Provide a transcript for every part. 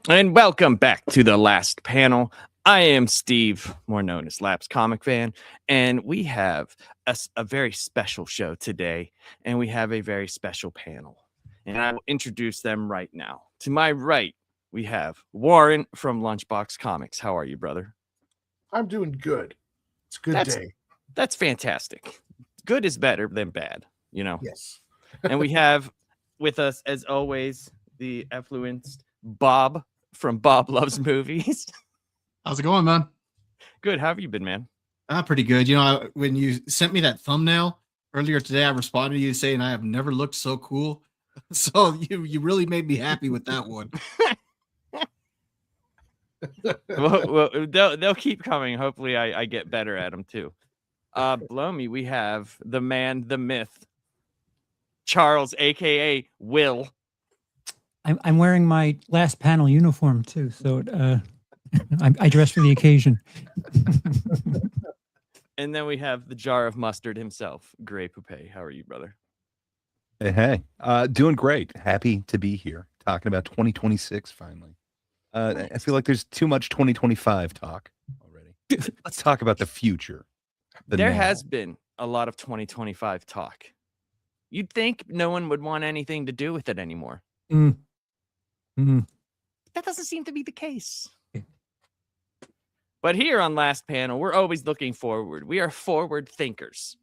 And welcome back to the last panel. I am Steve, more known as Laps Comic Fan, and we have a very special show today, and we have a very special panel. And I will introduce them right now. To my right, we have Warren from Lunchbox Comics. How are you, brother? I'm doing good. It's a good day. That's fantastic. Good is better than bad, you know? Yes. And we have with us, as always, the affluenced Bob from Bob Loves Movies. How's it going, man? Good. How have you been, man? Pretty good. You know, when you sent me that thumbnail earlier today, I responded to you saying I have never looked so cool. So you really made me happy with that one. well, they'll keep coming. Hopefully, I get better at them too. Below me, we have the man, the myth, Charles, aka Will. I'm wearing my last panel uniform too, so I dress for the occasion. And then we have the jar of mustard himself, Gray Poupée. How are you, brother? Hey, doing great. Happy to be here talking about 2026 finally. I feel like there's too much 2025 talk already. Let's talk about the future. There has been a lot of 2025 talk. You'd think no one would want anything to do with it anymore. That doesn't seem to be the case. But here on Last Panel, we're always looking forward. We are forward thinkers.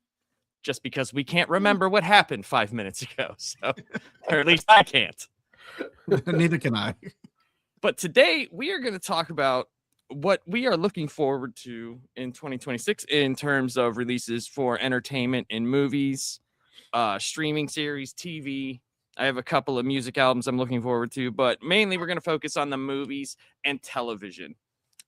Just because we can't remember what happened 5 minutes ago. So, or at least I can't. Neither can I. But today we are going to talk about what we are looking forward to in 2026 in terms of releases for entertainment in movies, streaming series, TV. I have a couple of music albums I'm looking forward to, but mainly we're going to focus on the movies and television.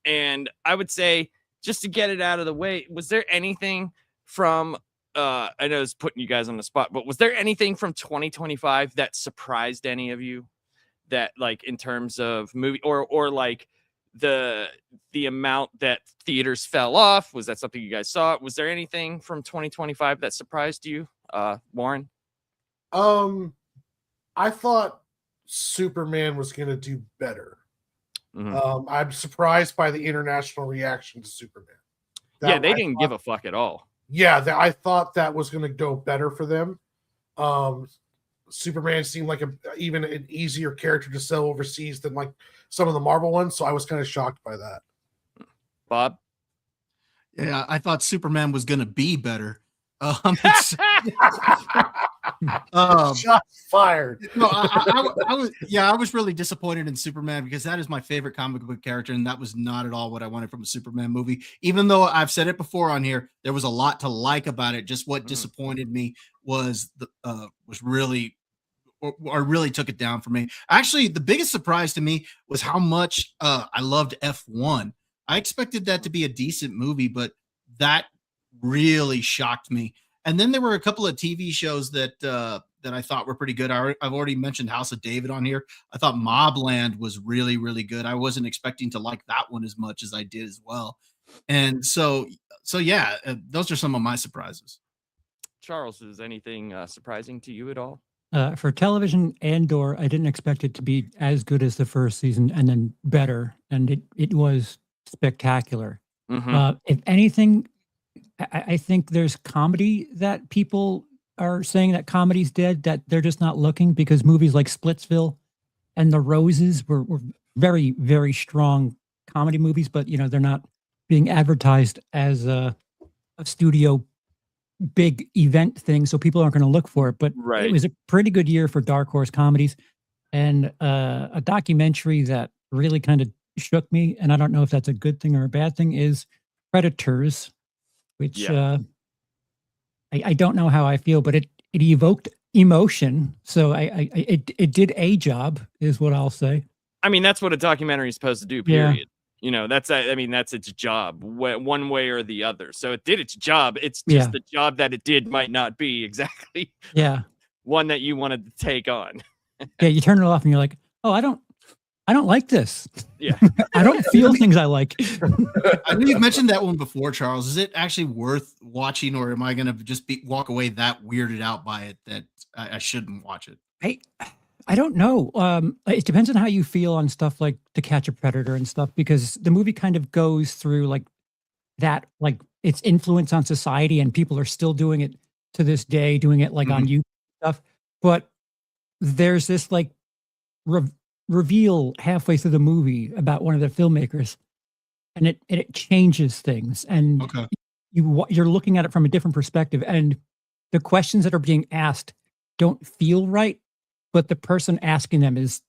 And I would say, just to get it out of the way, was there anything from, I know it's putting you guys on the spot, but was there anything from 2025 that surprised any of you? That, like, in terms of movie or like the amount that theaters fell off? Was that something you guys saw? Was there anything from 2025 that surprised you, Warren? I thought Superman was going to do better. Mm-hmm. I'm surprised by the international reaction to Superman. They didn't give a fuck at all. Yeah, I thought that was going to go better for them. Superman seemed like even an easier character to sell overseas than like some of the Marvel ones, so I was kind of shocked by that. Bob? Yeah, I thought Superman was going to be better. Shots fired. No, I was really disappointed in Superman because that is my favorite comic book character, and that was not at all what I wanted from a Superman movie. Even though I've said it before on here, there was a lot to like about it. Just what disappointed me was really took it down for me. Actually, the biggest surprise to me was how much I loved F1. I expected that to be a decent movie, but that really shocked me. And then there were a couple of TV shows that I thought were pretty good. I've already mentioned House of David on here. I thought Mobland was really, really good. I wasn't expecting to like that one as much as I did as well. And so yeah, those are some of my surprises. Charles, is anything surprising to you at all? For television, Andor, I didn't expect it to be as good as the first season and then better. And it was spectacular. Mm-hmm. If anything, I think there's comedy that people are saying that comedy's dead, that they're just not looking, because movies like Splitsville and The Roses were very, very strong comedy movies, but they're not being advertised as a studio big event thing, so people aren't going to look for it. But right. It was a pretty good year for dark horse comedies, and a documentary that really kind of shook me, and I don't know if that's a good thing or a bad thing, is Predators, which I don't know how I feel, but it evoked emotion. So it did a job, is what I'll say. I mean, that's what a documentary is supposed to do, period. Yeah. That's its job, one way or the other. So it did its job. It's just the job that it did might not be exactly one that you wanted to take on. You turn it off and you're like, oh, I don't like this. Yeah. I don't feel things I like. I know you've mentioned that one before, Charles. Is it actually worth watching, or am I going to just walk away that weirded out by it that I shouldn't watch it? I don't know. It depends on how you feel on stuff like To Catch a Predator and stuff, because the movie kind of goes through like that, like its influence on society, and people are still doing it to this day, doing it like on YouTube stuff. But there's this like re- reveal halfway through the movie about one of the filmmakers, and it changes things, and Okay. you're looking at it from a different perspective, and the questions that are being asked don't feel right, but the person asking them is,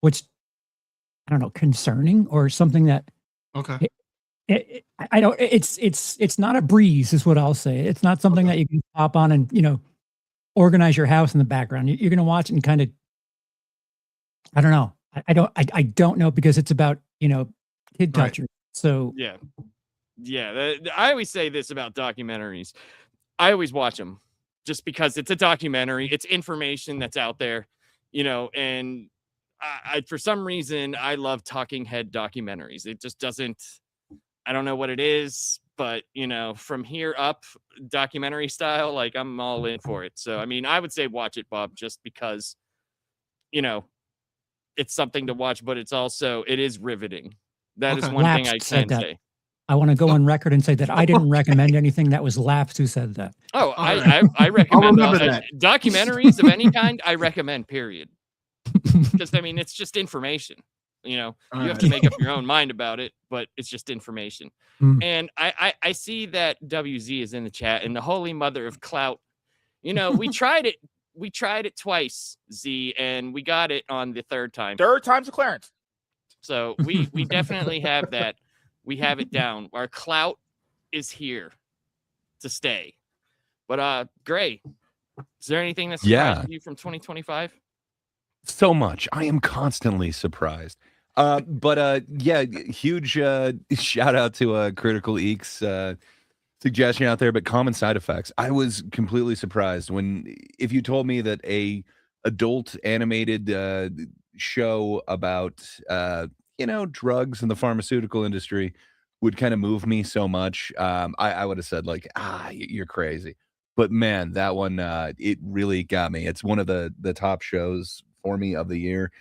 which I don't know, concerning or something that Okay. I don't. It's not a breeze, is what I'll say. It's not something that you can pop on and organize your house in the background. You're going to watch it and kind of, I don't know. I don't know, because it's about kid Right. touchers. So Yeah. I always say this about documentaries. I always watch them just because it's a documentary. It's information that's out there, and I for some reason, I love talking head documentaries. It just doesn't, I don't know what it is, but from here up, documentary style, like I'm all in for it. So, I mean, I would say watch it, Bob, just because, it's something to watch, but it is riveting. That is Okay. one thing I Lapsed said can that. say. I want to go on record and say that I didn't recommend anything. That was Lapsed who said that. Oh, All right. I recommend remember that. documentaries of any kind. I recommend, period. Because I mean, it's just information. You All have to right. make up your own mind about it, but it's just information. Mm. And I see that WZ is in the chat, and the holy mother of clout. We tried it. We tried it twice, Z, and we got it on the third time. Third time's a clearance. So we definitely have that. We have it down. Our clout is here to stay. But Gray, is there anything that surprised you from 2025? So much. I am constantly surprised. But yeah, huge shout out to Critical Eeks suggestion out there, but common side effects. I was completely surprised if you told me that a adult animated show about drugs in the pharmaceutical industry would kind of move me so much. I would have said like, you're crazy. But man, that one it really got me. It's one of the top shows for me of the year.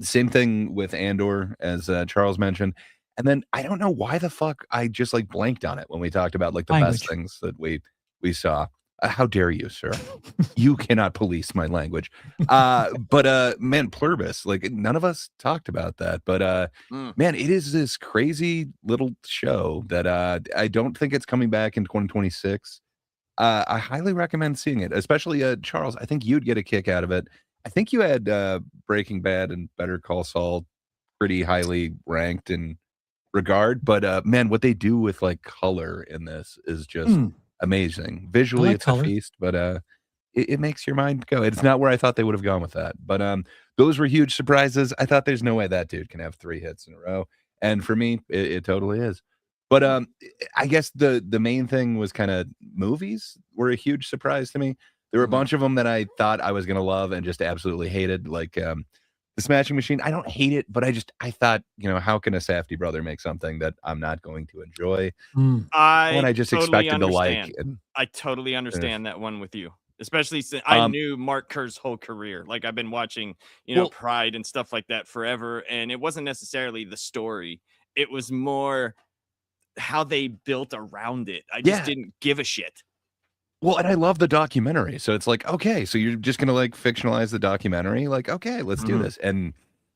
Same thing with Andor, as Charles mentioned. And then I don't know why the fuck I just like blanked on it when we talked about like the best things that we saw. How dare you, sir? You cannot police my language. But man, Pluribus, like none of us talked about that. But man, it is this crazy little show that I don't think it's coming back in 2026. I highly recommend seeing it, especially Charles. I think you'd get a kick out of it. I think you had Breaking Bad and Better Call Saul pretty highly ranked in regard, but man, what they do with like color in this is just amazing. Visually, it's color. a feast, but it makes your mind go. It's not where I thought they would have gone with that, but those were huge surprises. I thought there's no way that dude can have 3 hits in a row, and for me, it totally is. But I guess the main thing was kind of movies were a huge surprise to me. There were a bunch of them that I thought I was gonna love and just absolutely hated, like The Smashing Machine. I don't hate it, but I thought, how can a Safdie brother make something that I'm not going to enjoy? I just totally expected to like. I totally understand that one with you, especially since I knew Mark Kerr's whole career. Like I've been watching, Pride and stuff like that forever, and it wasn't necessarily the story; it was more how they built around it. I just didn't give a shit. Well, and I love the documentary. So it's like, okay, so you're just going to like fictionalize the documentary? Like, okay, let's do this. And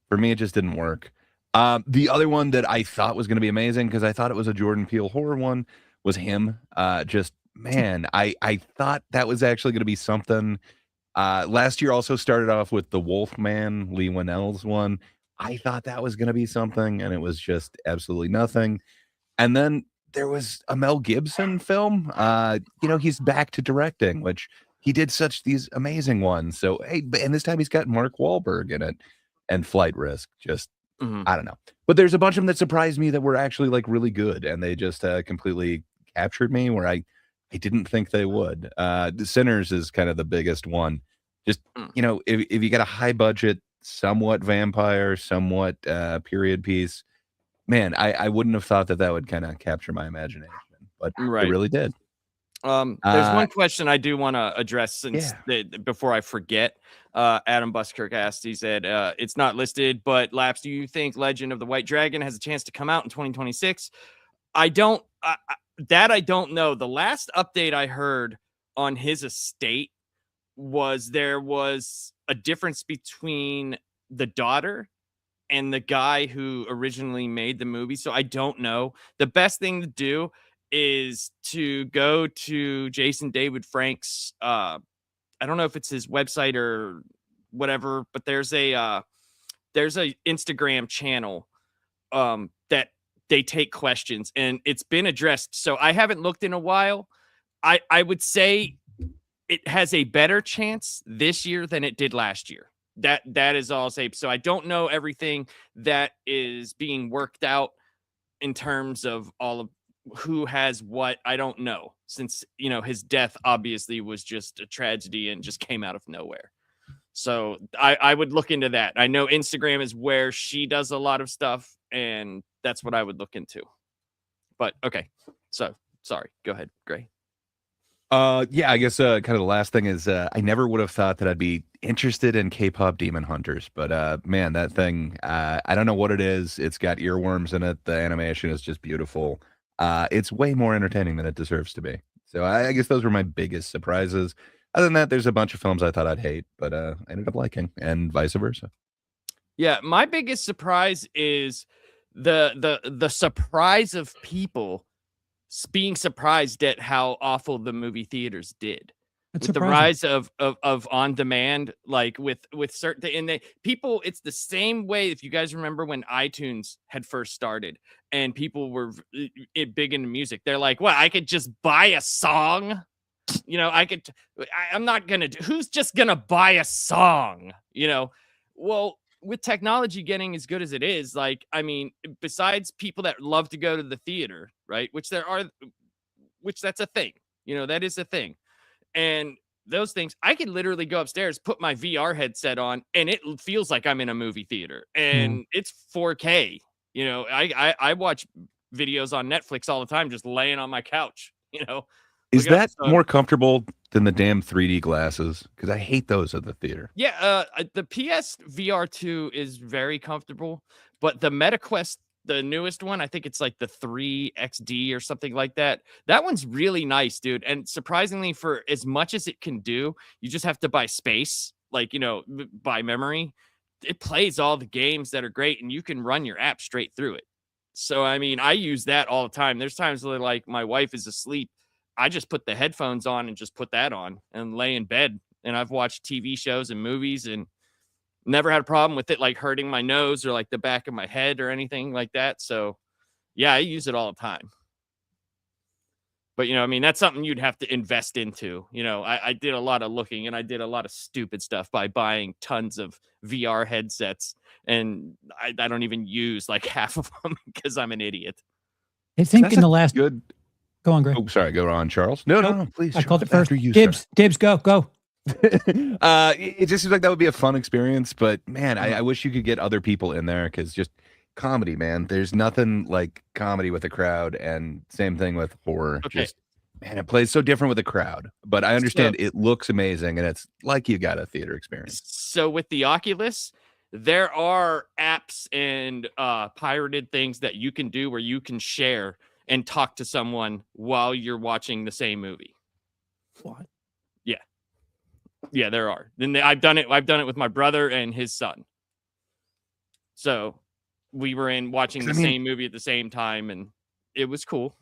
for me, it just didn't work. The other one that I thought was going to be amazing, because I thought it was a Jordan Peele horror one, was Him. Just, man, I thought that was actually going to be something. Last year also started off with The Wolfman, Lee Winnell's one. I thought that was going to be something, and it was just absolutely nothing. And then there was a Mel Gibson film. He's back to directing, which he did such these amazing ones. So, hey, and this time he's got Mark Wahlberg in it and Flight Risk. Just, I don't know. But there's a bunch of them that surprised me that were actually like really good. And they just completely captured me where I didn't think they would. The Sinners is kind of the biggest one. Just, if you got a high budget, somewhat vampire, somewhat period piece, man, I wouldn't have thought that would kind of capture my imagination, but it really did. There's one question I do want to address since Yeah. before I forget. Adam Buskirk asked, he said, it's not listed, but Laps, do you think Legend of the White Dragon has a chance to come out in 2026? I don't, I don't know. The last update I heard on his estate was there was a difference between the daughter and the guy who originally made the movie. So I don't know. The best thing to do is to go to Jason David Frank's I don't know if it's his website or whatever, but there's a Instagram channel that they take questions and it's been addressed. So I haven't looked in a while. I would say it has a better chance this year than it did last year. That is all I'll say. So I don't know everything that is being worked out in terms of all of who has what. I don't know, since his death obviously was just a tragedy and just came out of nowhere. So I would look into that. I know Instagram is where she does a lot of stuff, and that's what I would look into. But okay, so sorry, go ahead, Gray. Yeah, I guess kind of the last thing is I never would have thought that I'd be interested in K-pop Demon Hunters, but man, that thing, I don't know what it is. It's got earworms in it. The animation is just beautiful. It's way more entertaining than it deserves to be. So I guess those were my biggest surprises. Other than that, there's a bunch of films I thought I'd hate, but I ended up liking, and vice versa. Yeah, my biggest surprise is the surprise of people being surprised at how awful the movie theaters did. That's With the surprising. rise of on demand, like with certain, and they people, it's the same way. If you guys remember when iTunes had first started and people were big into music, they're like, well, I could just buy a song. I'm not gonna who's just gonna buy a song, well, with technology getting as good as it is, like, I mean, besides people that love to go to the theater, right, which that's a thing, that is a thing. And those things, I could literally go upstairs, put my VR headset on, and it feels like I'm in a movie theater, and it's 4K. I watch videos on Netflix all the time, just laying on my couch, Is looking at that the sun. more comfortable than the damn 3D glasses? Because I hate those at the theater. Yeah, the PS VR2 is very comfortable, but the MetaQuest, the newest one, I think it's like the 3XD or something like that. That one's really nice, dude. And surprisingly, for as much as it can do, you just have to buy space, like, buy memory. It plays all the games that are great, and you can run your app straight through it. So, I mean, I use that all the time. There's times where, like, my wife is asleep. I just put the headphones on and just put that on and lay in bed. And I've watched TV shows and movies and never had a problem with it, like, hurting my nose or like the back of my head or anything like that. So yeah, I use it all the time. But I mean, that's something you'd have to invest into. I did a lot of looking, and I did a lot of stupid stuff by buying tons of VR headsets, and I don't even use like half of them because I'm an idiot. I think That's in a the last. good. Go on, Greg. Oh, sorry. Go on, Charles. No, Nope. please. I called it Charles, first. after you, sir. Dibs, go. It just seems like that would be a fun experience, but man, I wish you could get other people in there, because just comedy, man. There's nothing like comedy with a crowd, and same thing with horror. Okay. Just man, it plays so different with a crowd. But I understand it looks amazing, and it's like you got a theater experience. So with the Oculus, there are apps and pirated things that you can do where you can share and talk to someone while you're watching the same movie. What? Yeah, there are. Then I've done it with my brother and his son. So we were watching the same movie at the same time, and it was cool.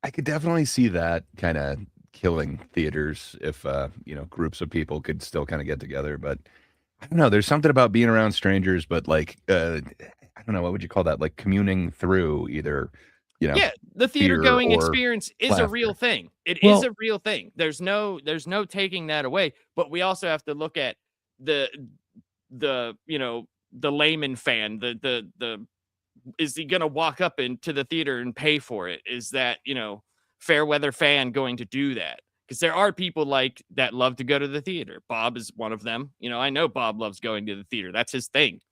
I could definitely see that kind of killing theaters if groups of people could still kind of get together. But I don't know. There's something about being around strangers, but like I don't know, what would you call that? Like communing through either. Yeah, the theater going experience is a real thing. It is a real thing. There's no taking that away. But we also have to look at the layman fan. The is he gonna walk up into the theater and pay for it? Is that fair weather fan going to do that? Because there are people like that love to go to the theater. Bob is one of them. I know Bob loves going to the theater. That's his thing.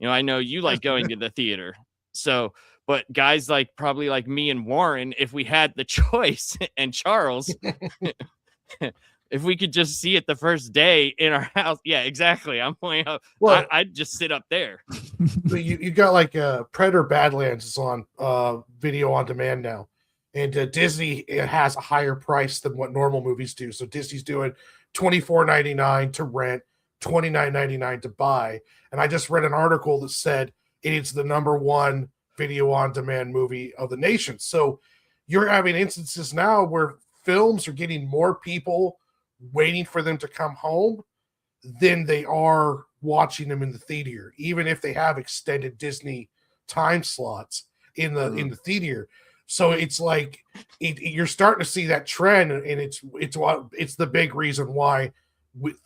I know you like going to the theater. So, But guys like probably like me and Warren, if we had the choice, and Charles, if we could just see it the first day in our house, yeah, exactly. I'm pointing out. Well, I'd just sit up there. you got like Predator Badlands is on video on demand now, and Disney it has a higher price than what normal movies do. So Disney's doing $24.99 to rent, $29.99 to buy. And I just read an article that said it is the #1 video on demand movie of the nation. So you're having instances now where films are getting more people waiting for them to come home than they are watching them in the theater, even if they have extended Disney time slots in the theater. So it's like you're starting to see that trend, and it's the big reason why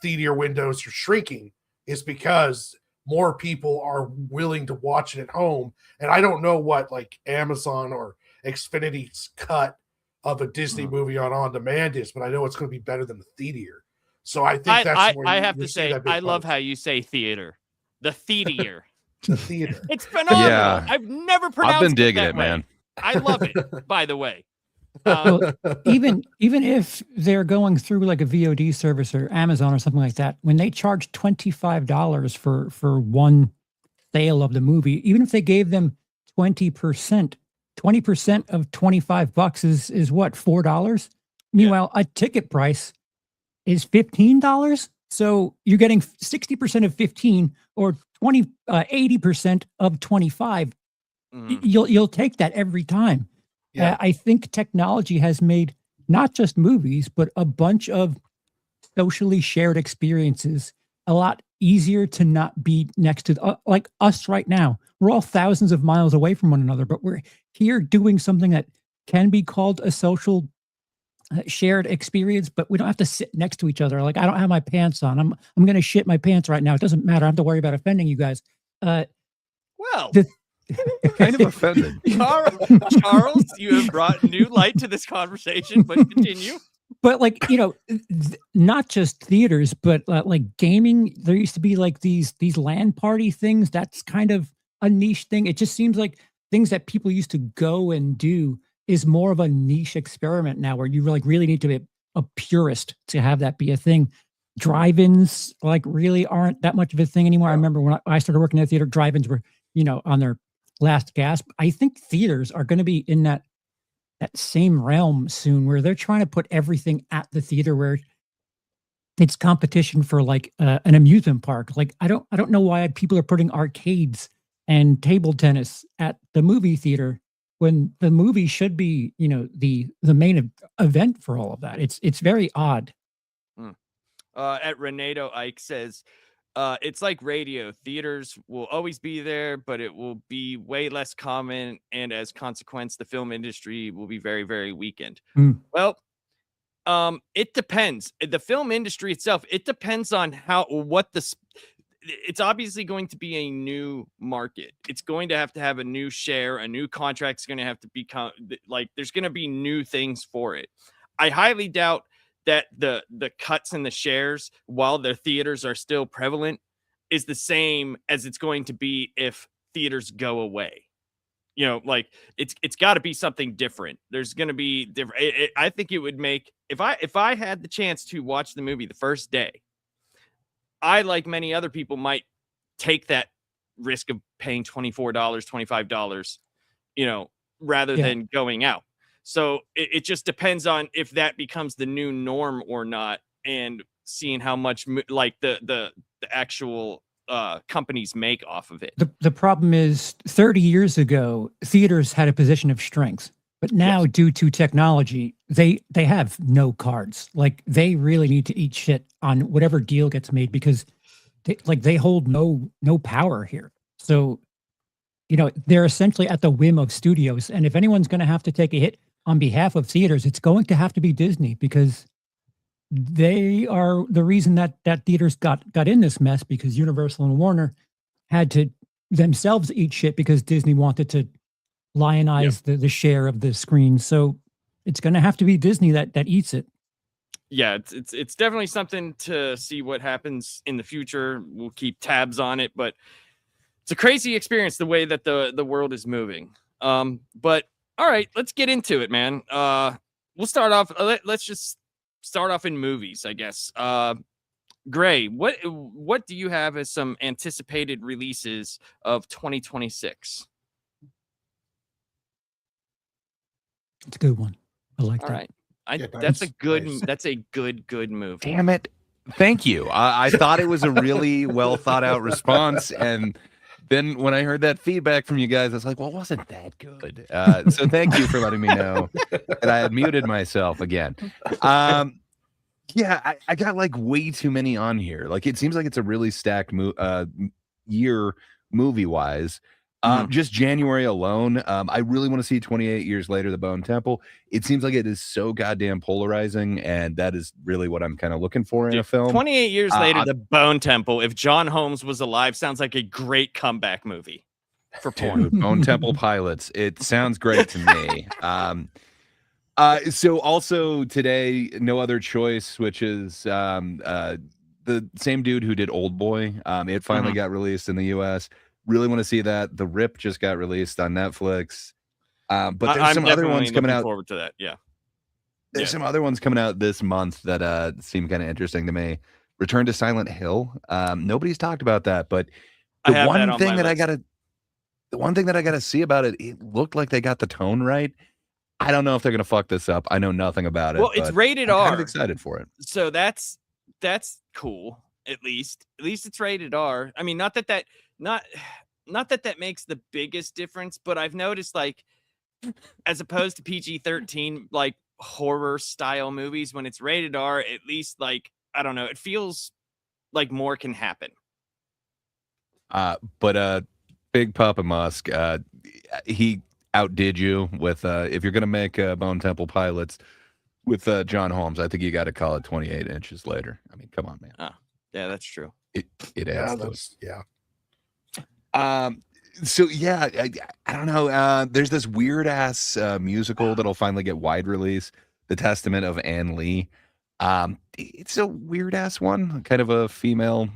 theater windows are shrinking, is because more people are willing to watch it at home. And I don't know what like Amazon or Xfinity's cut of a Disney movie on demand is, but I know it's going to be better than the theater. So I think that's where I have to say, I love how you say theater. The theater. the theater. It's phenomenal. Yeah. I've never pronounced I've been digging that it, way. man. I love it, by the way. Well, even if they're going through like a VOD service or Amazon or something like that, when they charge $25 for one sale of the movie, even if they gave them 20%, 20% of $25 is what, $4? Meanwhile, a ticket price is $15. So you're getting 60% of 15 or 80% of 25. You'll take that every time. Yeah. I think technology has made not just movies, but a bunch of socially shared experiences a lot easier to not be next to, like us right now. We're all thousands of miles away from one another, but we're here doing something that can be called a social shared experience, but we don't have to sit next to each other. Like, I don't have my pants on. I'm going to shit my pants right now. It doesn't matter. I don't have to worry about offending you guys. Well, Kind of offended. Charles, you have brought new light to this conversation, but continue. But like, not just theaters, but like gaming, there used to be like these LAN party things. That's kind of a niche thing. It just seems like things that people used to go and do is more of a niche experiment now, where you really need to be a purist to have that be a thing. Drive-ins like really aren't that much of a thing anymore. I remember when I started working at a theater, drive-ins were, on their last gasp. I think theaters are going to be in that same realm soon, where they're trying to put everything at the theater, where it's competition for like an amusement park. Like, I don't know why people are putting arcades and table tennis at the movie theater when the movie should be, the main event for all of that. It's very odd. At Renato Ike says, it's like radio. Theaters will always be there, but it will be way less common, and as consequence, the film industry will be very, very weakened. Well, it depends. The film industry itself, it depends on it's obviously going to be a new market. It's going to have a new share, a new contract's going to have to become like, there's going to be new things for it. I highly doubt that the cuts and the shares, while the theaters are still prevalent, is the same as it's going to be if theaters go away. Like it's got to be something different. There's going to be different. I think it would make, if I had the chance to watch the movie the first day, I, like many other people, might take that risk of paying $24, $25, rather than going out. So it just depends on if that becomes the new norm or not, and seeing how much like the actual companies make off of it. The problem is 30 years ago, theaters had a position of strength, but now due to technology, they have no cards. Like, they really need to eat shit on whatever deal gets made, because they hold no power here. So, they're essentially at the whim of studios. And if anyone's going to have to take a hit on behalf of theaters, it's going to have to be Disney, because they are the reason that theaters got in this mess, because Universal and Warner had to themselves eat shit because Disney wanted to lionize the share of the screen. So it's going to have to be Disney that eats it. Yeah, it's definitely something to see what happens in the future. We'll keep tabs on it, but it's a crazy experience the way that the world is moving. But all right, let's get into it, man. We'll start off. Let's just start off in movies, I guess. Gray, what do you have as some anticipated releases of 2026? It's a good one. I like All that. right. Yeah, That's a nice, good. nice. That's a good movie. Damn it. Thank you. I thought it was a really well thought out response. And then when I heard that feedback from you guys, I was like, well, it wasn't that good. So thank you for letting me know that I had muted myself again. Yeah, I got like way too many on here. Like it seems like it's a really stacked year movie wise. Just January alone, I really want to see 28 Years Later, The Bone Temple. It seems like it is so goddamn polarizing, and that is really what I'm kind of looking for in a film. 28 Years Later, The Bone Temple. If John Holmes was alive, sounds like a great comeback movie for porn. Dude, Bone Temple Pilots. It sounds great to me. So also today, No Other Choice, which is the same dude who did Old Boy. It finally got released in the US. Really want to see that. The Rip just got released on Netflix. But there's some other ones coming out. Forward to that, yeah. There's some other ones coming out this month that seem kind of interesting to me. Return to Silent Hill. Nobody's talked about that, but the one thing that I gotta see about it, it looked like they got the tone right. I don't know if they're gonna fuck this up. I know nothing about it. Well, it's rated I'm R. kind of excited for it. So that's cool. At least it's rated R. I mean, not that makes the biggest difference, but I've noticed, like, as opposed to PG-13, like horror style movies, when it's rated R, at least, like, I don't know, it feels like more can happen. But Big Papa Musk, he outdid you with if you're gonna make Bone Temple Pilots with John Holmes, I think you got to call it 28 Inches Later. I mean, come on, man. Oh, yeah, that's true. It adds yeah. So yeah, I don't know. There's this weird ass musical that'll finally get wide release, The Testament of Anne Lee. It's a weird ass one, kind of a female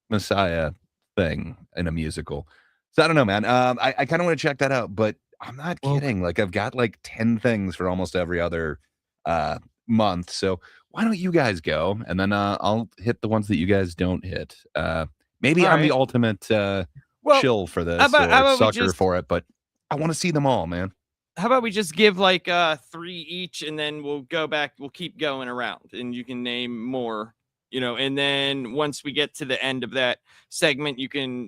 messiah thing in a musical. So I don't know, man. I kind of want to check that out, but I'm not kidding. Like I've got like 10 things for almost every other month. So why don't you guys go, and then I'll hit the ones that you guys don't hit. Maybe I'm the ultimate chill for this, or sucker for it, but I want to see them all, man. How about we just give like 3 each, and then we'll go back. We'll keep going around, and you can name more, and then once we get to the end of that segment,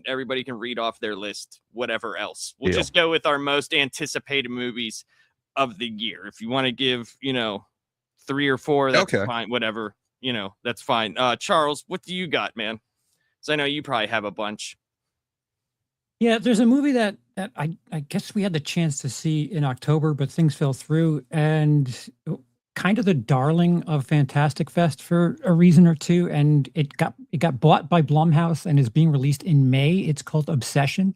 everybody can read off their list, whatever else. We'll just go with our most anticipated movies of the year. If you want to give, 3 or 4, that's fine. Whatever, that's fine. Charles, what do you got, man? So I know you probably have a bunch. Yeah, there's a movie that I guess we had the chance to see in October, but things fell through, and kind of the darling of Fantastic Fest for a reason or two, and it got bought by Blumhouse and is being released in May. It's called Obsession.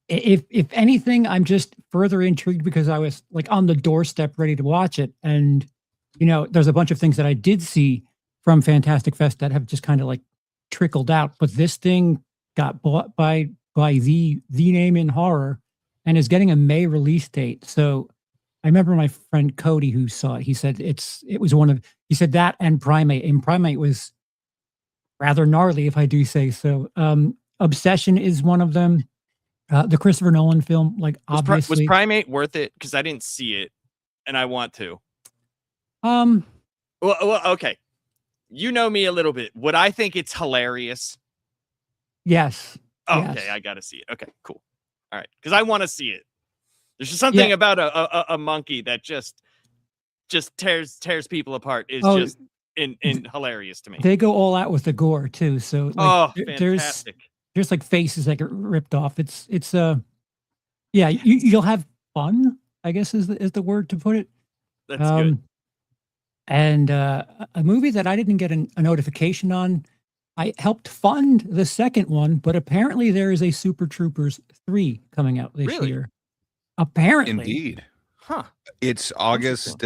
If anything, I'm just further intrigued because I was like on the doorstep ready to watch it, and there's a bunch of things that I did see from Fantastic Fest that have just kind of like trickled out, but this thing got bought by the name in horror and is getting a May release date. So I remember my friend Cody who saw it. He said he said that and Primate. And Primate was rather gnarly, if I do say so. Obsession is one of them. The Christopher Nolan film, like obviously. Was Primate worth it? Because I didn't see it and I want to. Well, okay. You know me a little bit. Would I think it's hilarious? Yes. Oh, yes. Okay, I got to see it. Okay, cool. All right, because I want to see it. There's just something about a monkey that just tears people apart. Is just in hilarious to me. They go all out with the gore too. So fantastic. There's like faces that get ripped off. It's you'll have fun, I guess is the word to put it. That's good. And a movie that I didn't get a notification on. I helped fund the second one, but apparently there is a Super Troopers 3 coming out this year. Apparently. Indeed. Huh. It's August,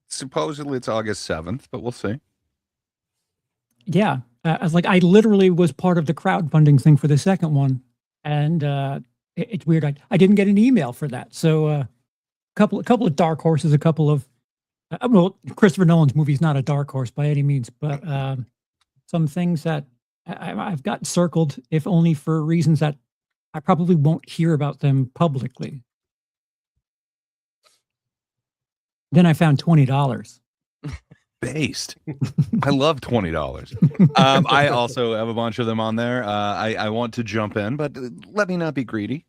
supposedly it's August 7th, but we'll see. Yeah. I literally was part of the crowdfunding thing for the second one. And it's weird. I didn't get an email for that. So couple of dark horses, a couple of well, Christopher Nolan's movie is not a dark horse by any means, but some things that I've got circled, if only for reasons that I probably won't hear about them publicly. Then I found $20. Based. I love $20. I also have a bunch of them on there. I want to jump in, but let me not be greedy.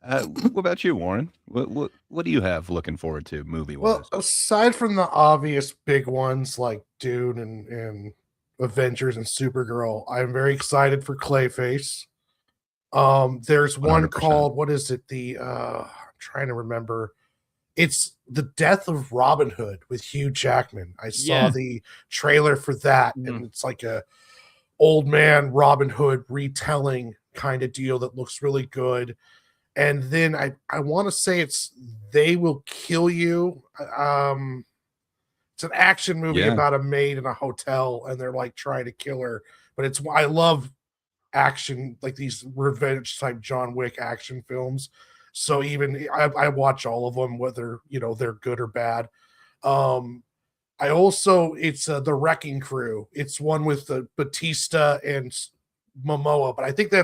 What about you, Warren? What do you have looking forward to movie wise? Well, aside from the obvious big ones like Dune and Avengers and Supergirl, I'm very excited for Clayface. There's one 100%. called, what is it? I'm trying to remember. It's The Death of Robin Hood with Hugh Jackman. I saw the trailer for that, and it's like a old man Robin Hood retelling kind of deal that looks really good. And then I want to say it's They Will Kill You. It's an action movie about a maid in a hotel, and they're like trying to kill her. But I love action, like these revenge type John Wick action films. So even I watch all of them, whether they're good or bad. It's The Wrecking Crew. It's one with Batista and Momoa, but I think I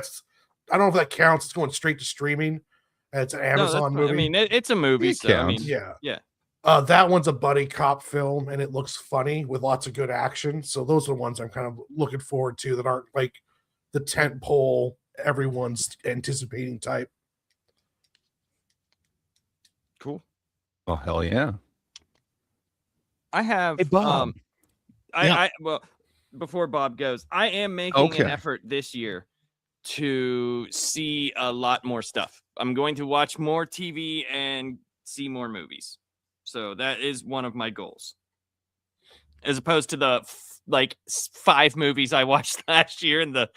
don't know if that counts. It's going straight to streaming. It's an Amazon movie. I mean, it's a movie, It so I counts. mean, yeah. That one's a buddy cop film, and it looks funny with lots of good action. So those are the ones I'm kind of looking forward to that aren't like the tent pole everyone's anticipating type. cool. Oh hell yeah! I have Hey, Bob. well, before Bob goes, I am making an effort this year to see a lot more stuff. I'm going to watch more TV and see more movies. So that is one of my goals. As opposed to the 5 movies I watched last year and the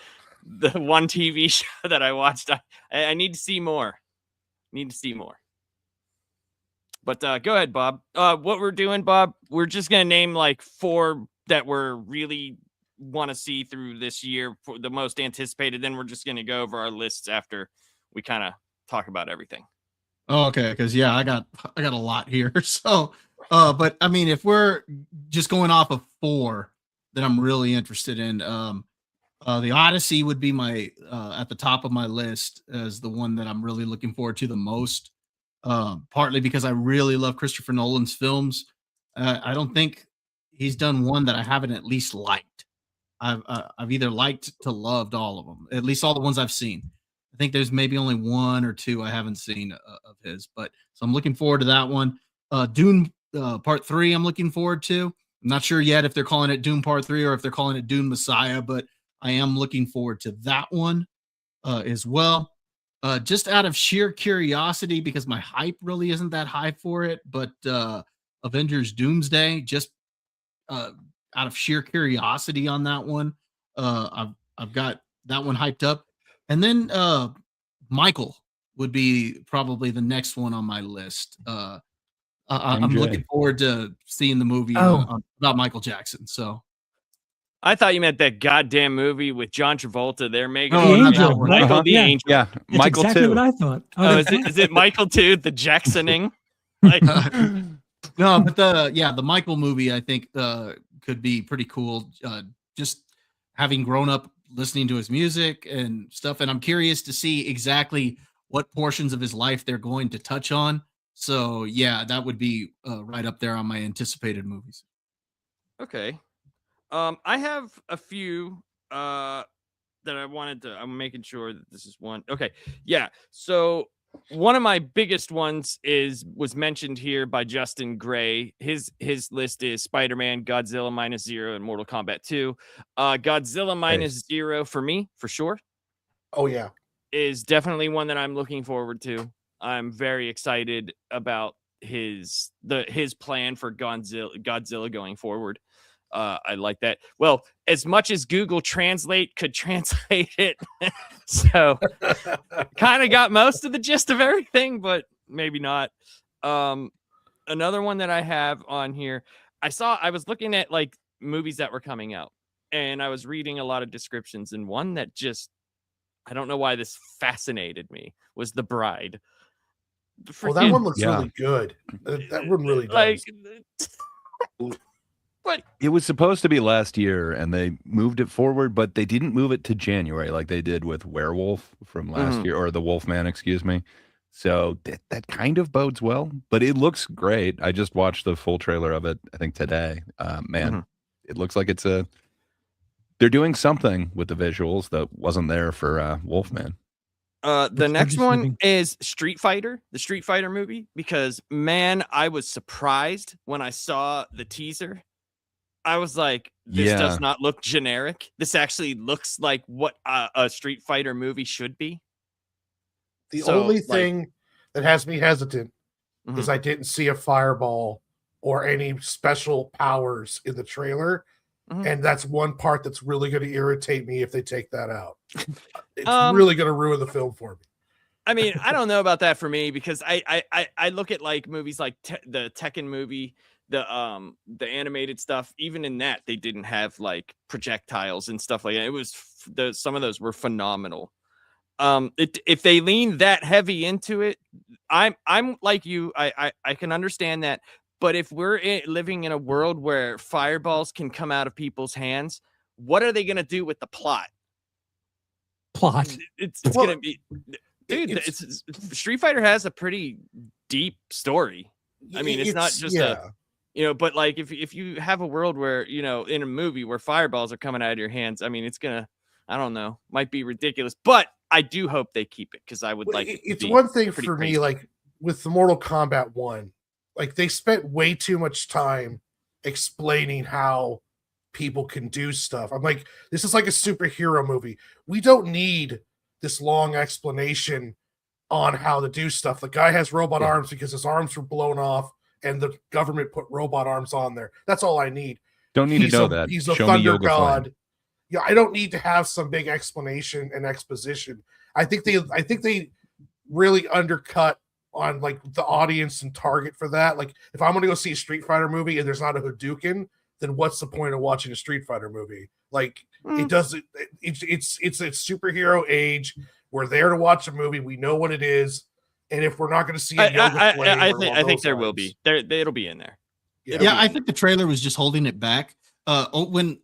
one TV show that I watched. I need to see more. But go ahead, Bob. What we're doing, Bob, we're just going to name like 4 that we're really want to see through this year for the most anticipated. Then we're just going to go over our lists after we kind of talk about everything. Oh, okay, because I got a lot here. So, but I mean, if we're just going off of 4 that I'm really interested in, the Odyssey would be my at the top of my list as the one that I'm really looking forward to the most. Partly because I really love Christopher Nolan's films. I don't think he's done one that I haven't at least liked. I've either liked to loved all of them, at least all the ones I've seen. I think there's maybe only 1 or 2 I haven't seen of his, but so I'm looking forward to that one. Dune Part 3, I'm looking forward to. I'm not sure yet if they're calling it Dune Part 3 or if they're calling it Dune Messiah, but I am looking forward to that one as well. Just out of sheer curiosity, because my hype really isn't that high for it, but Avengers Doomsday, just out of sheer curiosity on that one, I've got that one hyped up. And then Michael would be probably the next one on my list. I'm looking forward to seeing the movie about Michael Jackson. So I thought you meant that goddamn movie with John Travolta. They're making The Angel. Michael the Angel. Yeah, That's Michael exactly too. what I thought. Is it Michael too? The Jacksoning? Like, no, but the Michael movie I think could be pretty cool. Just having grown up listening to his music and stuff, and I'm curious to see exactly what portions of his life they're going to touch on. So yeah, that would be right up there on my anticipated movies. okay. I have a few that I wanted to. I'm making sure that this is one. Okay, yeah. So one of my biggest ones was mentioned here by Justin Gray. His list is Spider-Man, Godzilla -0, and Mortal Kombat 2. Godzilla -0 for me, for sure. Oh yeah, is definitely one that I'm looking forward to. I'm very excited about his plan for Godzilla going forward. I like that. Well, as much as Google Translate could translate it, so kind of got most of the gist of everything, but maybe not. Another one that I have on here, I was looking at like movies that were coming out, and I was reading a lot of descriptions, and one that just I don't know why this fascinated me, was The Bride. Well, that one looks Yeah. really good. That one really does. Like, but It was supposed to be last year, and they moved it forward, but they didn't move it to January like they did with Werewolf from last year, or the Wolfman, excuse me. So that kind of bodes well, but it looks great. I just watched the full trailer of it, I think today. Man, it looks like they're doing something with the visuals that wasn't there for Wolfman. The next one is Street Fighter, the Street Fighter movie, because man, I was surprised when I saw the teaser. I was like, this does not look generic. This actually looks like what a Street Fighter movie should be. The only thing that has me hesitant is I didn't see a fireball or any special powers in the trailer. And that's one part that's really going to irritate me if they take that out. It's really going to ruin the film for me. I mean, I don't know about that for me, because I look at like movies like the Tekken movie, the animated stuff. Even in that, they didn't have like projectiles and stuff like that. It was some of those were phenomenal. If they lean that heavy into it, I'm like you. I can understand that. But if we're living in a world where fireballs can come out of people's hands, what are they going to do with the plot? It's going to be, dude. Street Fighter has a pretty deep story. I mean, it's not just but like if you have a world where, in a movie where fireballs are coming out of your hands, I mean, it's gonna, I don't know, might be ridiculous, but I do hope they keep it, because I would like it. It's one thing for me, like with the Mortal Kombat 1, like they spent way too much time explaining how people can do stuff. I'm like, this is like a superhero movie. We don't need this long explanation on how to do stuff. The guy has robot arms because his arms were blown off and the government put robot arms on there. That's all I need. Don't need to know that. He's a thunder god. Yeah, I don't need to have some big explanation and exposition. I think they really undercut on like the audience and target for that. Like, if I'm going to go see a Street Fighter movie and there's not a Hadouken, then what's the point of watching a Street Fighter movie? Like, it doesn't. It's a superhero age. We're there to watch a movie. We know what it is, and if we're not going to see a yoga flame, I think there will be. It'll be in there. Yeah, I think the trailer was just holding it back. When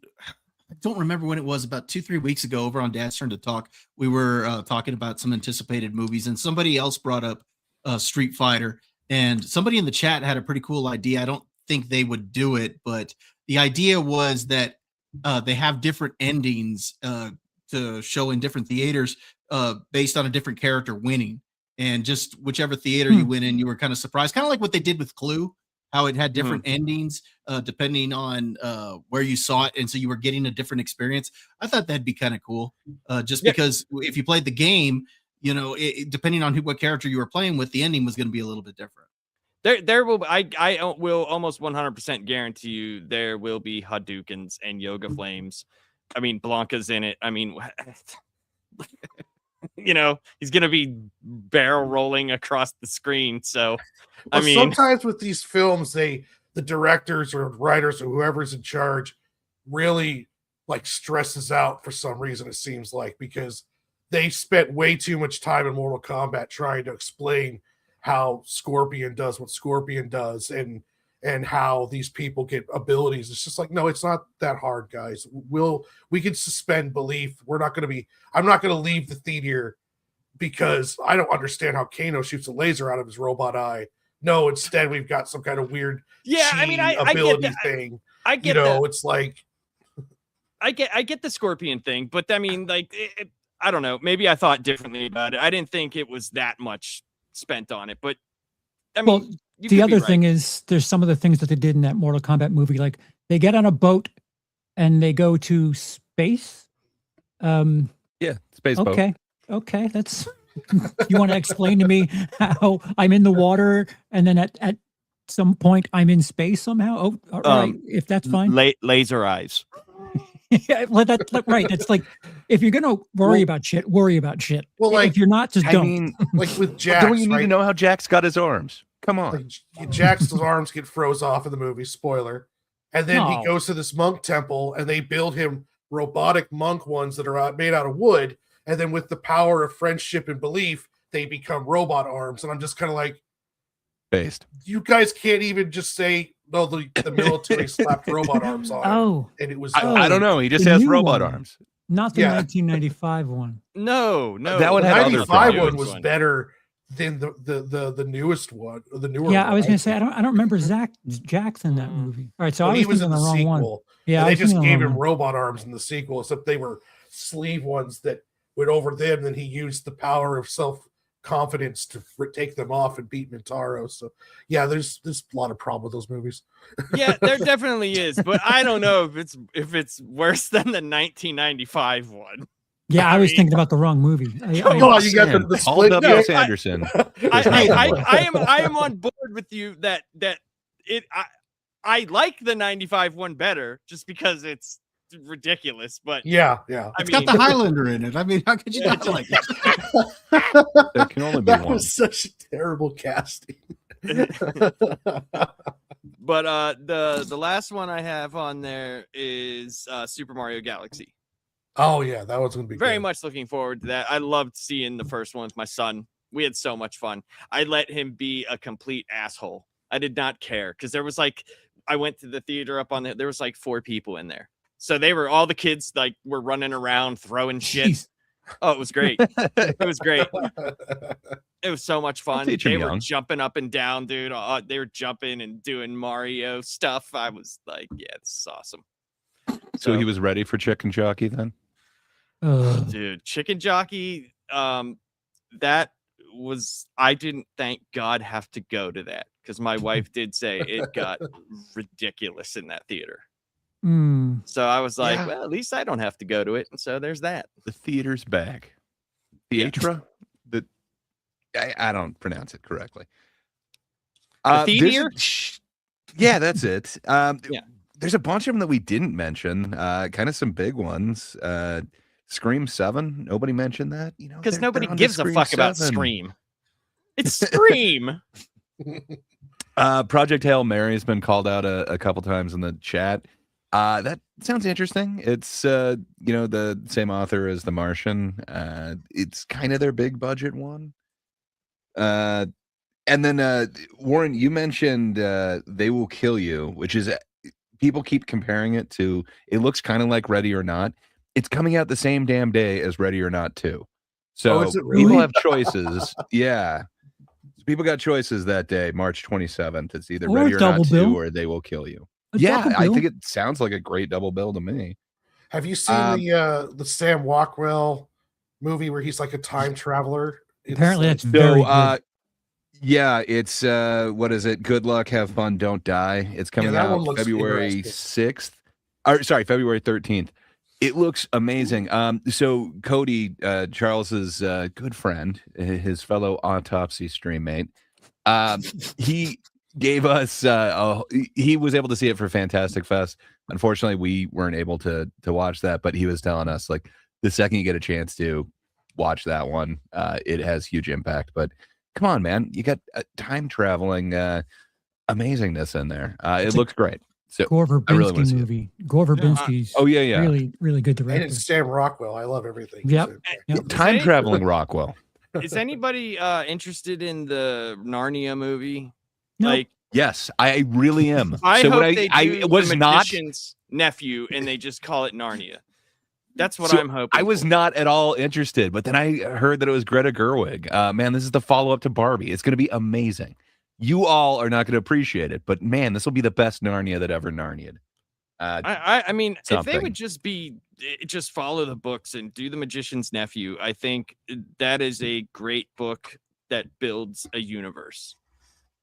I don't remember when it was, about 2-3 weeks ago, over on Dad's Turn to Talk, we were talking about some anticipated movies, and somebody else brought up Street Fighter, and somebody in the chat had a pretty cool idea. I don't think they would do it, but the idea was that they have different endings to show in different theaters based on a different character winning, and just whichever theater you went in, you were kind of surprised, kind of like what they did with Clue, how it had different endings depending on where you saw it, and so you were getting a different experience. I thought that'd be kind of cool, because if you played the game, depending on what character you were playing with, the ending was going to be a little bit different. There will. I will almost 100% guarantee you there will be Hadoukens and Yoga Flames. I mean, Blanca's in it. I mean, he's gonna be barrel rolling across the screen. So, I mean, sometimes with these films, the directors or writers or whoever's in charge really like stresses out for some reason. It seems like, because they spent way too much time in Mortal Kombat trying to explain how Scorpion does what Scorpion does and how these people get abilities. It's just like, no, it's not that hard, guys. We can suspend belief. I'm not going to leave the theater because I don't understand how Kano shoots a laser out of his robot eye. No, instead we've got some kind of weird ability thing. I get it's like I get the Scorpion thing, but I mean, like, I don't know. Maybe I thought differently about it. I didn't think it was that much spent on it, but I mean, the other thing is there's some of the things that they did in that Mortal Kombat movie, like they get on a boat and they go to space. Space boat. Okay, that's you want to explain to me how I'm in the water and then at some point I'm in space somehow? Oh, all right, if that's fine. Laser eyes. Yeah, well, that's right. It's like, if you're gonna worry about shit, worry about shit. Well, like, if you're not, just don't. Mean, like with Jax, don't you need to know how Jax got his arms? Come on. Like, Jax's arms get froze off in the movie. Spoiler. And then he goes to this monk temple, and they build him robotic monk ones that are made out of wood. and then with the power of friendship and belief, they become robot arms. And I'm just kind of like, Based. you guys can't even just say, no, the military slapped robot arms on Oh, it, and it was I don't know. He just the has new robot one. arms. not the Yeah. 1995 one. No, That would the have other 95 problems. one was better than the newest one, or the newer Yeah, one. I was going to say think. I don't remember Zach Jackson in that movie. All right, so But I he was was in thinking the the wrong one. sequel. Yeah, And I they was just thinking the gave wrong him one. robot arms in the sequel, except they were sleeve ones that went over them. Then he used the power of self-confidence to take them off and beat Mintaro. So yeah, there's a lot of problem with those movies. Yeah, there definitely is, but I don't know if it's worse than the 1995 one. Yeah, I was mean- thinking about the wrong movie. Come on, you got the Paul split. W. Yeah, Anderson. I am on board with you that I like the 95 one better just because it's ridiculous, but yeah. I It's mean, got the Highlander in it. I mean, how could you not like it? There can only be That one. was such terrible casting. but the last one I have on there is Super Mario Galaxy. Oh yeah, that was gonna be Very good. much looking forward to that. I loved seeing the first one with my son. We had so much fun. I let him be a complete asshole. I did not care because there was like, I went to the theater up on there was like 4 people in there. So they were, all the kids like were running around throwing shit. Jeez. Oh, it was great. It was great. It was so much fun. teach 'em They were young. jumping up and down, dude. They were jumping and doing Mario stuff. I was like, yeah, this is awesome. So he was ready for Chicken Jockey then? Dude, Chicken Jockey, that was, I didn't, thank God, have to go to that because my wife did say it got ridiculous in that theater. So I was like, Yeah. well, at least I don't have to go to it. And so there's that. The theater's back. Theatra? I don't pronounce it correctly. The there's theater? Yeah, that's it. Yeah. There's a bunch of them that we didn't mention. Kind of some big ones. Scream 7. Nobody mentioned that. You know, Because they're nobody on to gives a Scream fuck about 7. Scream. It's Scream. Project Hail Mary has been called out a couple times in the chat. That sounds interesting. It's the same author as The Martian. It's kind of their big budget one. And then Warren, you mentioned They Will Kill You, which is, people keep comparing it to, it looks kind of like Ready or Not. It's coming out the same damn day as Ready or Not 2. So is it really? people have choices. Yeah. People got choices that day, March 27th. It's either Or Ready or double Not 2 bill. or They Will Kill You. A Yeah, double I bill. think it sounds like a great double bill to me. Have you seen the Sam Rockwell movie where he's like a time traveler? Apparently, that's So, very good. yeah, it's what is it? Good luck, have fun, don't die. It's coming that one out looks February interesting. 6th. Or sorry, February 13th. It looks amazing. So Cody, Charles's good friend, his fellow autopsy stream mate, he gave us he was able to see it for Fantastic Fest. Unfortunately, we weren't able to watch that, but he was telling us like the second you get a chance to watch that one, it has huge impact. But come on, man, you got time traveling amazingness in there. It looks great. So Gore I really wanna Verbinski see it. movie. Gore Verbinski's Oh yeah. really, really good And director. it's Sam Rockwell. I love everything. he's Yep. in. Yep. Time traveling Rockwell. Is anybody interested in the Narnia movie? Nope. Like, Yes, I really am. I so hope what they I do was the not Magician's Nephew and they just call it Narnia. That's what So I'm hoping. I was for. not at all interested, but then I heard that it was Greta Gerwig. Man, this is the follow-up to Barbie. It's going to be amazing. You all are not going to appreciate it, but man, this will be the best Narnia that ever Narnia'd. I mean, if they something. would just follow the books and do the Magician's Nephew, I think that is a great book that builds a universe,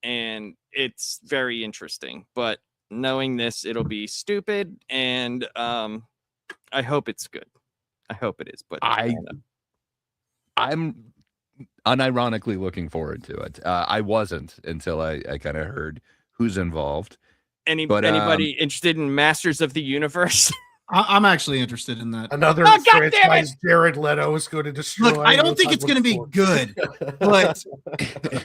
and it's very interesting. But knowing this, it'll be stupid, and I hope it's good. I hope it is, but I'm unironically looking forward to it. I wasn't until I kind of heard who's involved. Anybody interested in Masters of the Universe? I'm actually interested in that. Another Oh, God damn it! franchise Jared Leto is going to destroy. Look, I don't which think I'm it's going to be looking good, but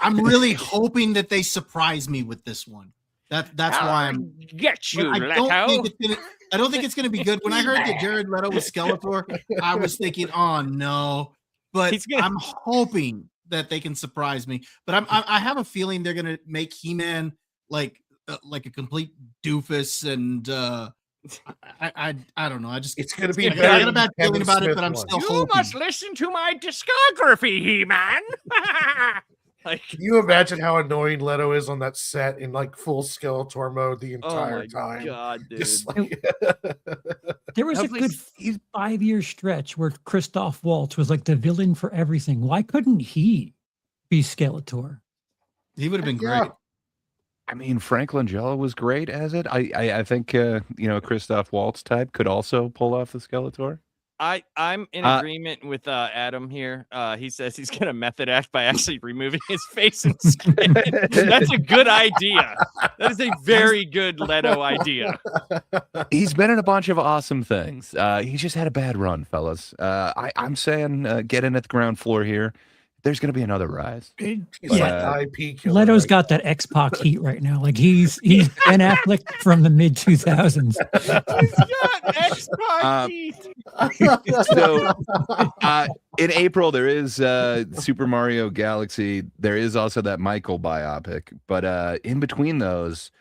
I'm really hoping that they surprise me with this one. That's why I'm. Get you, I don't Leto. think it's gonna. I don't think it's going to be good. When I heard that Jared Leto was Skeletor, I was thinking, oh no. But I'm hoping that they can surprise me. But I have a feeling they're going to make He-Man like a complete doofus, and I don't know. It's going to be I better got a than bad the feeling Kevin about it, Smith but I'm one. still You hoping. must listen to my discography, He-Man. Like, Can you imagine how annoying Leto is on that set in like full Skeletor mode the entire time? God, dude. Just There was a good 5-year stretch where Christoph Waltz was like the villain for everything. Why couldn't he be Skeletor? He would have been great. I mean, Frank Langella was great as it. I think Christoph Waltz type could also pull off the Skeletor. I'm in agreement with Adam here. He says he's gonna method act by actually removing his face and skin. That's a good idea. That is a very good Leto idea. He's been in a bunch of awesome things. He just had a bad run, fellas. I'm saying get in at the ground floor here. There's going to be another rise. He's like IP killer. Leto's got that X-Pac heat right now. Like he's Ben Affleck from the mid 2000s. He's got X-Pac heat. So in April there is Super Mario Galaxy. There is also that Michael biopic. But in between those,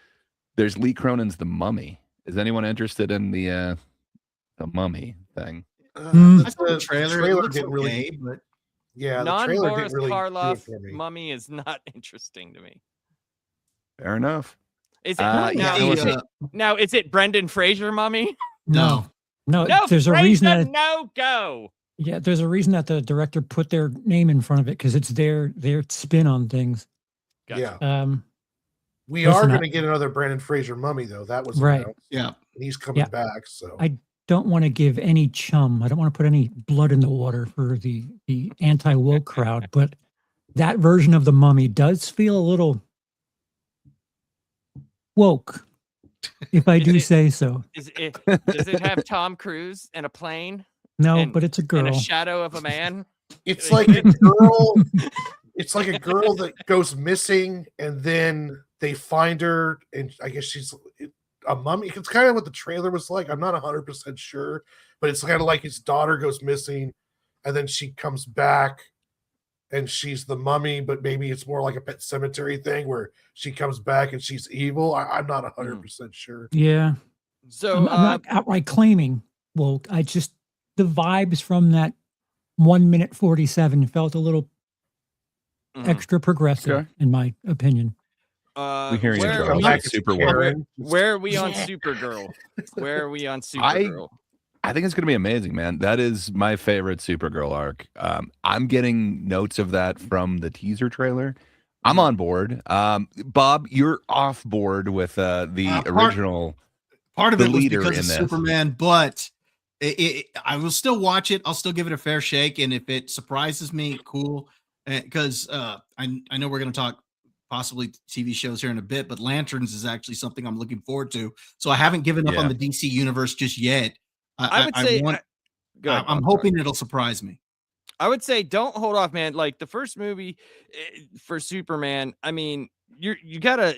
there's Lee Cronin's The Mummy. Is anyone interested in the Mummy thing? I saw the trailer. It looks didn't okay, really. but Yeah, the trailer Non-Boris didn't really do it Karloff for me. Mummy is not interesting to me. Fair enough. Is it now? Is it Brendan Fraser Mummy? no. No, No, there's a Fraser, reason that no go. yeah, there's a reason that the director put their name in front of it because it's their spin on things. Gotcha. Yeah, we listen, are going to get another Brandon Fraser Mummy though. That was Right. announced, Yeah. and he's coming Yeah. back. So I don't want to give any chum. I don't want to put any blood in the water for the anti-woke crowd, but that version of the Mummy does feel a little woke, if I do say so. Does it have Tom Cruise and a plane No, and- but it's a and girl. a shadow of a man? it's like a girl. It's like a girl that goes missing, and then they find her, and I guess she's a mummy. It's kind of what the trailer was like. I'm not 100% sure, but it's kind of like his daughter goes missing, and then she comes back, and she's the mummy, but maybe it's more like a Pet Cemetery thing where she comes back and she's evil. I'm not 100% sure. Yeah. So I'm not outright claiming woke. I just, the vibes from that 1 minute 47 felt a little extra progressive, Okay. in my opinion. We hear you, where, Joe. are we, Like super Karen. where are we on Supergirl? Where are we on Supergirl? I think it's going to be amazing, man. That is my favorite Supergirl arc. I'm getting notes of that from the teaser trailer. I'm on board. Bob, you're off board with the original. Part of the it was leader because in of this. Superman, but I will still watch it. I'll still give it a fair shake, and if it surprises me, cool. Because I know we're going to talk possibly TV shows here in a bit, but Lanterns is actually something I'm looking forward to. So I haven't given up on the DC universe just yet. I would say I'm hoping it'll surprise me. I would say don't hold off, man. Like the first movie for Superman, I mean, you gotta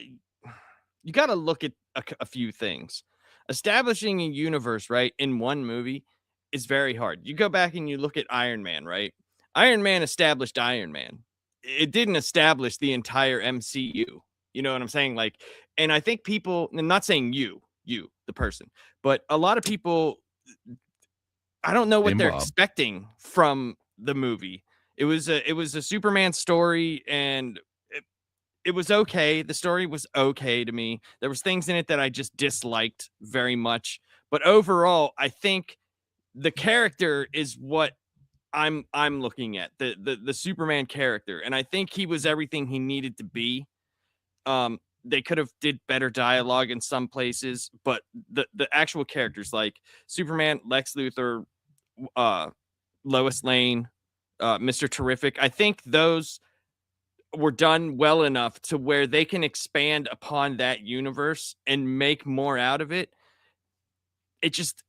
look at a few things. Establishing a universe, right, in one movie is very hard. You go back and you look at Iron Man, right? Iron Man established Iron Man. It didn't establish the entire MCU. You know what I'm saying? Like, and I think people, I'm not saying you, the person, but a lot of people, I don't know what they're expecting from the movie. It was a Superman story, and it was okay. The story was okay to me. There was things in it that I just disliked very much, but overall, I think the character is what I'm looking at, the Superman character, and I think he was everything he needed to be. They could have did better dialogue in some places, but the actual characters like Superman, Lex Luthor, Lois Lane, Mr. Terrific, I think those were done well enough to where they can expand upon that universe and make more out of it. It just,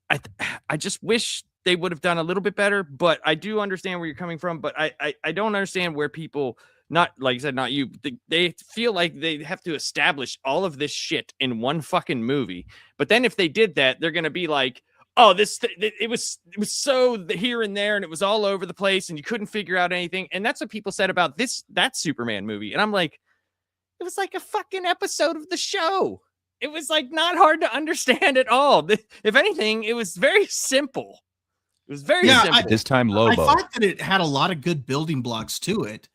I just wish they would have done a little bit better, but I do understand where you're coming from, but I don't understand where people not like you said, not you. They feel like they have to establish all of this shit in one fucking movie. But then if they did that, they're gonna be like, oh, it was so here and there, and it was all over the place, and you couldn't figure out anything. And that's what people said about that Superman movie. And I'm like, it was like a fucking episode of the show. It was like not hard to understand at all. If anything, it was very simple. It was very simple. This time, I Lobo. thought that it had a lot of good building blocks to it.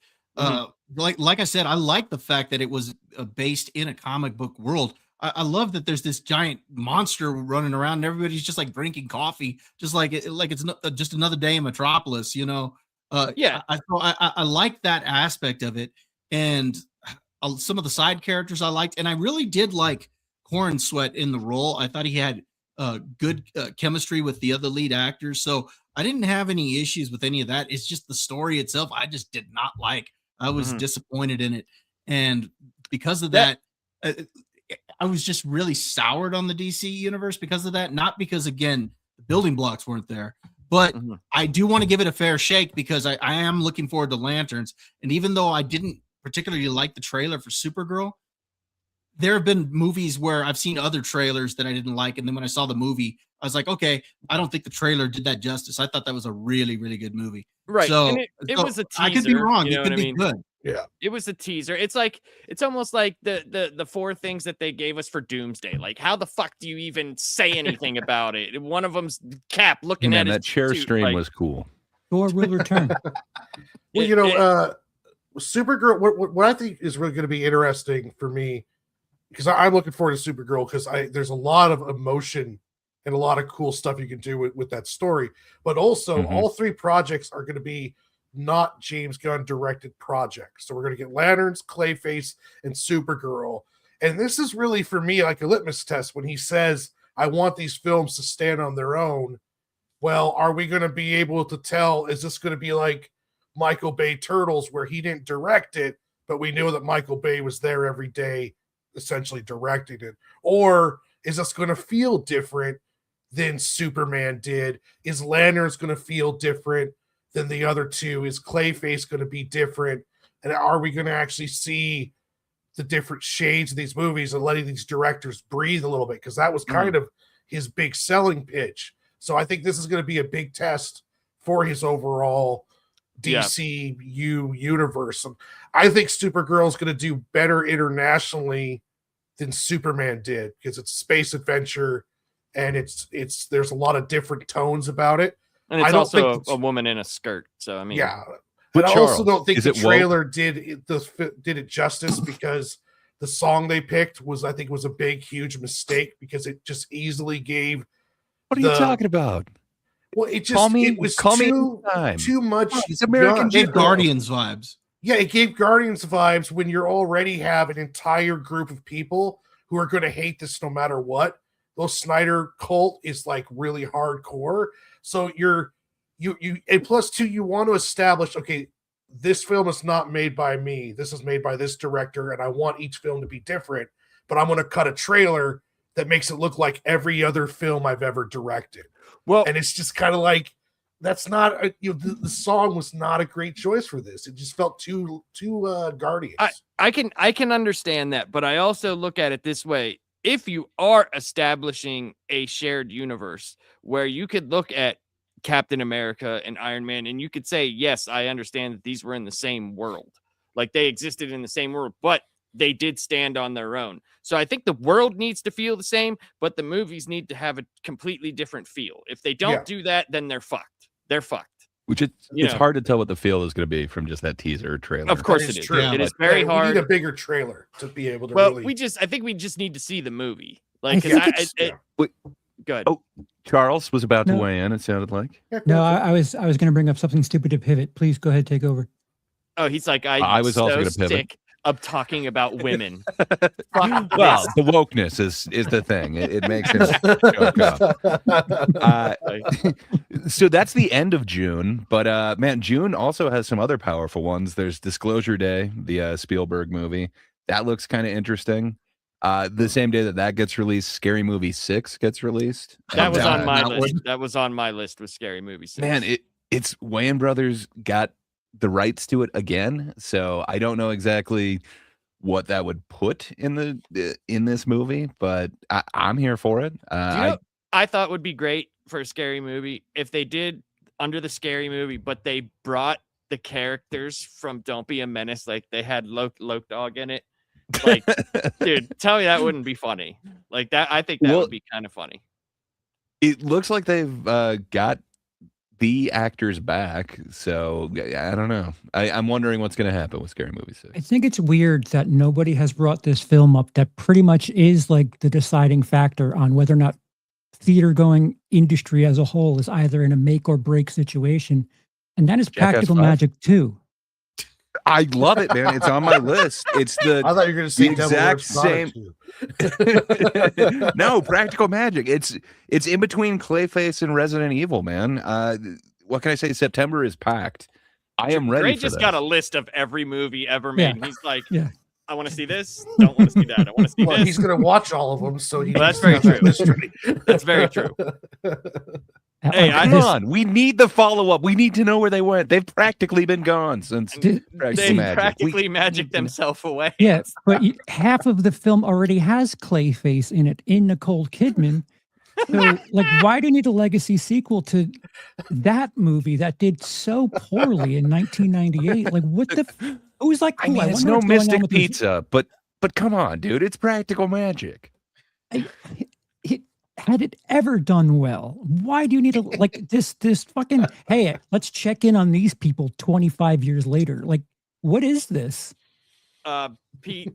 Like I said, I like the fact that it was based in a comic book world. I love that there's this giant monster running around and everybody's just like drinking coffee, just like it's just another day in Metropolis, you know? I like that aspect of it. And some of the side characters I liked, and I really did like Corn Sweat in the role. I thought he had good chemistry with the other lead actors. So I didn't have any issues with any of that. It's just the story itself I just did not like. I was disappointed in it. And because of that I was just really soured on the DC universe because of that. Not because, again, the building blocks weren't there, but I do want to give it a fair shake because I am looking forward to Lanterns. And even though I didn't particularly like the trailer for Supergirl, there have been movies where I've seen other trailers that I didn't like. And then when I saw the movie, I was like, okay, I don't think the trailer did that justice. I thought that was a really, really good movie. Right. So, and it was a teaser. I could be wrong. You know It could what I be mean? good. Yeah. It was a teaser. It's almost like the 4 things that they gave us for Doomsday. Like, how the fuck do you even say anything about it? One of them's Cap looking at that chair stream was cool. Thor will return. Well, Supergirl, what I think is really going to be interesting for me, because I'm looking forward to Supergirl, because there's a lot of emotion and a lot of cool stuff you can do with that story. But also, all 3 projects are going to be not James Gunn directed projects. So we're going to get Lanterns, Clayface, and Supergirl. And this is really, for me, like a litmus test when he says, I want these films to stand on their own. Well, are we going to be able to tell, is this going to be like Michael Bay Turtles, where he didn't direct it, but we knew that Michael Bay was there every day, essentially directing it? Or is this going to feel different than Superman did? Is Lanterns going to feel different than the other 2? Is Clayface going to be different? And are we going to actually see the different shades of these movies and letting these directors breathe a little bit? Because that was kind of his big selling pitch. So I think this is going to be a big test for his overall DCU universe. And I think Supergirl is going to do better internationally than Superman did, because it's space adventure and it's there's a lot of different tones about it. And it's also a woman in a skirt. So, I mean, but I Charles, also don't think is the it woke? trailer did it justice, because the song they picked was a big, huge mistake, because it just easily gave. What are you talking about? Well, it just Call me too much. It's American It gave Guardians vibes. Yeah, it gave Guardians vibes when you already have an entire group of people who are going to hate this no matter what. Those Snyder cult is like really hardcore. So you and plus 2, you want to establish, okay, this film is not made by me. This is made by this director, and I want each film to be different, but I'm going to cut a trailer that makes it look like every other film I've ever directed. Well, and it's just kind of like, that's not the song was not a great choice for this. It just felt too Guardians. I can understand that, but I also look at it this way. If you are establishing a shared universe where you could look at Captain America and Iron Man and you could say, yes, I understand that these were in the same world. Like, they existed in the same world, but they did stand on their own. So I think the world needs to feel the same, but the movies need to have a completely different feel. If they don't do that, then they're fucked. They're fucked. Which it's hard to tell what the feel is going to be from just that teaser trailer. Of course it is. True. It is very hard. We need a bigger trailer to be able to. Well, really... I think we just need to see the movie. Like, good. Oh, Charles was about to weigh in. It sounded like. No, I was going to bring up something stupid to pivot. Please go ahead, take over. Oh, he's like, I was also going to pivot. Sick of talking about women. Well, the wokeness is the thing. It makes him choke up. So that's the end of June. But man, June also has some other powerful ones. There's Disclosure Day, the Spielberg movie. That looks kind of interesting. The same day that gets released, Scary Movie 6 gets released. That was on my list. That was on my list with Scary Movie 6. Man, it's Wayans Brothers got the rights to it again, so I don't know exactly what that would put in this movie, but I'm here for it. Do you know, I thought would be great for a scary movie if they did under the scary movie, but they brought the characters from Don't Be a Menace, like they had Loke Dog in it. Like, dude, tell me that wouldn't be funny. Like that, I think that would be kind of funny. It looks like they've got the actors back, so I don't know. I'm wondering what's going to happen with Scary Movie 6. I think it's weird that nobody has brought this film up that pretty much is like the deciding factor on whether or not theater going industry as a whole is either in a make or break situation. And that is Practical Magic 2. I love it, man. It's on my list. It's the I thought you were going to say exact same. No, Practical Magic. It's in between Clayface and Resident Evil, man. What can I say? September is packed. I am ready. Gray for just this. got a list of every movie ever made. Yeah. He's like, Yeah. I want to see this. Don't want to see that. I want to see Well, this. he's going to watch all of them, so he. Well, that's very true. That's very true. Hey, Come on. We need the follow-up. We need to know where they went. They've practically been gone since They Practical Magic. practically magicked themselves away. Yeah, but half of the film already has Clayface in it, in Nicole Kidman. So, like, why do you need a legacy sequel to that movie that did so poorly in 1998? Like, what the? It was like, I mean, it's no Mystic Pizza, but come on, dude. It's Practical Magic. Had it ever done well? Why do you need to like this fucking? Hey, let's check in on these people 25 years later. Like, what is this? Pete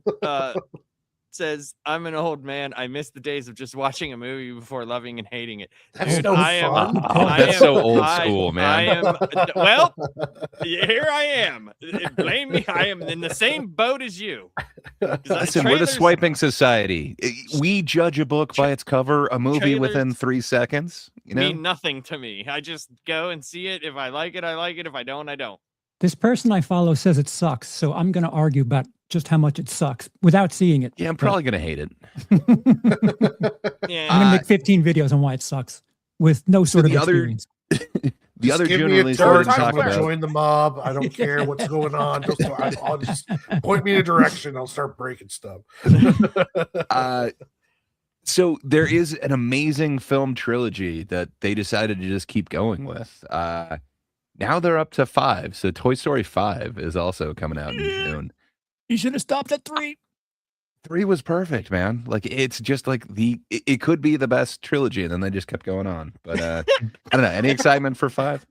says, I'm an old man. I miss the days of just watching a movie before loving and hating it. That's Dude, no fun. That's so old school, man. I am, well, here I am. Blame me. I am in the same boat as you. Listen, we're the swiping society. We judge a book by its cover, a movie within 3 seconds. You know, mean nothing to me. I just go and see it. If I like it, I like it. If I don't, I don't. This person I follow says it sucks, so I'm going to argue about just how much it sucks without seeing it. Yeah, I'm probably going to hate it. Yeah. I'm going to make 15 videos on why it sucks with no sort of experience. The other give me a journalists we're torch, going to I'm talk gonna about. join the mob. I don't care what's going on. I'll just point me in a direction. I'll start breaking stuff. So there is an amazing film trilogy that they decided to just keep going with. Now they're up to 5. So Toy Story 5 is also coming out in June. You should have stopped at 3. 3 was perfect, man. Like, it's just like it could be the best trilogy, and then they just kept going on. But I don't know. Any excitement for 5?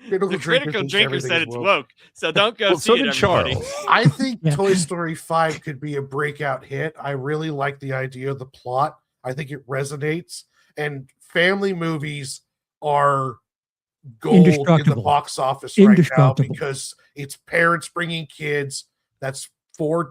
The critical drinker said it's woke, so don't go see so it, did everybody. Charles. I think Yeah. Toy Story 5 could be a breakout hit. I really like the idea of the plot. I think it resonates. And family movies are gold in the Indestructible. box office right now Indestructible. because it's parents bringing kids. That's 3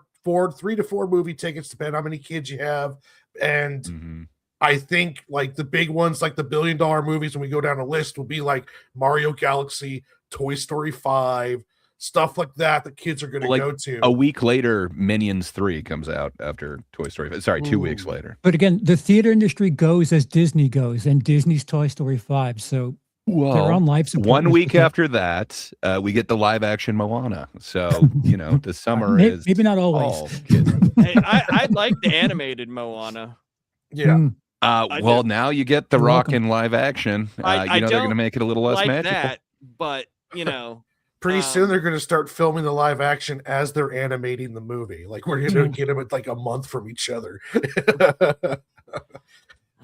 to 4 movie tickets, depending on how many kids you have. And Mhm. I think like the big ones, like the $1 billion movies, when we go down a list, will be like Mario Galaxy, Toy Story 5, stuff like that that kids are going to Like, go to. A week later, Minions 3 comes out after Toy Story. Sorry, 2 weeks later. But again, the theater industry goes as Disney goes, and Disney's Toy Story 5. So they're on life support. 1 week after that, we get the live action Moana. So, you know, the summer is maybe not always. all kids. Hey, I like the animated Moana. Yeah. Mm. Well, now you get The You're Rock welcome. in live action. I They're going to don't make it a little less Like magical. that, but you know, Pretty soon they're going to start filming the live action as they're animating the movie. Like we're going to get them at like a month from each other.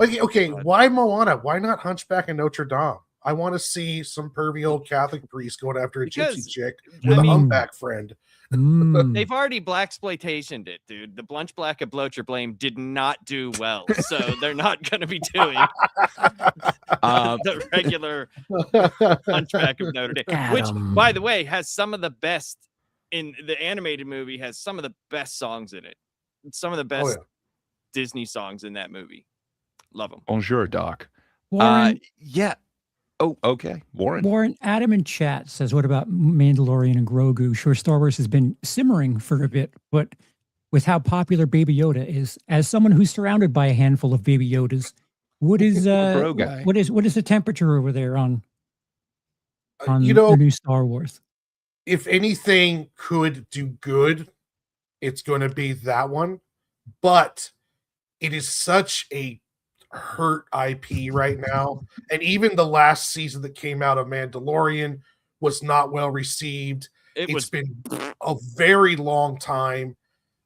Okay. Why Moana? Why not Hunchback of Notre Dame? I want to see some pervy old Catholic priest going after a Because, gypsy chick with I a mean, humpback friend. they've already blaxploitationed it, dude. The Blunch Black of Bloat Your Blame did not do well, so they're not going to be doing the regular Hunchback of Notre Dame, which, by the way, has some of the best in the animated movie. Has some of the best songs in it. Some of the best Disney songs in that movie. Love them. Bonjour, Doc. Warren, Yeah. Oh, okay. Warren, Adam in chat says, what about Mandalorian and Grogu? Sure, Star Wars has been simmering for a bit, but with how popular Baby Yoda is, as someone who's surrounded by a handful of Baby Yodas, what is what is the temperature over there on the new Star Wars? if anything could do good, it's going to be that one. But it is such a hurt IP right now. And even the last season that came out of Mandalorian was not well received. It's been a very long time.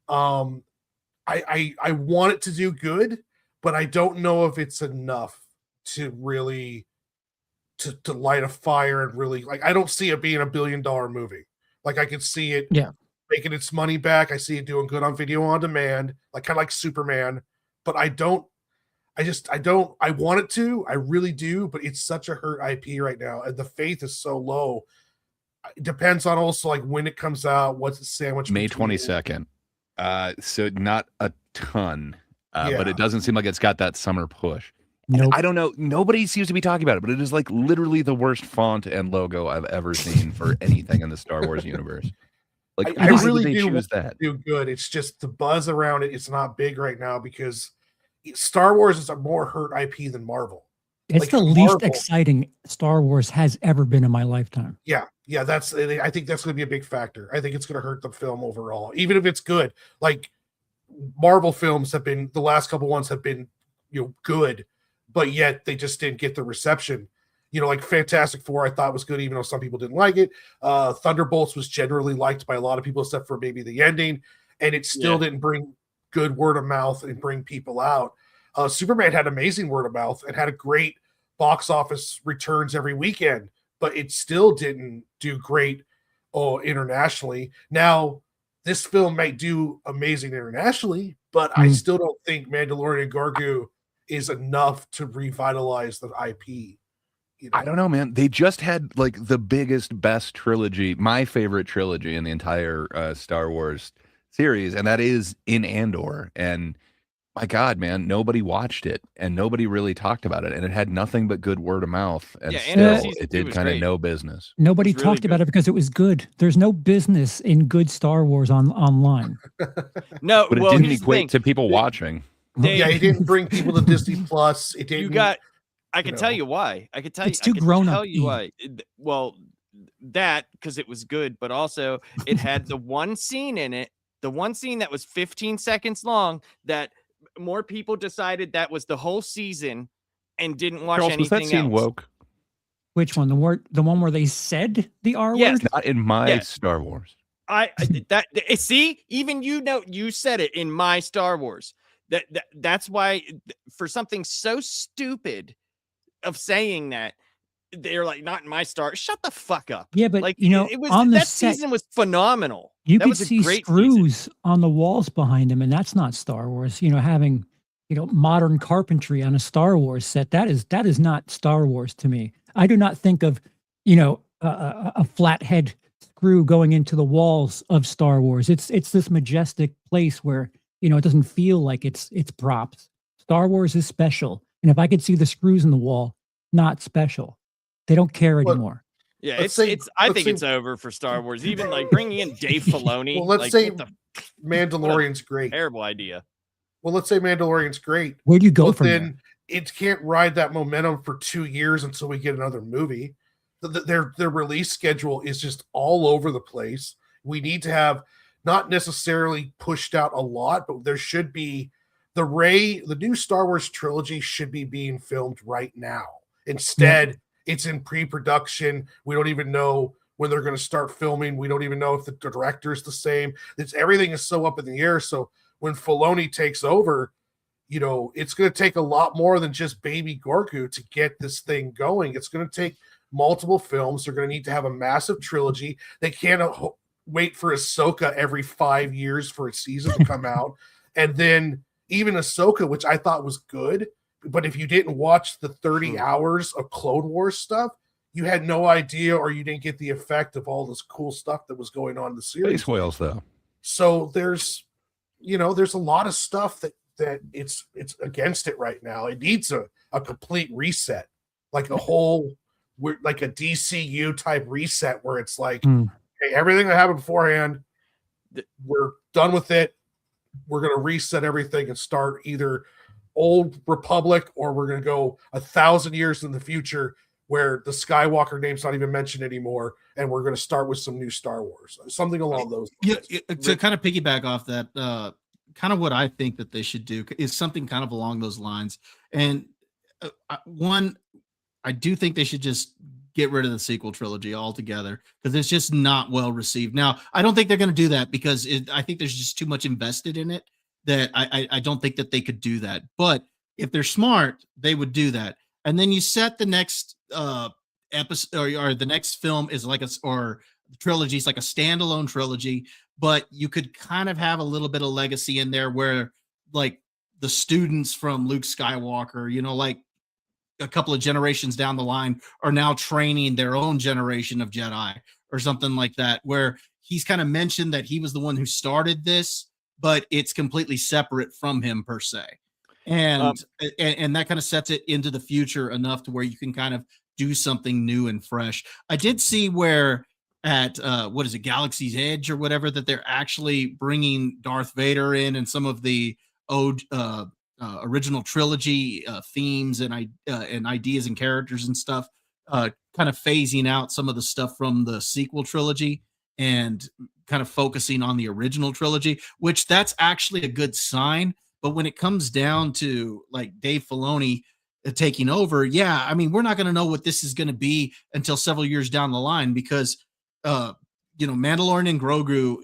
I want it to do good, but I don't know if it's enough to really to light a fire and really, like, I don't see it being $1 billion movie. Like, I could see it making its money back. I see it doing good on video on demand, like kind of like Superman. But I want it to. I really do, but it's such a hurt IP right now, and the faith is so low. It depends on also like when it comes out, what's the sandwich. May 22nd. So not a ton, but it doesn't seem like it's got that summer push. Nope. I don't know. Nobody seems to be talking about it, but it is like literally the worst font and logo I've ever seen for anything in the Star Wars universe. Like, I really do do choose that. Do good. It's just the buzz around it. It's not big right now because Star Wars is a more hurt IP than Marvel. It's like the least exciting Star Wars has ever been in my lifetime. Yeah, I think that's going to be a big factor. I think it's going to hurt the film overall, even if it's good. Like Marvel films have been, the last couple ones have been, good, but yet they just didn't get the reception. Like Fantastic Four, I thought was good, even though some people didn't like it. Thunderbolts was generally liked by a lot of people, except for maybe the ending, and it still didn't bring good word of mouth and bring people out. Superman had amazing word of mouth and had a great box office returns every weekend, but it still didn't do great internationally. Now, this film might do amazing internationally, but I still don't think Mandalorian and Grogu is enough to revitalize the IP. I don't know, man. They just had like the biggest, best trilogy, my favorite trilogy in the entire Star Wars series, and that is in Andor. And my God, man, nobody watched it and nobody really talked about it, and it had nothing but good word of mouth. And still, it did kind of no business. Nobody talked about it because it was good. There's no business in good Star Wars online. No, but it didn't equate to people watching. It didn't bring people to Disney Plus. It didn't. I can tell you why. I can tell it's too grown up. Tell you why. Well, that because it was good, but also it had the one scene in it, the one scene that was 15 seconds long that more people decided that was the whole season and didn't watch anything was that scene else. Woke? Which one? The one where they said the R word? Not in my Star Wars. See, even you said it in my Star Wars. That's why for something so stupid of saying that, they're like, not in my Star. Shut the fuck up. Yeah, but it was on that season was phenomenal. You that could was see screws on the walls behind him, and that's not Star Wars. Having modern carpentry on a Star Wars set, that is not Star Wars to me. I do not think of a flathead screw going into the walls of Star Wars. It's this majestic place where it doesn't feel like it's props. Star Wars is special, and if I could see the screws in the wall, not special. They don't care anymore. Yeah, I think it's over for Star Wars. Even like bringing in Dave Filoni. Well, let's say Mandalorian's great. Terrible idea. Well, let's say Mandalorian's great. Where do you go from there? It can't ride that momentum for 2 years until we get another movie. Their release schedule is just all over the place. We need to have not necessarily pushed out a lot, but there should be the new Star Wars trilogy should be being filmed right now. Instead, it's in pre-production. We don't even know when they're going to start filming. We don't even know if the director's the same. Everything is so up in the air. So when Filoni takes over, it's going to take a lot more than just Baby Grogu to get this thing going. It's going to take multiple films. They're going to need to have a massive trilogy. They can't wait for Ahsoka every 5 years for a season to come out. And then even Ahsoka, which I thought was good, but if you didn't watch the 30 hours of Clone Wars stuff, you had no idea, or you didn't get the effect of all this cool stuff that was going on in the series. Space whales, though. So there's a lot of stuff that it's against it right now. It needs a complete reset, like a DCU type reset where it's like, hey, everything that happened beforehand, we're done with it. We're going to reset everything and start either Old Republic, or we're going to go 1,000 years in the future where the Skywalker name's not even mentioned anymore, and we're going to start with some new Star Wars, something along those lines. Yeah, to kind of piggyback off that, kind of what I think that they should do is something kind of along those lines. And one, I do think they should just get rid of the sequel trilogy altogether because it's just not well received. Now, I don't think they're going to do that because I think there's just too much invested in it that I don't think that they could do that. But if they're smart, they would do that. And then you set the next episode or the next film is like or trilogy is like a standalone trilogy, but you could kind of have a little bit of legacy in there where like the students from Luke Skywalker, you know, like a couple of generations down the line are now training their own generation of Jedi or something like that, where he's kind of mentioned that he was the one who started this, but it's completely separate from him per se. And that kind of sets it into the future enough to where you can kind of do something new and fresh. I did see where at what is it, Galaxy's Edge or whatever, that they're actually bringing Darth Vader in and some of the original trilogy themes and ideas and characters and stuff, kind of phasing out some of the stuff from the sequel trilogy and kind of focusing on the original trilogy, which that's actually a good sign. But when it comes down to like Dave Filoni taking over, yeah, I mean, we're not going to know what this is going to be until several years down the line because, Mandalorian and Grogu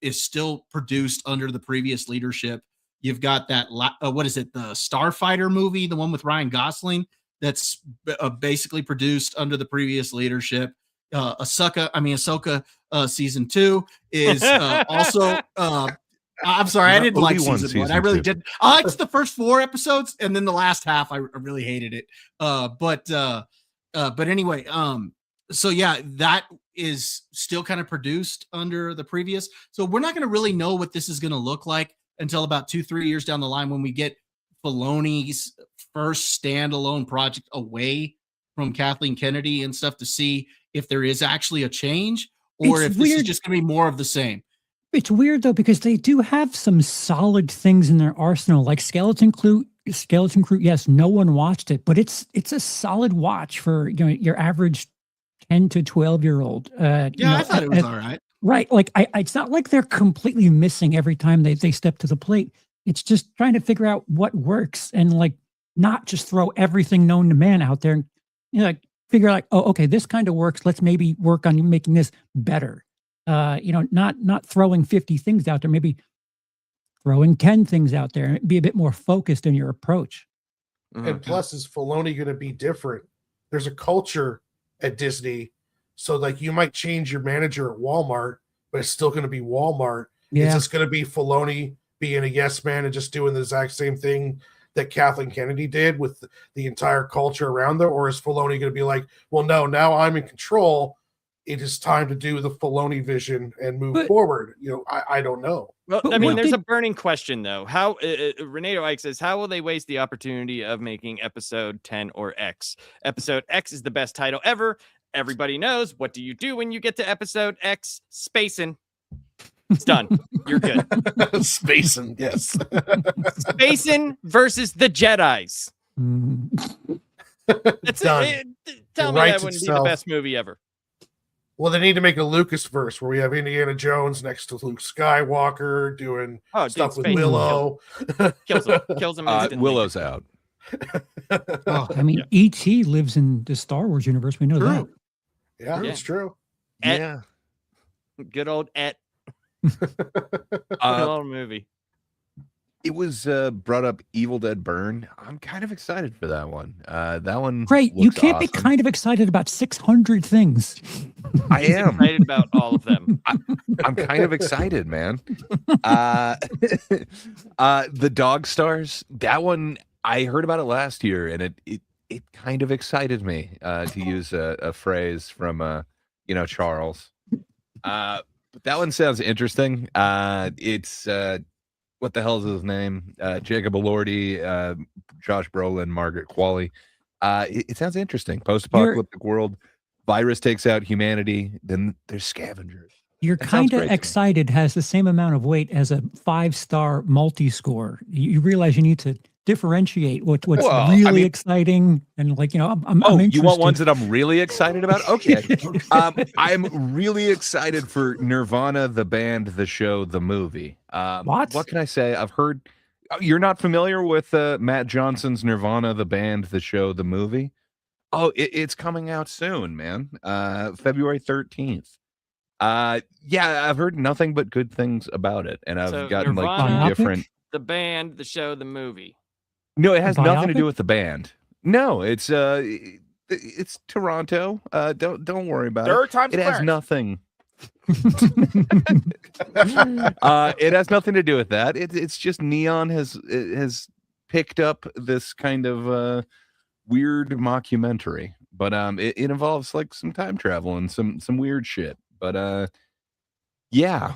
is still produced under the previous leadership. You've got that, what is it, the Starfighter movie, the one with Ryan Gosling, that's basically produced under the previous leadership. Ahsoka season 2 is also. I'm sorry, I didn't like season 1. I really didn't. I liked the first 4 episodes, and then the last half, I really hated it. But anyway, so yeah, that is still kind of produced under the previous. So we're not going to really know what this is going to look like until about 2-3 years down the line when we get Filoni's first standalone project away from Kathleen Kennedy and stuff to see if there is actually a change or if this is just going to be more of the same. It's weird though, because they do have some solid things in their arsenal, like Skeleton Crew. Yes, no one watched it, but it's a solid watch for your average 10 to 12-year-old. I thought it was all right. Right, like it's not like they're completely missing every time they step to the plate. It's just trying to figure out what works and like not just throw everything known to man out there and figure like, oh, okay, this kind of works. Let's maybe work on making this better. Not throwing 50 things out there, maybe throwing 10 things out there and be a bit more focused in your approach. And plus, is Filoni going to be different? There's a culture at Disney. So like you might change your manager at Walmart, but it's still going to be Walmart. Yeah. Is this going to be Filoni being a yes man and just doing the exact same thing that Kathleen Kennedy did with the entire culture around there? Or is Filoni going to be like, well, no, now I'm in control. It is time to do the Filoni vision and move forward. I don't know. Well, I mean, there's a burning question though. How Renato Ike says, how will they waste the opportunity of making episode 10 or X? Episode X is the best title ever. Everybody knows. What do you do when you get to episode X? Spacing. It's done. You're good. Spacing, yes. Spacing versus the Jedis. That's done. Tell me that wouldn't be the best movie ever. Well, they need to make a Lucas verse where we have Indiana Jones next to Luke Skywalker doing stuff with Willow. Kills him. Willow's out. I mean, E.T. lives in the Star Wars universe. We know that. Yeah, it's true. Yeah. Good old Et. Good old movie. It was brought up Evil Dead Burn. I'm kind of excited for that one. That one. Great. You can't be kind of excited about 600 things. I am excited about all of them. I'm kind of excited, man. The Dog Stars. That one, I heard about it last year, and it kind of excited me, to use a phrase from Charles. But that one sounds interesting. It's what the hell is his name? Jacob Elordi, Josh Brolin, Margaret Qualley. It sounds interesting. Post-apocalyptic world. Virus takes out humanity. Then there's scavengers. You're kind of excited has the same amount of weight as a 5-star multi-score. You realize you need to differentiate what's Well, I really mean- exciting and like, I'm Oh, interested. you want ones that I'm really excited about? Okay. I'm really excited for Nirvana, the band, the show, the movie. What can I say? I've heard you're not familiar with Matt Johnson's Nirvana, the band, the show, the movie. Oh, it's coming out soon, man. February 13th. Yeah, I've heard nothing but good things about it, and I've So gotten like Nirvana- two different. The band, the show, the movie. No, it has nothing to do Biopic? with the band. No, it's Toronto. Don't worry about it. Third time's It has clarence. nothing. It has nothing to do with that. It's just Neon has picked up this kind of weird mockumentary, but it involves like some time travel and some weird shit. But yeah.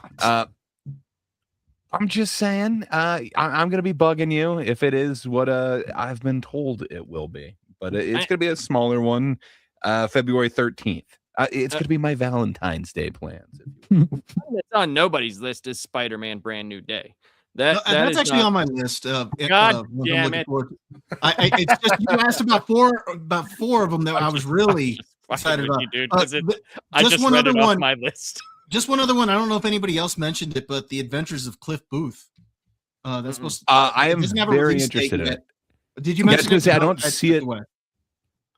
I'm just saying, I'm gonna be bugging you if it is what I've been told it will be, but it's gonna be a smaller one, February 13th. It's gonna be my Valentine's Day plans. It's on nobody's list is Spider-Man Brand New Day. That That's is actually not- on my list. God what I'm damn looking it. forward to. It's just you asked about four of them that I was really Fucking excited with about. you, dude, 'cause But I just just one read other it off one. my list. Just one other one. I don't know if anybody else mentioned it, but The Adventures of Cliff Booth. That's supposed to. I it am doesn't have a very release date interested in yet. it. Did you Yeah, I was mention gonna it? say, I No, don't that's see it. away.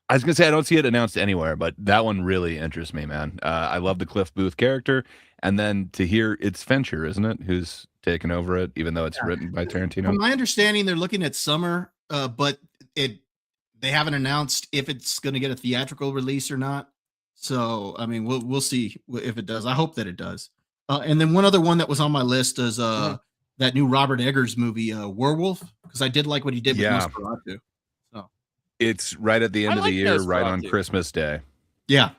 I was gonna say I don't see it announced anywhere, but that one really interests me, man. I love the Cliff Booth character, and then to hear it's Fincher, isn't it, who's taken over it, even though it's written by Tarantino. From my understanding, they're looking at summer, but they haven't announced if it's going to get a theatrical release or not. So, I mean, we'll see if it does. I hope that it does. And then one other one that was on my list is that new Robert Eggers movie, Werewolf, because I did like what he did with Yeah. Nosferatu. It's right at the end I of the like year, right on Nosferatu. Christmas Day. Yeah,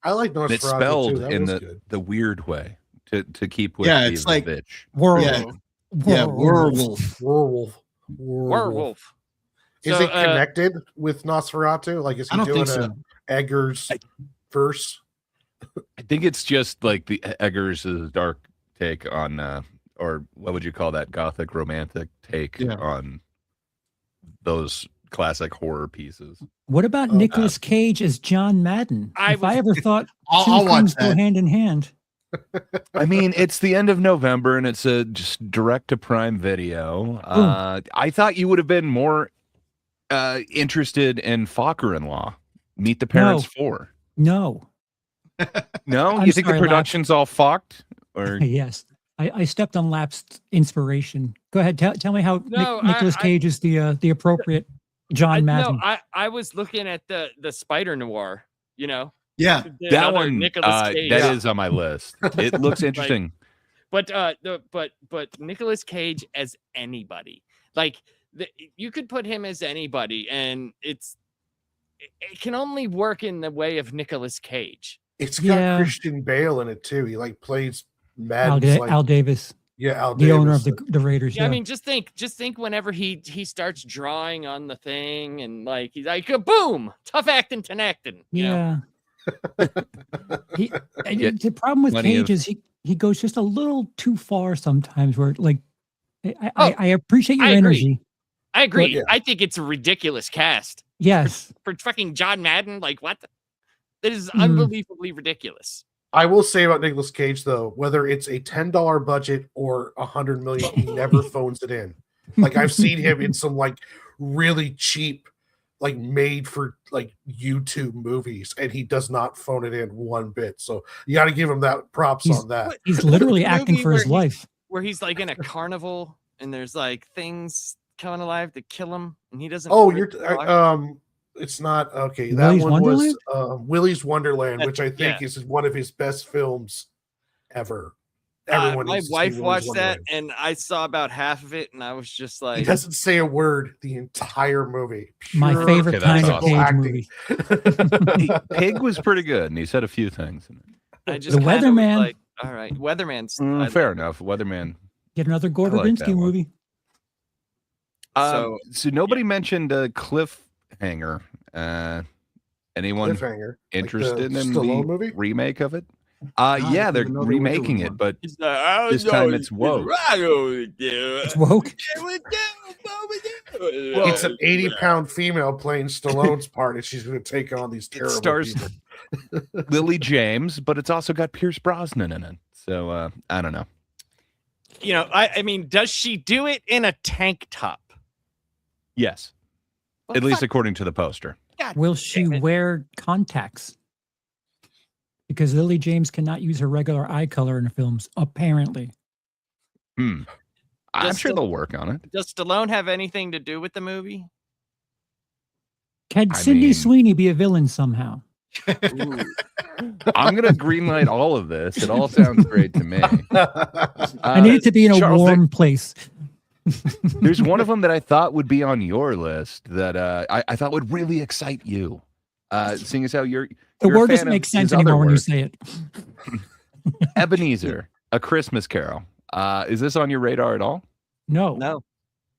I like And it's Nosferatu spelled too. That in was the good. the weird way to keep with Yeah, the it's like- bitch. Werewolf. yeah, Werewolf. Werewolf. Werewolf. Is So, it connected with Nosferatu? Like, is I he don't doing think a so. Eggers verse? I think it's just like the Eggers' dark take on, or what would you call that, gothic romantic take Yeah. on those classic horror pieces. What about Nicolas Cage as John Madden? If I ever thought two I'll watch things go that. hand in hand. I mean, it's the end of November and it's a just direct to Prime Video. I thought you would have been more interested in Fokker-in-Law, Meet the Parents 4. No. No, I'm you think sorry, the Lap. production's all fucked? Or Yes. I stepped on lapsed inspiration. Go ahead. Tell me how No, Nicolas Cage is the appropriate John Madden. I was looking at the Spider Noir, you know. Yeah, that one, Nicolas Cage. that is on my list. It looks interesting. But Nicolas Cage as anybody, like you could put him as anybody, and it can only work in the way of Nicolas Cage. It's got Yeah. Christian Bale in it too. He like plays Madden's like Al Davis, Al the owner of Davis. the Raiders. Yeah, I mean, just think whenever he starts drawing on the thing, and like he's like, boom, tough acting, tenactin'. You know? yeah. Yeah, The problem with plenty Cage of- is he goes just a little too far sometimes. Where like, I appreciate your I agree. energy. I agree. Yeah. I think it's a ridiculous cast Yes, for fucking John Madden. Like, what? That is Hmm. unbelievably ridiculous. I will say about Nicolas Cage though, whether it's a $10 budget or $100 million, he never phones it in. Like I've seen him in some like really cheap, like made for like YouTube movies, and he does not phone it in one bit. So you got to give him that props He's- on that. he's literally The acting movie for his where life. Where he's like in a carnival and there's like things coming alive to kill him, and he doesn't. Oh, really you're talk. it's not okay. Willy's That one Wonderland? was Willy's Wonderland, which I think Yeah. is one of his best films ever. Everyone My needs to see wife Willy's watched that, Wonderland. and I saw about half of it, and I was just He like, doesn't say a word the entire movie. My Pure favorite Okay, kind that's of awesome. Cage acting. movie. Pig was pretty good, and he said a few things. I just The kinda was Weatherman. like, all right, Weatherman's I Fair love it. enough. Weatherman. Get another Gore I like that Verbinski one. movie. So nobody mentioned Cliffhanger. Anyone Cliffhanger. interested in Stallone the movie? remake of it? Yeah, they're even know they were remaking doing it, one. but He's like, I this don't time know it's woke. It's woke. It's an 80-pound female playing Stallone's part, and she's going to take on these It terrible stars people. Lily James, but it's also got Pierce Brosnan in it. So I don't know. You know, I mean, does she do it in a tank top? Yes, Well, at least fuck, according to the poster. God Will she damn it. wear contacts? Because Lily James cannot use her regular eye color in the films, apparently. I'm Just sure a- they'll work on it. Does Stallone have anything to do with the movie? Can I Sydney mean- Sweeney be a villain somehow? I'm gonna greenlight all of this. It all sounds great to me. I need it to be in a Charles, warm place. There's one of them that I thought would be on your list that I thought would really excite you. Seeing as how you're The a word fan doesn't of make sense his other anymore when you work. say it. Ebenezer, A Christmas Carol. Is this on your radar at all? No. No.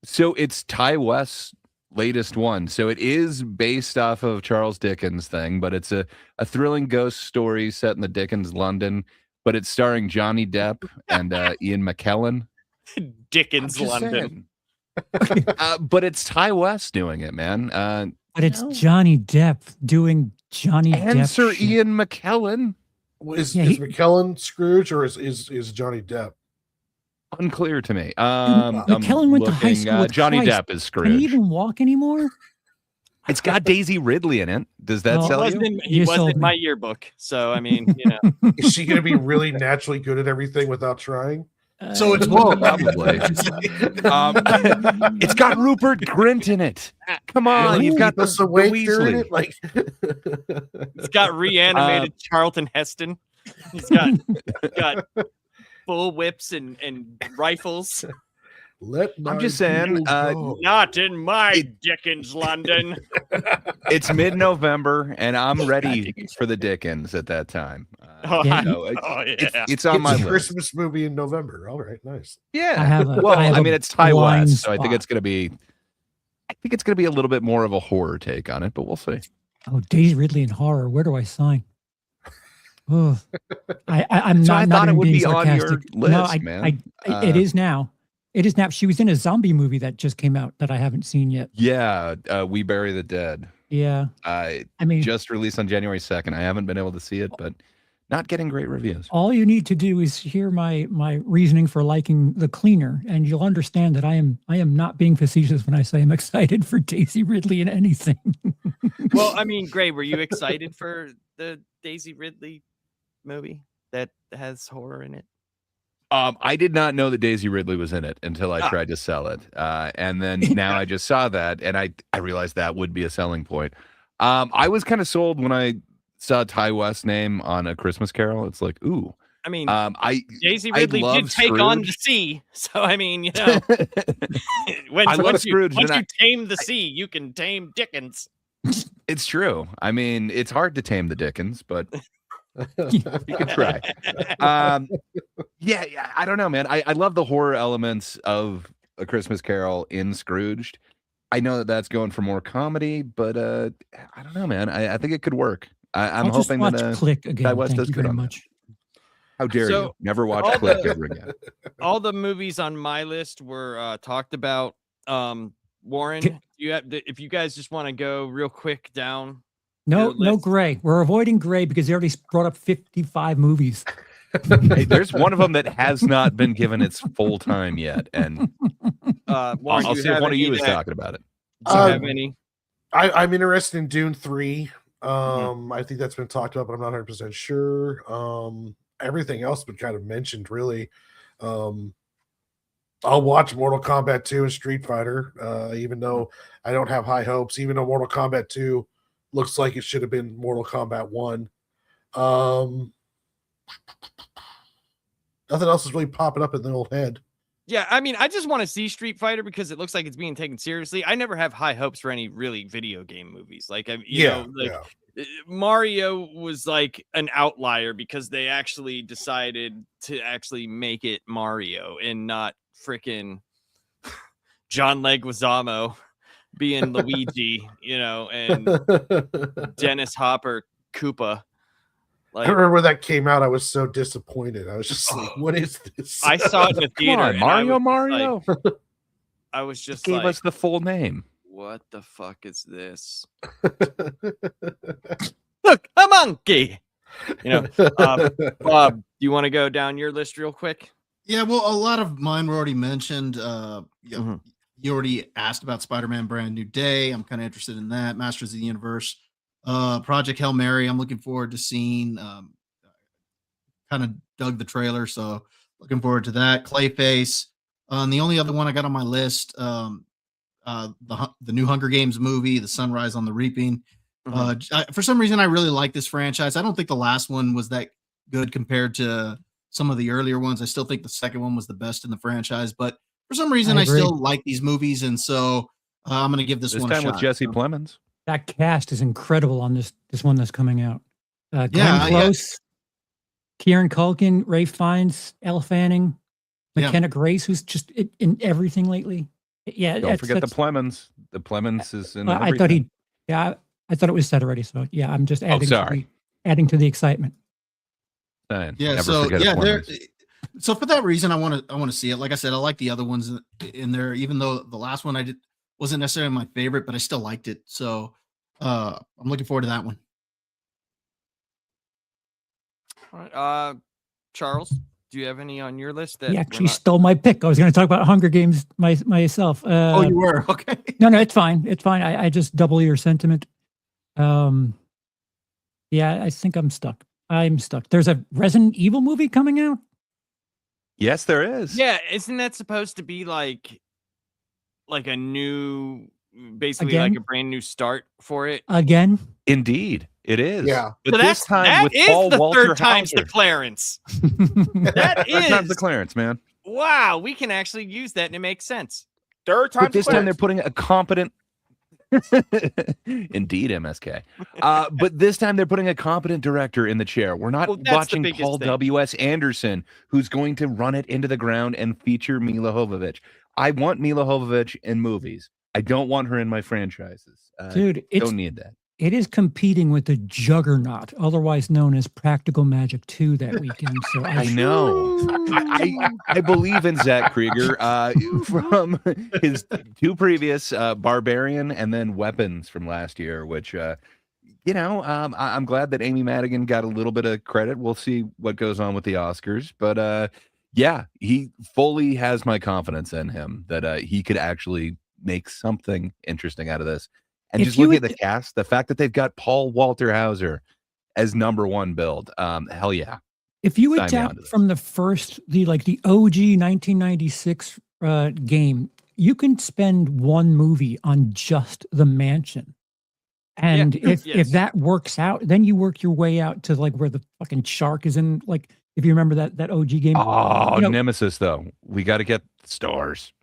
So it's Ty West's latest one. So it is based off of Charles Dickens' thing, but it's a thrilling ghost story set in the Dickens London, but it's starring Johnny Depp and Ian McKellen. Dickens I'm just London. saying. But it's Ty West doing it, man. But it's Johnny Depp doing Johnny And Depp. Sir shit. Ian McKellen. Is Yeah, he- McKellen Scrooge or is Johnny Depp? Unclear to me. McKellen went to high school with Johnny Christ. Depp is Can he Scrooge. even walk anymore? It's got Daisy Ridley in it. Does that Well, sell He you? was You sold in my me. yearbook. So, I mean, you know. Is she going to be really naturally good at everything without trying? So it's woke. Probably. It's got Rupert Grint in it. Come on, Really? you've got Keep us the awake during Weasley. it? Like, It's got reanimated Charlton Heston. He's got full whips and rifles. let I'm my just saying, people go. Not in my Dickens London. It's mid-November, and I'm ready for the Dickens at that time. Oh, Yeah. It's on my It's a list. Christmas movie in November. All right, nice. Yeah. I have a- well, I have I a mean, it's Ty blind West, so I think spot. it's going to be. I think it's going to be a little bit more of a horror take on it, but we'll see. Oh, Daisy Ridley in horror. Where do I sign? Oh, I'm So not. I not thought it even would being be on your sarcastic. list, no, man. It is now. It is now. She was in a zombie movie that just came out that I haven't seen yet. Yeah, We Bury the Dead. Yeah, I mean, Just released on January 2nd. I haven't been able to see it, but not getting great reviews. all you need to do is hear my reasoning for liking The Cleaner, and you'll understand that I am not being facetious when I say I'm excited for Daisy Ridley in anything. Well, I mean, Gray, were you excited for the Daisy Ridley movie that has horror in it? I did not know that Daisy Ridley was in it until I tried to sell it. And then now I just saw that, and I realized that would be a selling point. I was kind of sold when I saw Ty West's name on A Christmas Carol. It's like, ooh. I mean, Daisy I Ridley love did take on the Scrooge. sea, so I mean, you know, I love once Scrooge, you and tame the sea, you can tame Dickens. It's true. I mean, it's hard to tame the Dickens, but you can try. Yeah, I don't know, man. I love the horror elements of A Christmas Carol in Scrooged. I know that that's going for more comedy, but I don't know, man. I think it could work. I'm I'll just hoping watch that Click Ty again. West Thank does you good very on that. much. How dare So, you? Never watch all Click the- ever again. All the movies on my list were talked about. Warren, Ki- if you guys just want to go real quick down. No, your no list. Gray. We're avoiding Gray because he already brought up 55 movies. Hey, there's one of them that has not been given its full time yet, and Warren, I'll do see if have one of any you is that- talking about it. Do you have any? I'm interested in Dune 3. I think that's been talked about, but I'm not 100% sure. Everything else been kind of mentioned, really. I'll watch Mortal Kombat 2 and Street Fighter, even though I don't have high hopes, even though Mortal Kombat 2 looks like it should have been Mortal Kombat 1. Nothing else is really popping up in the old head. Yeah, I mean, I just want to see Street Fighter because it looks like it's being taken seriously. I never have high hopes for any really video game movies. Like, Mario was like an outlier because they actually decided to actually make it Mario and not freaking John Leguizamo being Luigi, you know, and Dennis Hopper Koopa. I remember when that came out, I was so disappointed. I was just like, "What is this?" I saw it in the Come theater. on, and I was Mario. just like- I was just Gave like, us the full name. what the fuck is this? Look, a monkey. Bob, do you want to go down your list real quick? Yeah, well, a lot of mine were already mentioned. Mhm. You already asked about Spider-Man Brand New Day. I'm kind of interested in that. Masters of the Universe. Project Hail Mary, I'm looking forward to seeing. Kind of dug the trailer, so looking forward to that. Clayface. And the only other one I got on my list, the new Hunger Games movie, The Sunrise on the Reaping. For some reason, I really like this franchise. I don't think the last one was that good compared to some of the earlier ones. I still think the second one was the best in the franchise, but for some reason, I agree. still like these movies, and so I'm going to give this one a time shot. with Jesse So- Plemons. That cast is incredible on this one that's coming out. Glenn Yeah, Close, Kieran Culkin, Ray Fiennes, Elle Fanning, Yeah. McKenna Grace, who's just in everything lately. Yeah, Don't forget the Plemons. The Plemons is in. I thought he. Yeah, I thought it was said already. So yeah, I'm just adding. sorry. Adding to the excitement. Saying, Yeah, never so forget a yeah, Plemons. so for that reason, I want to see it. Like I said, I like the other ones in there, even though the last one wasn't necessarily my favorite, but I still liked it. So I'm looking forward to that one. All right. Charles, do you have any on your list? That He we're actually not- stole my pick. I was going to talk about Hunger Games myself. Oh, you were okay. No, it's fine. It's fine. I just double your sentiment. Yeah, I think I'm stuck. There's a Resident Evil movie coming out. Yes, there is. Yeah, isn't that supposed to be like a new, basically Again? like a brand new start for it? Again. Indeed, it is. Yeah. but So this time that with is Paul the Walter third time's the Hauser. Clarence. That Third time's is the Clarence, man. wow. We can actually use that and it makes sense. Third time. But this time they're putting a competent. Indeed, MSK. But this time they're putting a competent director in the chair. We're not Well, that's the watching biggest Paul thing. W.S. Anderson, who's going to run it into the ground and feature Mila Jovovich. I want Mila Jovovich in movies. I don't want her in my franchises. Dude, Don't need that. it is competing with the Juggernaut, otherwise known as Practical Magic 2 that weekend. So I know. I believe in Zach Krieger from his two previous Barbarian and then Weapons from last year, which I'm glad that Amy Madigan got a little bit of credit. We'll see what goes on with the Oscars, but yeah, he fully has my confidence in him that he could actually make something interesting out of this. And If just you looking at would- the cast, the fact that they've got Paul Walter Hauser as number one build, hell yeah. If you Sign me adapt onto this. from the OG 1996 game, you can spend one movie on just the mansion. And if yes. that works out, then you work your way out to like where the fucking shark is in, like if you remember that OG game. Oh, You know- Nemesis though. We got to get stars.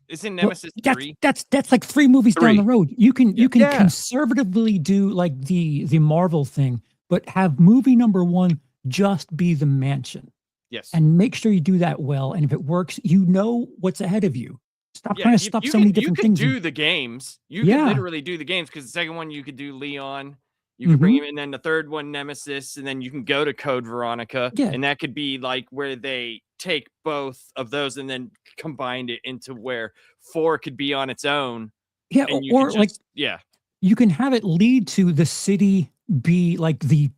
Isn't Well, Nemesis 3? that's like 3 movies down the Three. road. You can Yeah. conservatively do like the Marvel thing, but have movie number 1 just be the mansion. Yes. And make sure you do that well. And if it works, you know what's ahead of you. Stop trying to stuff so many different things. You in. could do the games. You Yeah. could literally do the games because the second one you could do Leon. You could bring him in, and then the third one Nemesis, and then you can go to Code Veronica. Yeah. And that could be like where they take both of those and then combined it into where 4 could be on its own. Yeah, And you or could like just, yeah. you can have it lead to the city be like the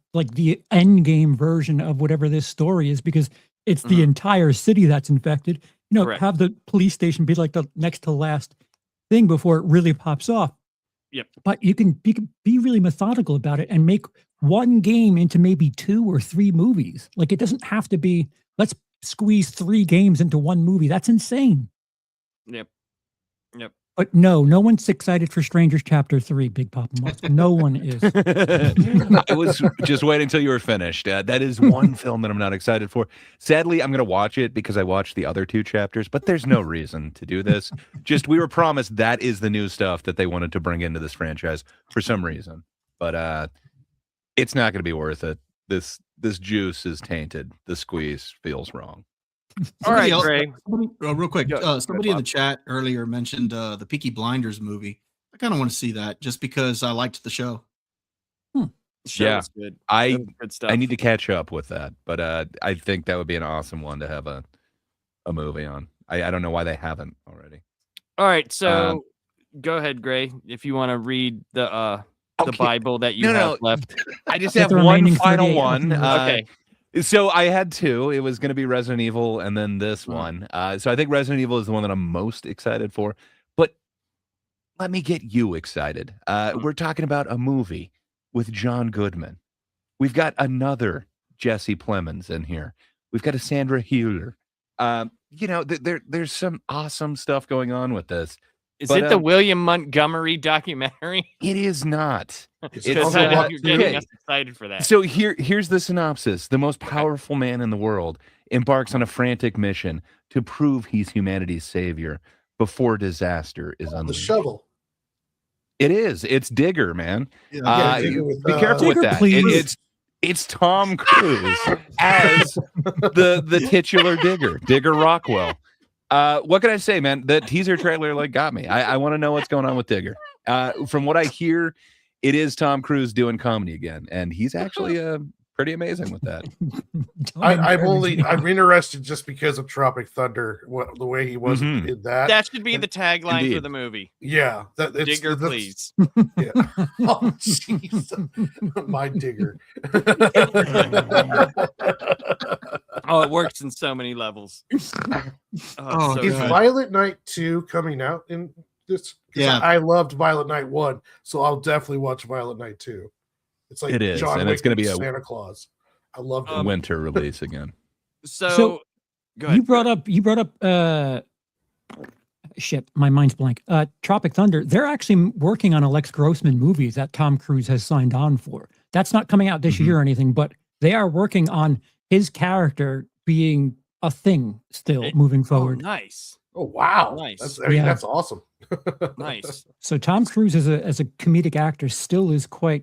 end game version of whatever this story is, because it's the Mhm. entire city that's infected. Correct. Have the police station be like the next to last thing before it really pops off. Yep. But you can be really methodical about it and make one game into maybe 2 or 3 movies. Like it doesn't have to be, let's squeeze 3 games into one movie. That's insane. Yep. But no one's excited for Strangers Chapter 3, Big Papa Musk. No one is. I was just waiting until you were finished. That is one film that I'm not excited for. Sadly, I'm going to watch it because I watched the other 2 chapters, but there's no reason to do this. Just we were promised that is the new stuff that they wanted to bring into this franchise for some reason. But it's not going to be worth it. This juice is tainted. The squeeze feels wrong. All right, Somebody else- Gray. real quick, Go somebody ahead, in the chat earlier mentioned the Peaky Blinders movie. I kind of want to see that just because I liked the show. The show Yeah. was good. I It was good stuff. I need to catch up with that, but I think that would be an awesome one to have a movie on. I don't know why they haven't already. All right, so go ahead, Gray, if you want to read the Okay. Bible that you have left. I just Get have the one remaining final 38 one. Okay. So I had two. It was going to be Resident Evil and then this one. So I think Resident Evil is the one that I'm most excited for. But let me get you excited. We're talking about a movie with John Goodman. We've got another Jesse Plemons in here. We've got a Sandra Hüller. There's some awesome stuff going on with this. Is it the William Montgomery documentary? It is not. It's Because Uncle you're Buck getting too. us excited for that. So here's the synopsis. The most powerful man in the world embarks on a frantic mission to prove he's humanity's savior before disaster is The unleashed. shovel. It is. It's Digger, man. Yeah, Digger with, be careful Digger, with that. please. It's Tom Cruise as the titular Digger Rockwell. What can I say, man? The teaser trailer got me. I want to know what's going on with Digger. From what I hear, it is Tom Cruise doing comedy again, and he's actually pretty amazing with that. I'm interested just because of Tropic Thunder, the way he was in that. That should be the tagline for Indeed. the movie. Yeah, Digger, please. Yeah. Oh, jeez, my Digger. Oh, it works in so many levels. Is good. Violent Night 2 coming out in this? Yeah. I loved Violent Night 1, so I'll definitely watch Violent Night 2. It's like It is, John and Wick it's going to be meets a Santa Claus. I love it. winter release again. So go ahead. You brought up shit, my mind's blank. Tropic Thunder. They're actually working on a Lex Grossman movie that Tom Cruise has signed on for. That's not coming out this year or anything, but they are working on his character being a thing still moving forward. Oh, nice. Oh wow, Nice. That's awesome. Nice. So Tom Cruise as a comedic actor still is quite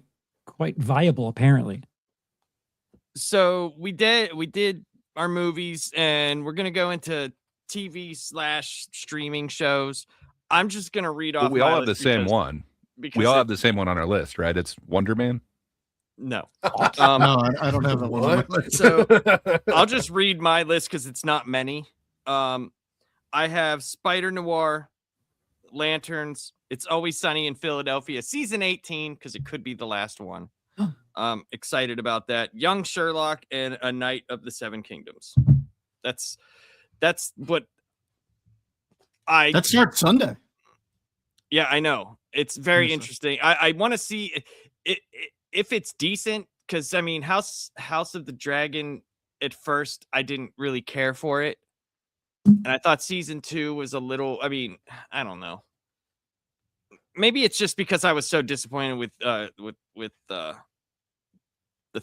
viable apparently. So we did our movies, and we're gonna go into TV/streaming shows. I'm just gonna read off. But we my all have the list same one. because We all have the same one on our list, right? It's Wonder Man. No. No, I don't have that one. on my list. So I'll just read my list because it's not many. I have Spider Noir, Lanterns, It's Always Sunny in Philadelphia, season 18, because it could be the last one. Excited about that. Young Sherlock and A Knight of the Seven Kingdoms. That's what That starts Sunday. Yeah, I know. It's very Awesome. interesting. I want to see it if it's decent, because I mean, House of the Dragon at first I didn't really care for it, and I thought season 2 was a little. I mean, I don't know. Maybe it's just because I was so disappointed with the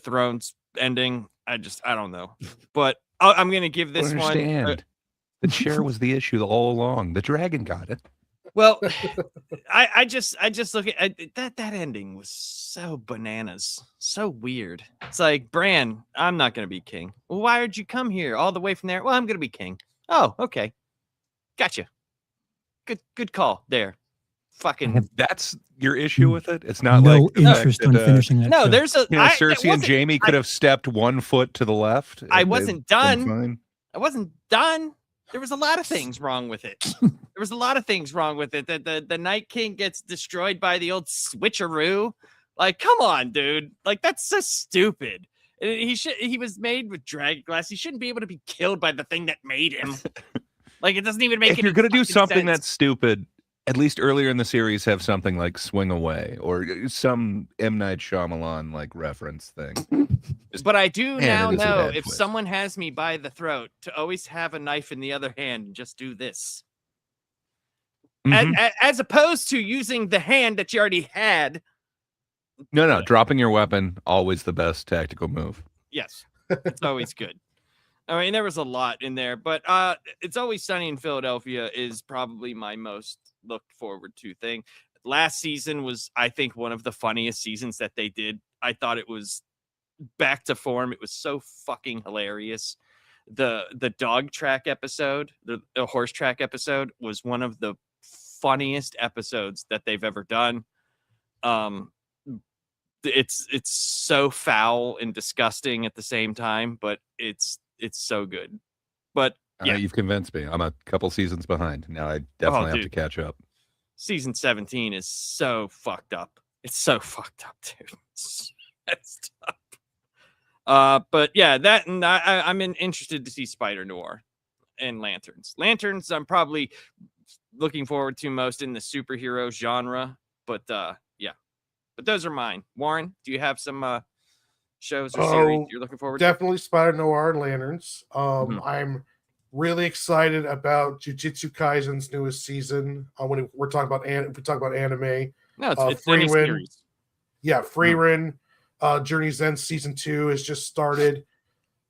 Thrones ending. I don't know, but I'm gonna give this one. The chair was the issue all along. The dragon got it. Well, I just look at that ending was so bananas, so weird. It's like, Bran, I'm not gonna be king. Well, why did you come here all the way from there? Well, I'm gonna be king. Oh, okay, gotcha. Good call there. Fucking. That's your issue with it. It's not no like the interest fact in that, finishing that. No, show. there's a. Cersei and Jamie could have stepped 1 foot to the left. I and wasn't they'd been done. fine. I wasn't done. There was a lot of things wrong with it. There was a lot of things wrong with it. The Night King gets destroyed by the old switcheroo. Like, come on, dude. Like, that's so stupid. And he was made with dragon glass. He shouldn't be able to be killed by the thing that made him. Like, it doesn't even make If any you're gonna do fucking something sense. that's stupid, at least earlier in the series, have something like Swing Away or some M. Night Shyamalan like reference thing. But I do now it is a know bad if twist. someone has me by the throat to always have a knife in the other hand and just do this. Mhm. As opposed to using the hand that you already had. No, dropping your weapon, always the best tactical move. Yes, it's always good. I mean, there was a lot in there, but It's Always Sunny in Philadelphia is probably my most looked forward to thing. Last season was, I think, one of the funniest seasons that they did. I thought it was back to form. It was so fucking hilarious. The dog track episode, the horse track episode, was one of the funniest episodes that they've ever done. it's so foul and disgusting at the same time, but it's so good. But yeah, You've convinced me. I'm a couple seasons behind. Now I definitely have to dude. catch up. Season 17 is so fucked up. It's so fucked up, dude. It's tough. But yeah, that, and I'm interested to see Spider Noir and Lanterns. Lanterns, I'm probably looking forward to most in the superhero genre. But yeah, but those are mine. Warren, do you have some shows or series you're looking forward to? Definitely Spider Noir and Lanterns. I'm really excited about Jujutsu Kaisen's newest season. When we're talking about if we talk about anime, No, it's Free any Win. series. Yeah, Free Win. Journey's End season 2 has just started.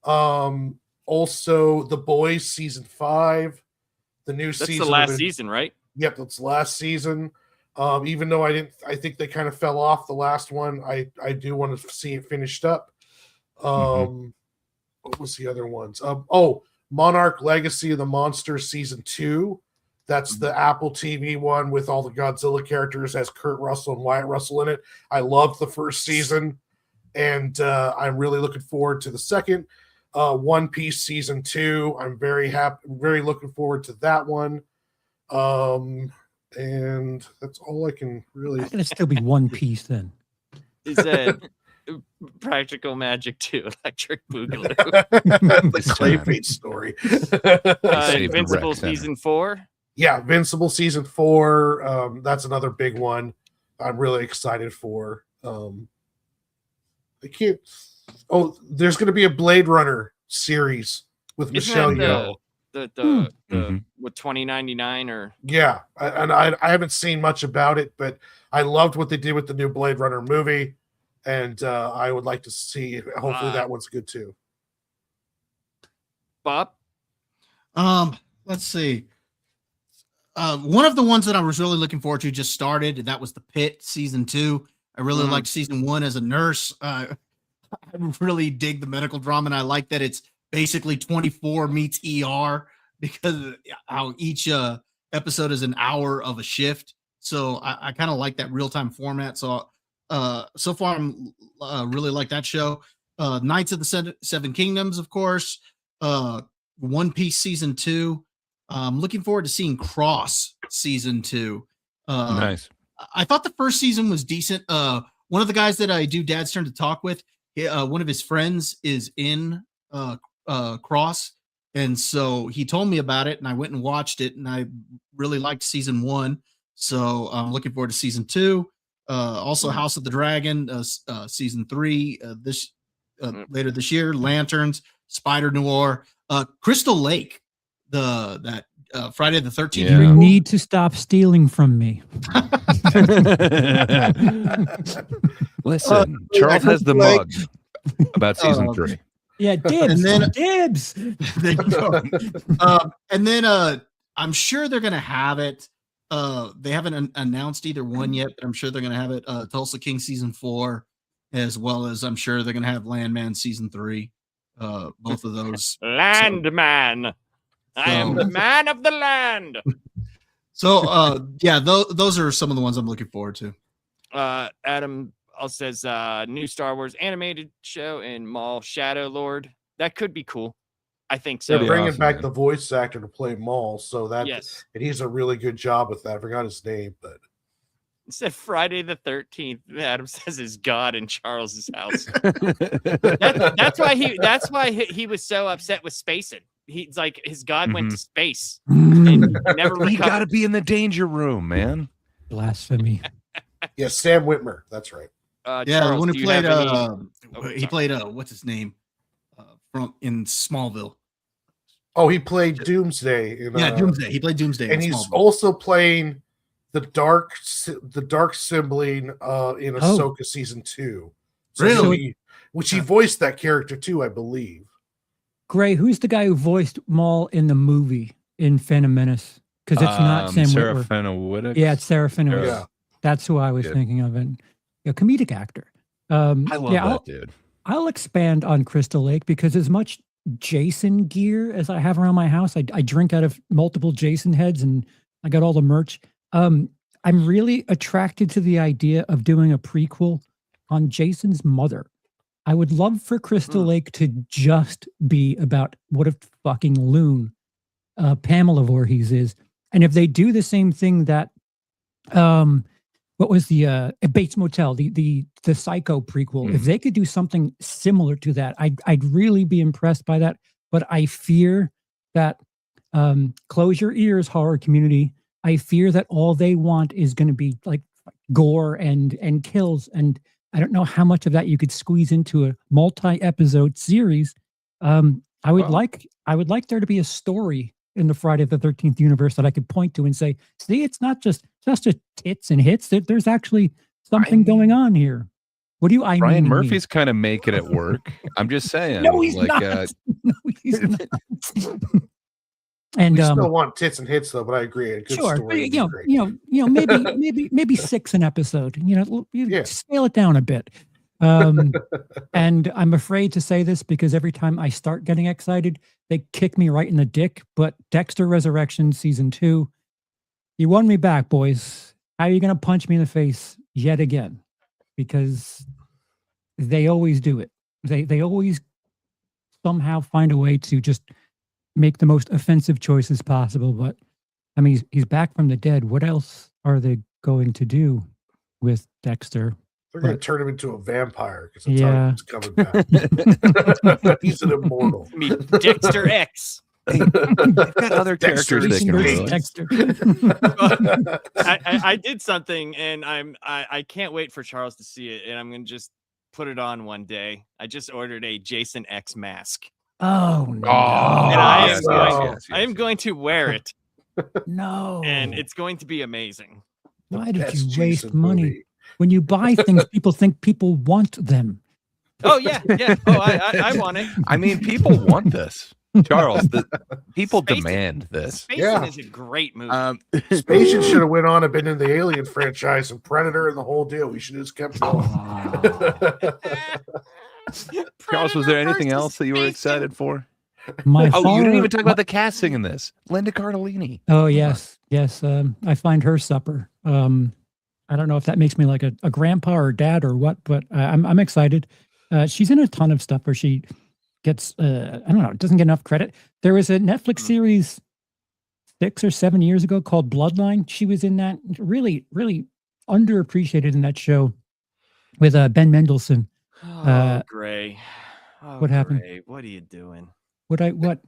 Also, The Boys season 5. The new season. That's the last season, right? Yep, that's last season. Even though I think they kind of fell off the last one. I do want to see it finished up. What was the other ones? Monarch Legacy of the Monsters season 2. That's the Apple TV one with all the Godzilla characters, has Kurt Russell and Wyatt Russell in it. I loved the first season, and I'm really looking forward to the second. One Piece season 2. I'm very looking forward to that one. And that's all I can really. It's gonna still be One Piece then. Is that Practical Magic 2, Electric Boogaloo? The Clayface story. Invincible season 4. Yeah, Invincible season 4. That's another big one. I'm really excited for. I can't. Oh, there's going to be a Blade Runner series with Michelle Yeoh. The with 2099 or yeah, I haven't seen much about it, but I loved what they did with the new Blade Runner movie, and I would like to see. Hopefully, that one's good too. Bob, let's see. One of the ones that I was really looking forward to just started. That was The Pit season 2. I really liked season 1 as a nurse. I really dig the medical drama, and I like that it's basically 24 meets ER because how each episode is an hour of a shift. So I kind of like that real-time format. So so far I'm really like that show. Knights of the Seven Kingdoms, of course. One Piece season 2. I'm looking forward to seeing Cross season 2. Nice. I thought the first season was decent. One of the guys that I do Dad's Turn to Talk with, one of his friends is in Cross, and so he told me about it, and I went and watched it, and I really liked season 1. So I'm looking forward to season 2. Also, House of the Dragon season 3 later this year. Lanterns, Spider Noir, Crystal Lake, that Friday the 13th. Yeah. You need to stop stealing from me. Listen, Charles has the mug about season 3. Yeah, dibs. And then dibs. There you go. And then I'm sure they're gonna have it. They haven't announced either one yet, but I'm sure they're gonna have it. Tulsa King season 4, as well as I'm sure they're gonna have Landman season 3. Both of those. Landman. I am the man of the land. So yeah, those are some of the ones I'm looking forward to. Adam also says new Star Wars animated show in Maul Shadow Lord. That could be cool. I think so. They're bringing back the voice actor to play Maul, so that and he's a really good job with that. I forgot his name, but it said Friday the 13th. Adam says is God in Charles's house. that's why he was so upset with spacing. He's like his God went to space and he never recovered. You got to be in the danger room, man. Blasphemy. Yeah, Sam Whitmer. That's right. Yeah, Charles, when he played he played what's his name from in Smallville. Oh, he played Doomsday. Doomsday. He played Doomsday, and he's also playing the dark sibling in Ahsoka season 2. So really? Which he voiced that character too, I believe. Gray, who's the guy who voiced Maul in the movie in Phantom Menace? Because it's not Sam Witwer. Whitaker. Yeah, it's Sarah Fenwick. Yeah. That's who I was thinking of. And a comedic actor. I love that dude. I'll expand on Crystal Lake because as much Jason gear as I have around my house, I drink out of multiple Jason heads and I got all the merch. I'm really attracted to the idea of doing a prequel on Jason's mother. I would love for Crystal Lake to just be about what a fucking loon Pamela Voorhees is. And if they do the same thing that what was the Bates Motel, the Psycho prequel, if they could do something similar to that, I'd really be impressed by that. But I fear that close your ears, horror community. I fear that all they want is going to be like gore and kills, and I don't know how much of that you could squeeze into a multi-episode series. I would like there to be a story in the Friday the 13th universe that I could point to and say, see, it's not just tits and hits. There's actually something going on here. What do you? Ryan Murphy's kind of making it work. I'm just saying. No, he's not. No, he's not. And we still want tits and hits, though. But I agree. A good sure, story but, maybe 6 an episode. Scale it down a bit. And I'm afraid to say this because every time I start getting excited, they kick me right in the dick. But Dexter Resurrection season 2, you won me back, boys. How are you going to punch me in the face yet again? Because they always do it. They always somehow find a way to just make the most offensive choices possible. But I mean, he's back from the dead. What else are they going to do with Dexter? They're going to turn him into a vampire because that's how he's coming back. He's an immortal. Meet Dexter X. They've got other characters they can release. Dexter. I did something, and I can't wait for Charles to see it, and I'm going to just put it on one day. I just ordered a Jason X mask. Oh no! And I am going to wear it. No, and it's going to be amazing. Why did you waste money? When you buy things, people think people want them. Oh, yeah. Oh, I want it. I mean, people want this. Charles, people demand this. Spacing is a great movie. Spacing should have went on and been in the Alien franchise and Predator and the whole deal. We should have just kept going. Charles, was there anything else that you were excited for? You didn't even talk about the casting in this. Linda Cardellini. Oh, yes. I find her supper. I don't know if that makes me like a grandpa or dad or what, but I'm excited. She's in a ton of stuff where she gets, I don't know, doesn't get enough credit. There was a Netflix series 6 or 7 years ago called Bloodline. She was in that, really, really underappreciated in that show with Ben Mendelsohn. Gray. What happened? Gray. What are you doing? What? Okay,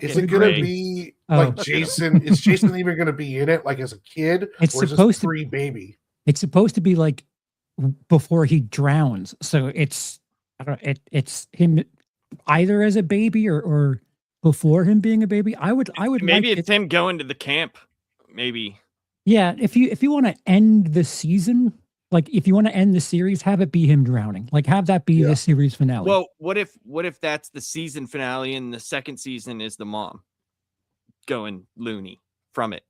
is it going to be like Jason? Is Jason even going to be in it, like as a kid? It's or supposed to be baby. It's supposed to be like before he drowns. So it's it's him either as a baby or before him being a baby. I would maybe it's him going to the camp. Maybe. Yeah, if you want to end the season, like if you want to end the series, have it be him drowning. Like have that be the series finale. Well, what if that's the season finale and the second season is the mom going loony from it?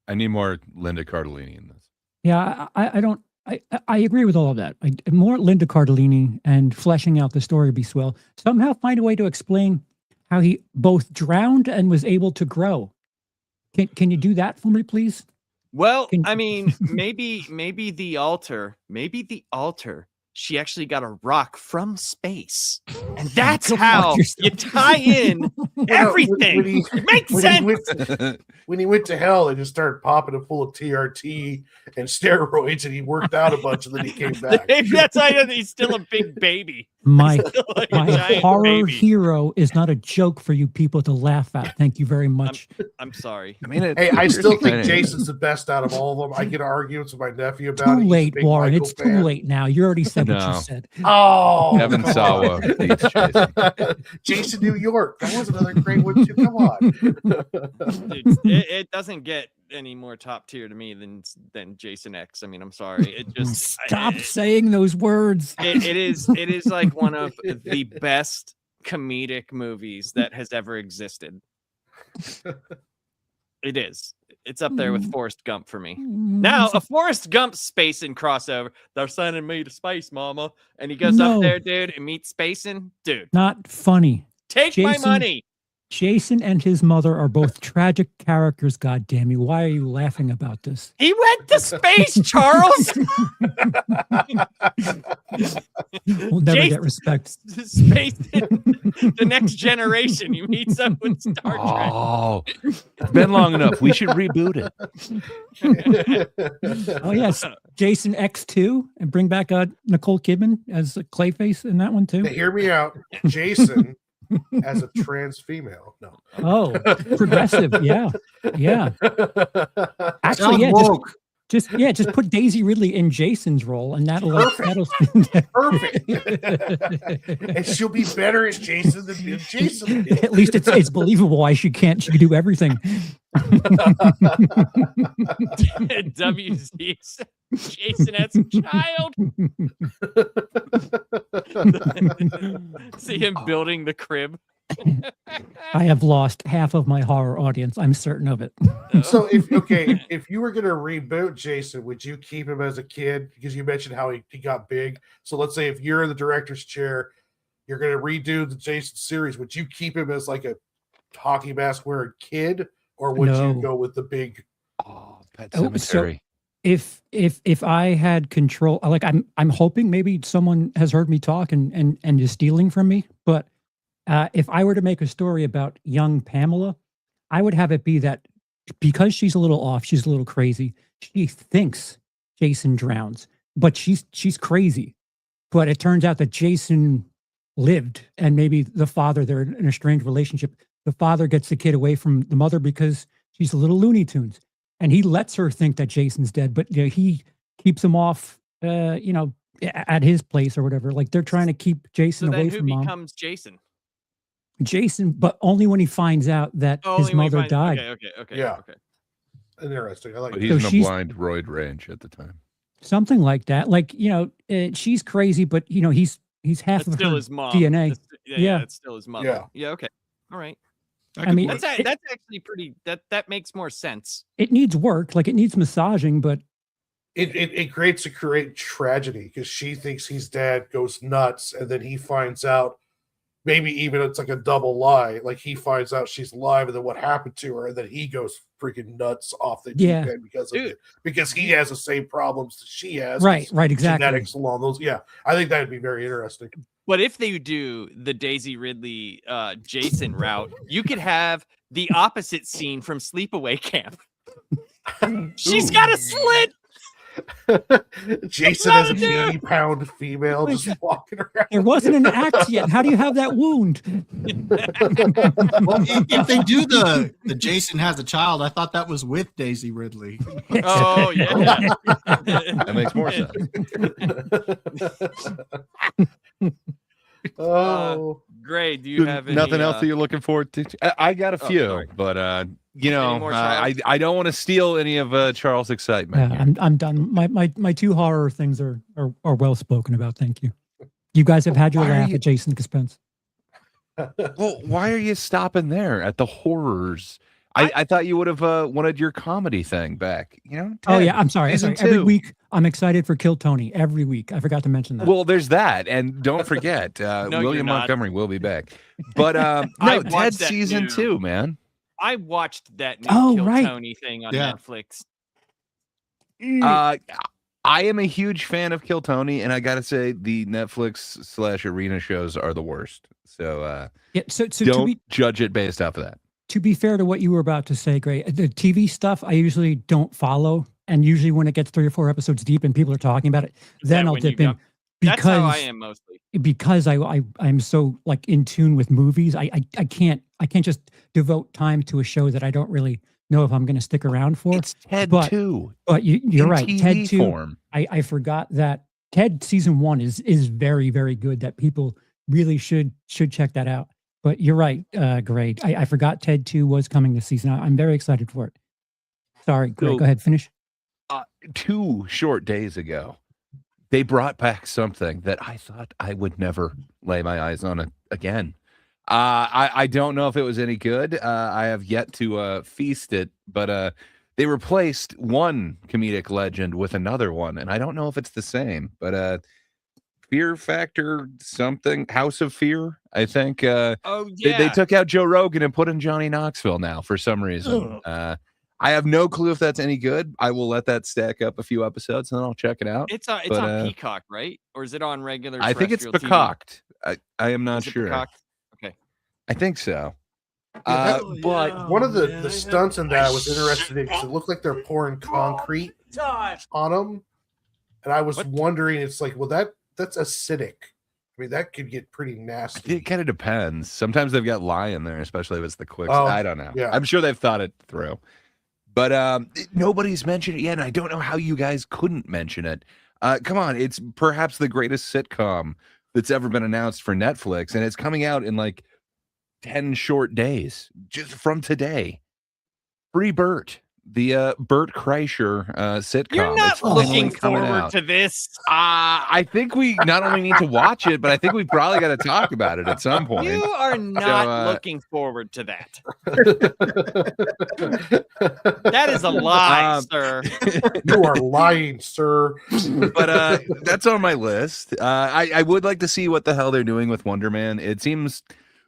I need more Linda Cardellini in this. Yeah, I agree with all of that. More Linda Cardellini and fleshing out the story would be swell. Somehow find a way to explain how he both drowned and was able to grow. Can you do that for me, please? Well, I mean, maybe the altar, she actually got a rock from space. And that's how you tie in everything. It makes sense. When he went to hell, they just started popping it full of TRT and steroids, and he worked out a bunch, and then he came back. That's why he's still a big baby. My horror hero is not a joke for you people to laugh at. Thank you very much. I'm sorry. I mean, I still think Jason's the best out of all of them. I get arguments with my nephew about it. Too late, Warren. It's too late now. You already said what you said. Oh, Evan Sawa beats Jason. Jason New York. That was another great one too. Come on. Dude, it doesn't get any more top tier to me than Jason X. I mean, I'm sorry. It just stop saying those words. It is like one of the best comedic movies that has ever existed. It is. It's up there with Forrest Gump for me. Now, a Forrest Gump spacing crossover. They're sending me to space, mama. And he goes up there, dude, and meets spacing. Dude. Not funny. Take my money. Jason and his mother are both tragic characters. God damn you! Why are you laughing about this? He went to space, Charles. We'll never Jason- get respect. Space, the next generation. He meets up with Star Trek. Oh, it's been long enough. We should reboot it. Oh yes, Jason X2, and bring back Nicole Kidman as a Clayface in that one too. Now, hear me out. Jason as a trans female. No. Oh, progressive, yeah. Actually, Sounds yeah, woke. just put Daisy Ridley in Jason's role, and that'll Perfect. And she'll be better as Jason than Jason did. At least it's believable why she can do everything. WZ Jason as a child. See him building the crib. I have lost half of my horror audience. I'm certain of it. So if you were gonna reboot Jason, would you keep him as a kid? Because you mentioned how he got big. So let's say if you're in the director's chair, you're gonna redo the Jason series, would you keep him as like a hockey mask wearing kid, or would No. you go with the big Pet Oh, so- Cemetery. If I had control, like I'm hoping maybe someone has heard me talk and is stealing from me, but if I were to make a story about young Pamela, I would have it be that because she's a little off, she's a little crazy. She thinks Jason drowns, but she's crazy. But it turns out that Jason lived, and maybe the father, they're in a strange relationship. The father gets the kid away from the mother because she's a little Looney Tunes, and he lets her think that Jason's dead, but he keeps him off, at his place or whatever. Like they're trying to keep Jason So away then who from mom. becomes Jason? Jason, but only when he finds out that his Only when he mother finds- died. Okay. Yeah. Okay. interesting? I like But it. he's So in a she's- blind roid range at the time. Something like that. Like, she's crazy, but he's half That's of still her his mom. DNA. Yeah, Yeah. it's still his mother. Yeah. Yeah. Okay. All right. I mean, That's actually pretty. That makes more sense. It needs work, like it needs massaging, but It creates a great tragedy because she thinks he's dead, goes nuts, and then he finds out. Maybe even it's like a double lie. Like he finds out she's alive, and then what happened to her, and then he goes freaking nuts off the deep Yeah. end because of Dude. it. Because he has the same problems that she has. right, exactly. Genetics along those. Yeah, I think that would be very interesting. But if they do the Daisy Ridley Jason route, you could have the opposite scene from Sleepaway Camp. She's got a slit. Jason not as a a dude. 80-pound female just walking around. There wasn't an act yet. How do you have that wound? Well, if they do the Jason has a child, I thought that was with Daisy Ridley. Oh yeah. That makes more sense. Oh, Great. Do you have any, Nothing else that you're looking forward to? I got a Oh, few, sorry. but Any more Charles? I don't want to steal any of Charles' excitement. Yeah, here. I'm done. My two horror things are well spoken about. Thank you. You guys have had your Why are laugh you- at Jason Suspense. Well, why are you stopping there at the horrors? I thought you would have wanted your comedy thing back. Oh Ted, yeah, I'm sorry. season Every 2. week I'm excited for Kill Tony. Every week, I forgot to mention that. Well, there's that, and don't forget, you're William not. Montgomery will be back. But I no, watched Ted that season new- 2, man. I watched that new Oh, Kill right. Tony thing on Yeah. Netflix. I am a huge fan of Kill Tony, and I gotta say the Netflix / arena shows are the worst. So yeah, so don't judge it based off of that. to be fair to what you were about to say, Gray, the TV stuff I usually don't follow, and usually when it gets 3 or 4 episodes deep and people are talking about it, then that I'll when you dip in go- That's how I because am mostly. because I'm so like in tune with movies. I can't just devote time to a show that I don't really know if I'm going to stick around for. It's Ted but- 2. But you're in right, TV Ted 2. form. I forgot that Ted season 1 is very, very good. That people really should check that out. But you're right, Gray. I forgot Ted 2 was coming this season. I'm very excited for it. Sorry, Gray. So- Go ahead, finish. 2 short days ago, they brought back something that I thought I would never lay my eyes on again. I don't know if it was any good. I have yet to feast it, but they replaced one comedic legend with another one, and I don't know if it's the same. But Fear Factor something, House of Fear, I think. Oh They yeah. took out Joe Rogan and put in Johnny Knoxville now for some reason. I have no clue if that's any good. I will let that stack up a few episodes and then I'll check it out. It's But, on Peacock, right? Or is it on regular I think it's terrestrial TV? peacocked. I am not Is it sure. Peacocked? Okay. I think so. Yeah, But one of the stunts in that I was interested in because it looked like they're pouring concrete on them, and I was wondering, it's like, well, that's acidic. I mean, that could get pretty nasty. it kind of depends. Sometimes they've got lye in there, especially if it's the quick. Oh, I don't know. yeah. I'm sure they've thought it through. But nobody's mentioned it yet, and I don't know how you guys couldn't mention it. Come on, it's perhaps the greatest sitcom that's ever been announced for Netflix, and it's coming out in like 10 short days, just from today. Free Bert, the Bert Kreischer sitcom. You're not It's finally looking coming forward out. to this. I think we not only need to watch it, but I think we probably got to talk about it at some point. You are not So, looking forward to that. That is a lie, sir. You are lying, sir. But that's on my list. I would like to see what the hell they're doing with Wonder Man. It seems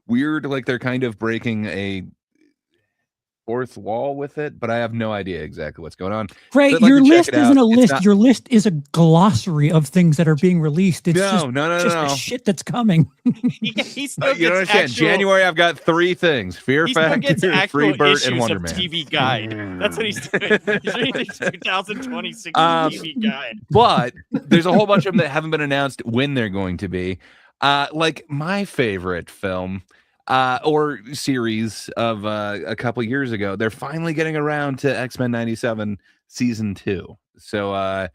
weird, like they're kind of breaking a fourth wall with it, but I have no idea exactly what's going on. Great, I'd like your to check list it out. isn't a It's list. not- Your list is a glossary of things that are being released. It's just no. the shit that's coming. He still You don't gets understand. actual, January, I've got 3 things: Fear he still gets Factor, actual Free Bert, issues and Wonder of Man. TV Guide. That's what he's doing. He's reading 2026 TV Guide. But there's a whole bunch of them that haven't been announced when they're going to be. Like my favorite film or series of a couple years ago, they're finally getting around to X-Men 97 season 2. So I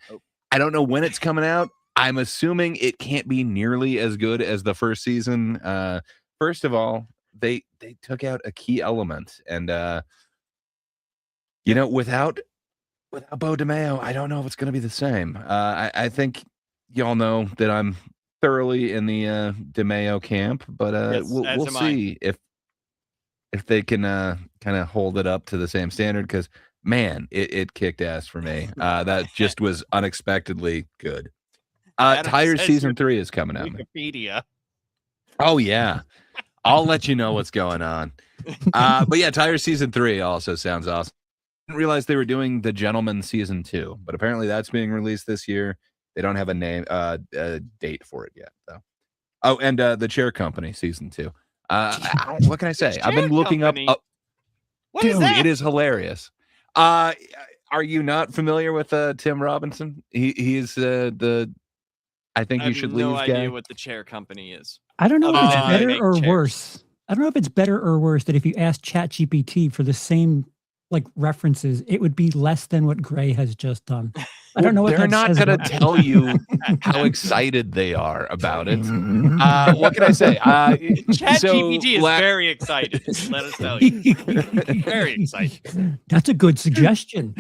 don't know when it's coming out. I'm assuming it can't be nearly as good as the first season. First of all, they took out a key element, and without Bo DeMeo, I don't know if it's going to be the same. I think y'all know that I'm thoroughly in the DeMeo camp, but Yes, we'll see if they can kind of hold it up to the same standard, because man, it kicked ass for me. That just was unexpectedly good. Tires season 3 is coming out. Wikipedia. Oh yeah, I'll let you know what's going on. But yeah, Tires season 3 also sounds awesome. Didn't realize they were doing The Gentleman season 2, but apparently that's being released this year. They don't have a date for it yet, though. Oh, and The Chair Company season 2. What can I say? I've been looking up. What is Dude, that? it is hilarious. Are you not familiar with Tim Robinson? He's the I think you should leave no idea guy. what The Chair Company is. I don't know if it's Other than they better make or chairs. worse. I don't know if it's better or worse that if you ask ChatGPT for the same like references, it would be less than what Gray has just done. I don't know what They're that not says going to about- tell you how excited they are about it. What can I say? ChatGPT is very excited. Let us tell you. Very excited. That's a good suggestion.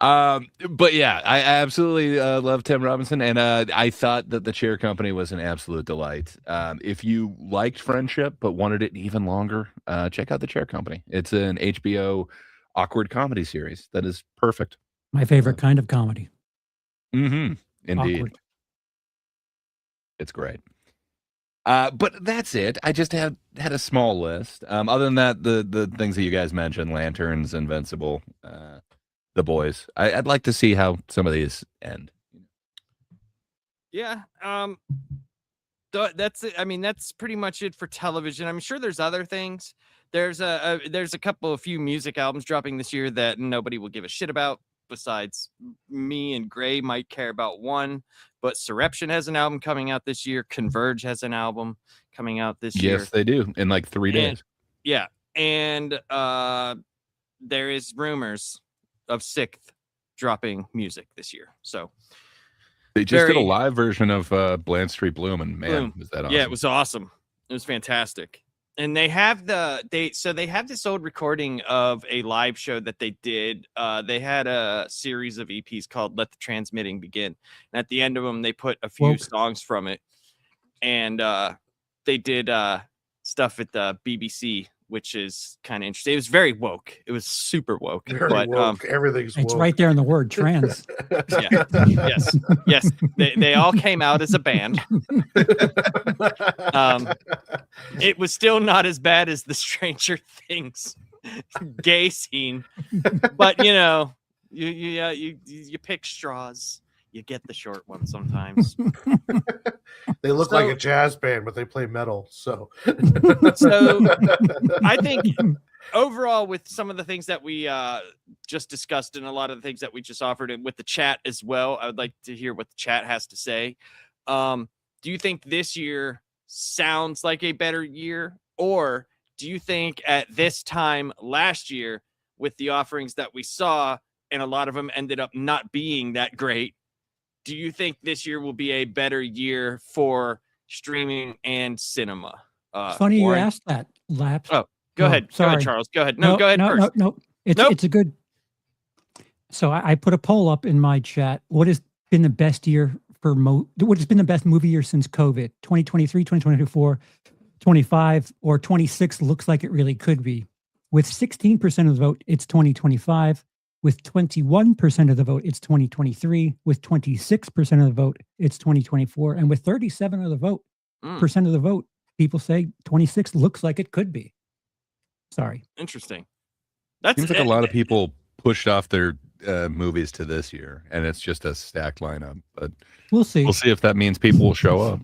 But yeah, I absolutely love Tim Robinson, and I thought that The Chair Company was an absolute delight. If you liked Friendship but wanted it even longer, check out The Chair Company. It's an HBO awkward comedy series that is perfect. My favorite kind of comedy. Mm-hmm. Indeed. Awkward. It's great. But that's it. I just had a small list. Other than that, the things that you guys mentioned, Lanterns, Invincible, The Boys. I'd like to see how some of these end. Yeah. That's it. I mean, that's pretty much it for television. I'm sure there's other things. There's a few music albums dropping this year that nobody will give a shit about. Besides me and Gray might care about one, but Surreption has an album coming out this year. Converge has an album coming out this year. Yes, they do, in like 3 days. Yeah, and there is rumors of Sixth dropping music this year. So They just did a live version of Bland Street Bloom, and man, was that awesome. Yeah, it was awesome. It was fantastic. And they have they have this old recording of a live show that they did. They had a series of EPs called Let the Transmitting Begin. And at the end of them, they put a few songs from it. And they did stuff at the BBC which is kind of interesting. It was very woke. It was super woke. Very but woke. Everything's It's woke. right there in the word trans. yeah, yes, they all came out as a band. It was still not as bad as the Stranger Things gay scene, but you pick straws. You get the short one sometimes. They look like a jazz band, but they play metal. So I think overall, with some of the things that we just discussed and a lot of the things that we just offered, and with the chat as well, I would like to hear what the chat has to say. Do you think this year sounds like a better year, or do you think at this time last year, with the offerings that we saw, and a lot of them ended up not being that great, do you think this year will be a better year for streaming and cinema? It's funny Warren? you asked that, Laps. Oh, go ahead. Go Sorry. ahead, Charles. Go ahead. No, go ahead first. No. Nope. It's a good. So I put a poll up in my chat. What has been the best year for what has been the best movie year since COVID? 2023, 2024, 25, or 26 looks like it really could be. With 16% of the vote, it's 2025. With 21% of the vote, it's 2023. With 26% of the vote, it's 2024. And with 37% of the vote, people say 26 looks like it could be. Sorry. Interesting. Seems like a lot of people pushed off their movies to this year, and it's just a stacked lineup. But we'll see. We'll see if that means people will show up.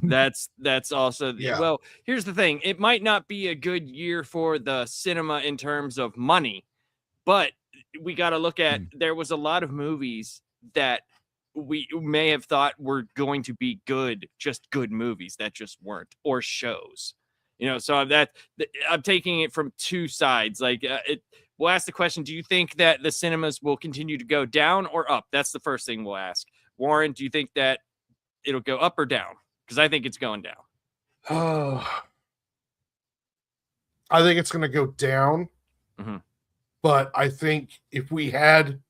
That's also well. Here's the thing: it might not be a good year for the cinema in terms of money, but we got to look at. There was a lot of movies that we may have thought were going to be good, just good movies that just weren't, or shows. So I'm taking it from two sides. Like we'll ask the question: do you think that the cinemas will continue to go down or up? That's the first thing we'll ask. Warren, do you think that it'll go up or down? Because I think it's going down. Oh, I think it's going to go down. Mm-hmm. But I think if we had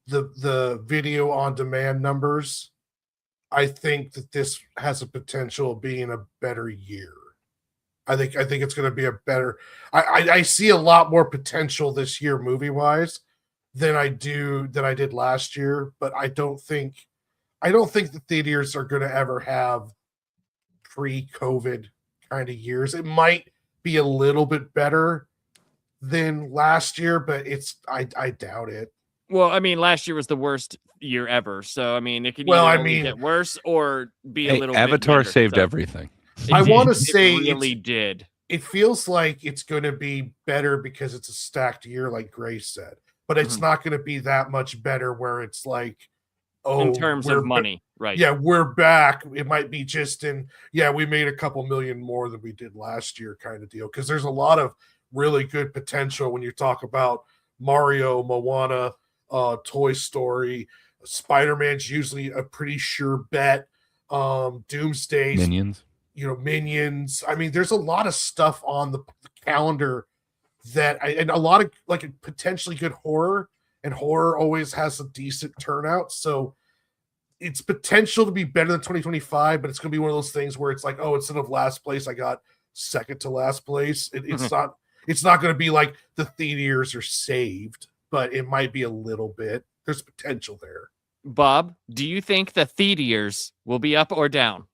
the video on demand numbers, I think that this has a potential of being a better year. I think it's going to be a better. I see a lot more potential this year movie wise than I did last year. But I don't think the theaters are going to ever have pre-COVID kind of years. It might be a little bit better than last year, but I doubt it. Well, I mean, last year was the worst year ever. So, I mean, it could either get worse or be a little Avatar bit better, saved everything. I want to say it really did. It feels like it's going to be better because it's a stacked year, like Grace said, but it's not going to be that much better where it's like, in terms of money, right? Yeah, we're back. It might be just we made a couple million more than we did last year kind of deal. Because there's a lot of really good potential when you talk about Mario, Moana, Toy Story, Spider-Man's usually a pretty sure bet. Doomsday, Minions. I mean, there's a lot of stuff on the calendar and a lot of like potentially good horror, and horror always has a decent turnout. So it's potential to be better than 2025, but it's going to be one of those things where it's like, oh, instead of last place, I got second to last place. It's not. It's not going to be like the theaters are saved, but it might be a little bit. There's potential there. Bob, do you think the theaters will be up or down?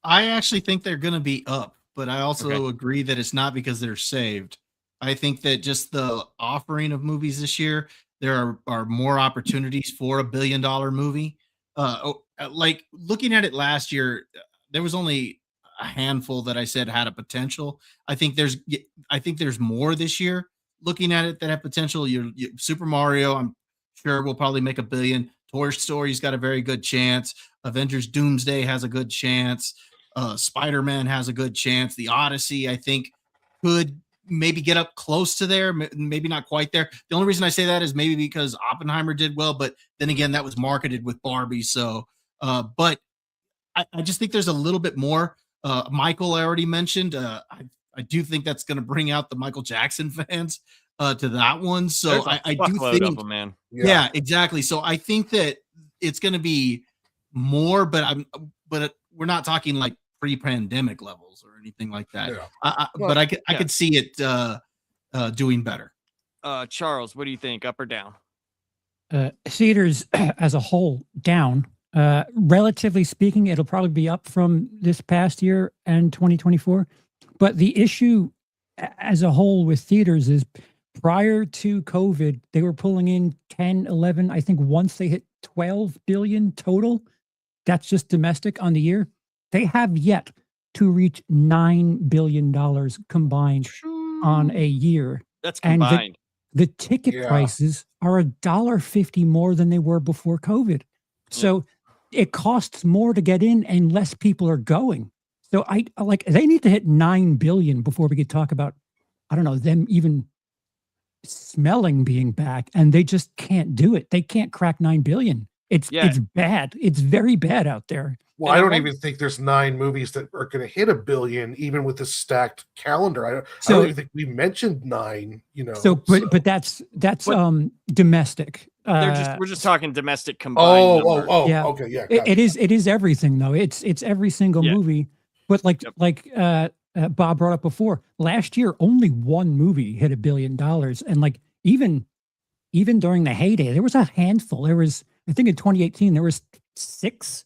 I actually think they're going to be up, but I also agree that it's not because they're saved. I think that just the offering of movies this year, there are more opportunities for $1 billion movie. Like looking at it last year, there was only a handful that I said had a potential. I think there's more this year looking at it that have potential. Super Mario, I'm sure will probably make $1 billion. Toy Story's got a very good chance. Avengers Doomsday has a good chance. Spider-Man has a good chance. The Odyssey, I think, could maybe get up close to there, maybe not quite there. The only reason I say that is maybe because Oppenheimer did well, but then again, that was marketed with Barbie. So, but I just think there's a little bit more. Michael, I already mentioned. I do think that's going to bring out the Michael Jackson fans to that one. So I do think, of them, man. Yeah, exactly. So I think that it's going to be more, but we're not talking like pre-pandemic levels or anything like that. Yeah. But I could see it doing better. Charles, what do you think? Up or down? Theaters as a whole down. Relatively speaking, it'll probably be up from this past year and 2024. But the issue as a whole with theaters is prior to COVID, they were pulling in 10, 11. I think once they hit 12 billion total, that's just domestic on the year. They have yet to reach $9 billion combined on a year. That's And combined. the ticket prices are $1.50 more than they were before COVID. So it costs more to get in and less people are going. So I like they need to hit 9 billion before we could talk about, I don't know, them even smelling being back, and they just can't do it. They can't crack 9 billion. It's bad. It's very bad out there. Well, I don't even think there's 9 movies that are going to hit $1 billion, even with the stacked calendar. I don't even think we mentioned 9. But that's domestic. We're just talking domestic combined. Okay, yeah. It is everything though. It's every single movie. But like Bob brought up before, last year only one movie hit $1 billion, and like even during the heyday, there was a handful. There was, I think in 2018 there was $6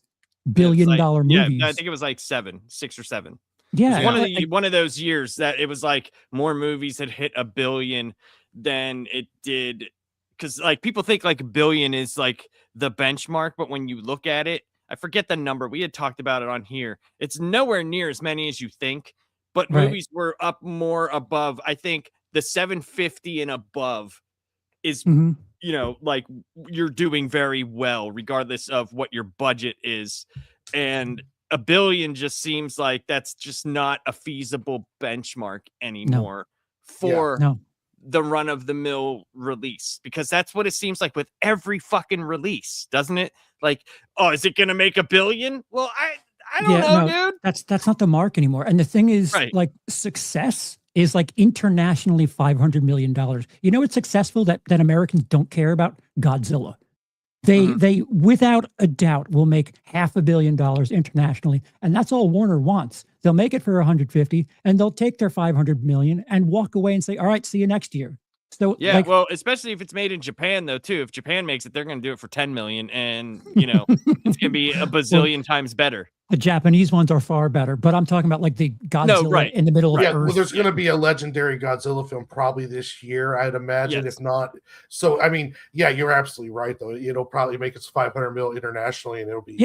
billion movies. Yeah, I think it was like 6 or 7. Yeah, one of those years that it was like more movies had hit $1 billion than it did, because like people think like $1 billion is like the benchmark, but when you look at it, I forget the number. We had talked about it on here. It's nowhere near as many as you think, but movies were up more above. I think the 750 and above is, like you're doing very well, regardless of what your budget is. And $1 billion just seems like that's just not a feasible benchmark anymore for the run of the mill release, because that's what it seems like with every fucking release, doesn't it? Like, oh, is it going to make $1 billion? Well, I don't know, dude. That's not the mark anymore. And the thing is, like, success is like internationally $500 million. You know what's successful that Americans don't care about? Godzilla. They without a doubt will make $500 million internationally, and that's all Warner wants. They'll make it for 150, and they'll take their 500 million and walk away and say, "All right, see you next year." So well, especially if it's made in Japan, though, too. If Japan makes it, they're going to do it for 10 million, and it's going to be a bazillion times better. The Japanese ones are far better, but I'm talking about like the Godzilla in the middle of Earth. Well, there's going to be a legendary Godzilla film probably this year, I'd imagine, if not. So, I mean, you're absolutely right, though. It'll probably make its 500 mil internationally, and it'll be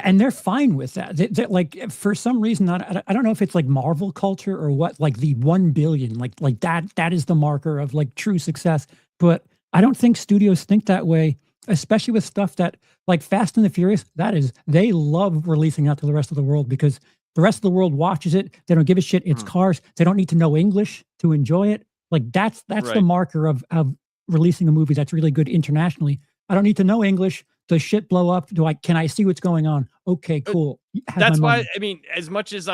and they're fine with that. They, like, for some reason, I don't know if it's like Marvel culture or what. Like the 1 billion, like that is the marker of like true success. But I don't think studios think that way, especially with stuff that, like Fast and the Furious, they love releasing out to the rest of the world because the rest of the world watches it. They don't give a shit. It's cars. They don't need to know English to enjoy it. Like that's the marker of releasing a movie that's really good internationally. I don't need to know English. Does shit blow up? Can I see what's going on? Okay, cool. That's why, I mean, as much as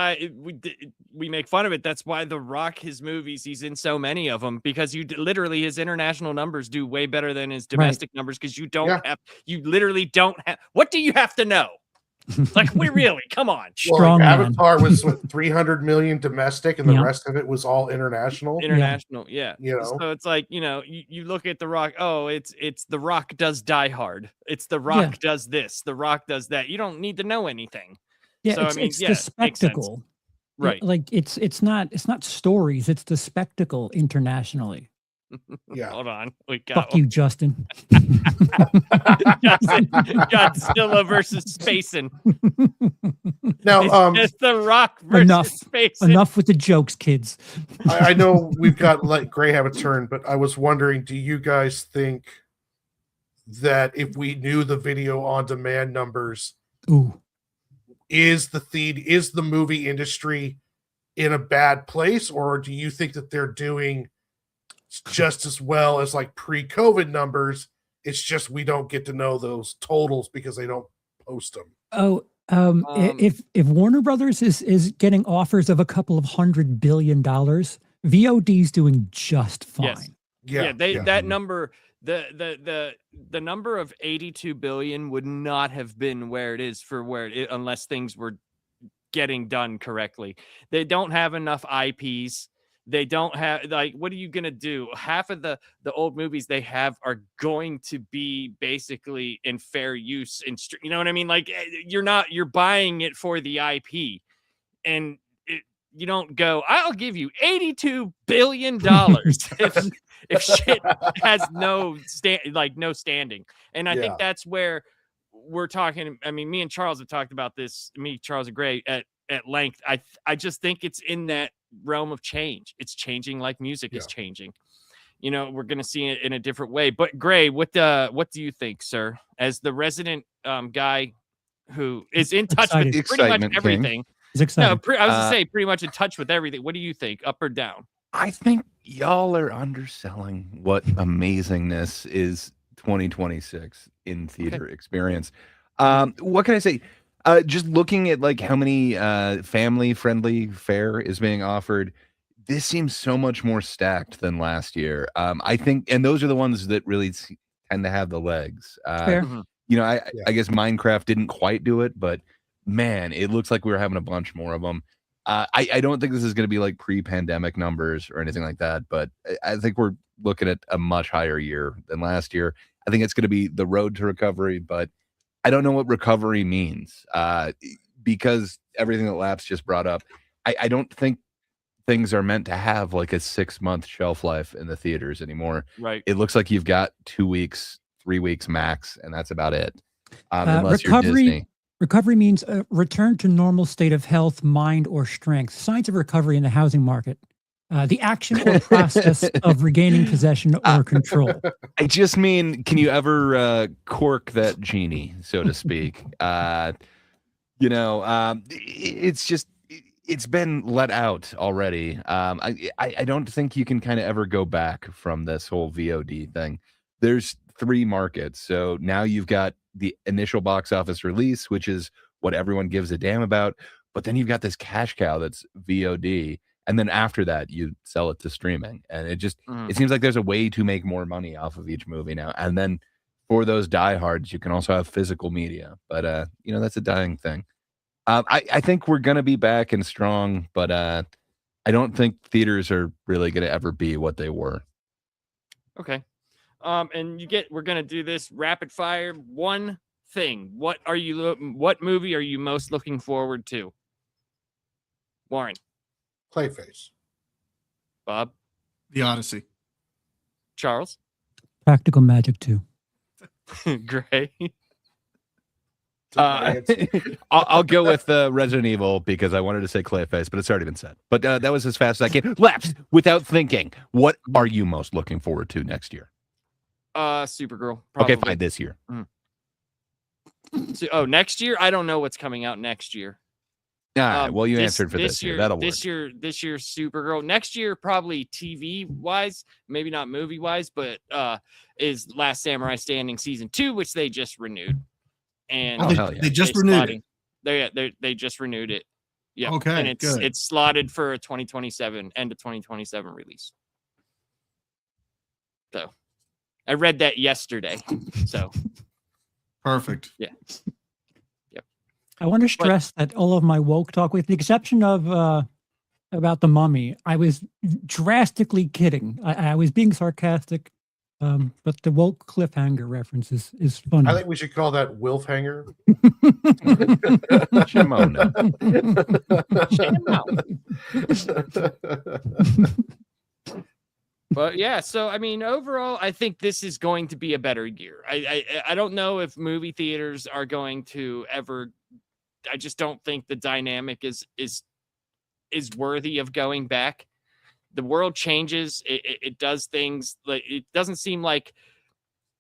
we make fun of it, that's why The Rock, his movies, he's in so many of them, because literally his international numbers do way better than his domestic numbers, because you literally don't have, what do you have to know? Like, we really, come on. Well, like Avatar was 300 million domestic, and the rest of it was all international. So it's like, you look at The Rock. Oh, it's The Rock does Die Hard. It's The Rock does this. The Rock does that. You don't need to know anything. Yeah, so, it's the spectacle, right? Like it's not stories. It's the spectacle internationally. Yeah. Hold on. Fuck you, Justin. Godzilla versus Spacin. Now, it's The Rock versus Spacin. Enough with the jokes, kids. I know we've got let Gray have a turn, but I was wondering, do you guys think that if we knew the video on demand numbers, is the movie industry in a bad place, or do you think that they're doing just as well as like pre-COVID numbers? It's just we don't get to know those totals because they don't post them. If Warner Brothers is getting offers of a couple of $100 billion, VOD's doing just fine. Yes. That number, the number of 82 billion would not have been where it is unless things were getting done correctly. They don't have enough IPs. They don't have, like, what are you gonna do? Half of the old movies they have are going to be basically in fair use, and you know what I mean? Like, you're buying it for the IP, and you don't go, I'll give you $82 billion if shit has no standing. And I think that's where we're talking. I mean, me and Charles have talked about this. Me, Charles, and Gray at length. I just think it's in that realm of change. It's changing like music is changing. You know, we're gonna see it in a different way. But Gray, what do you think, sir, as the resident guy who is in touch with pretty much everything? He's excited. No, I was gonna say pretty much in touch with everything. What do you think, up or down? I think y'all are underselling what amazingness is 2026 in theater experience. What can I say? Just looking at like how many family-friendly fare is being offered, this seems so much more stacked than last year. I think, and those are the ones that really tend to have the legs. Fair. You know, I guess Minecraft didn't quite do it, but man, it looks like we were having a bunch more of them. I don't think this is going to be like pre-pandemic numbers or anything like that, but I think we're looking at a much higher year than last year. I think it's going to be the road to recovery, but I don't know what recovery means because everything that Laps just brought up, I don't think things are meant to have like a 6-month shelf life in the theaters anymore. Right. It looks like you've got 2 weeks, 3 weeks max, and that's about it. Unless you're Disney. Recovery means a return to normal state of health, mind, or strength. Signs of recovery in the housing market. The action or process of regaining possession or control. I just mean, can you ever cork that genie, so to speak? You know, it's just, it's been let out already. I don't think you can kind of ever go back from this whole VOD thing. There's 3 markets. So now you've got the initial box office release, which is what everyone gives a damn about. But then you've got this cash cow that's VOD. And then after that, you sell it to streaming. And it just, it seems like there's a way to make more money off of each movie now. And then for those diehards, you can also have physical media. But, you know, that's a dying thing. I think we're going to be back and strong, but I don't think theaters are really going to ever be what they were. Okay. And we're going to do this rapid fire. One thing. What movie are you most looking forward to? Warren. Clayface. Bob. The Odyssey. Charles. Practical Magic 2. Gray. I'll go with Resident Evil because I wanted to say Clayface, but it's already been said. But that was as fast as I can. Laps without thinking. What are you most looking forward to next year? Supergirl. Probably. Okay, fine. This year. So, next year? I don't know what's coming out next year. All right. Well, you answered for this year. That'll work. This year, Supergirl. Next year, probably TV wise, maybe not movie wise, but is Last Samurai Standing season 2, which they just renewed. And they just renewed it. They just renewed it. Yeah. Okay. And it's slotted for a 2027 end of 2027 release. So I read that yesterday. So perfect. Yeah. Yep. I want to stress that all of my woke talk, with the exception of about the Mummy, I was drastically kidding. I was being sarcastic. But the woke cliffhanger reference is funny. I think we should call that Wilfhanger. Shimona. But yeah, so I mean, overall, I think this is going to be a better year. I don't know if movie theaters are going to ever. I just don't think the dynamic is worthy of going back. The world changes. It does things like, it doesn't seem like,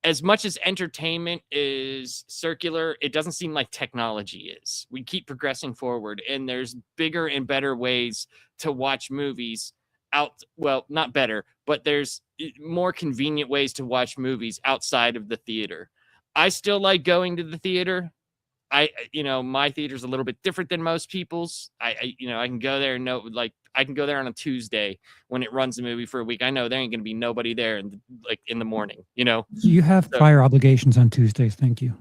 as much as entertainment is circular, it doesn't seem like technology is. We keep progressing forward, and there's bigger and better ways to watch movies out. Well, not better, but there's more convenient ways to watch movies outside of the theater. I still like going to the theater. My theater's a little bit different than most people's. I can go there and know, like, I can go there on a Tuesday when it runs a movie for a week. I know there ain't going to be nobody there in the morning, You have prior obligations on Tuesdays. Thank you.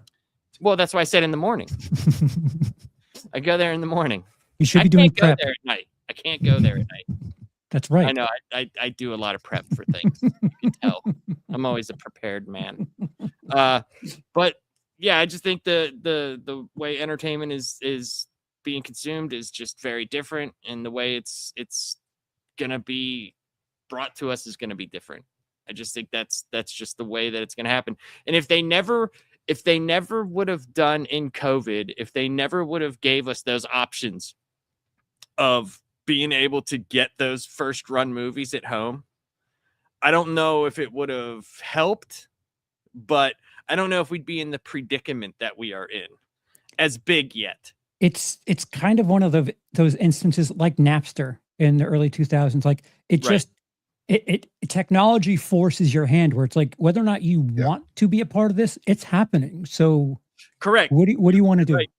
Well, that's why I said in the morning. I go there in the morning. You should I be doing can't go prep. there at night. I can't go there at night. That's right. I know. I do a lot of prep for things. You can tell. I'm always a prepared man. But yeah, I just think the way entertainment is being consumed is just very different, and the way it's gonna be brought to us is gonna be different. I just think that's just the way that it's gonna happen. And if they never would have done in COVID, if they never would have gave us those options of being able to get those first run movies at home, I don't know if it would have helped, but I don't know if we'd be in the predicament that we are in as big yet. It's kind of one of those instances like Napster in the early 2000s. Like it Right. just it technology forces your hand where it's like whether or not you want to be a part of this, it's happening. So Correct. what do you want to do? Right.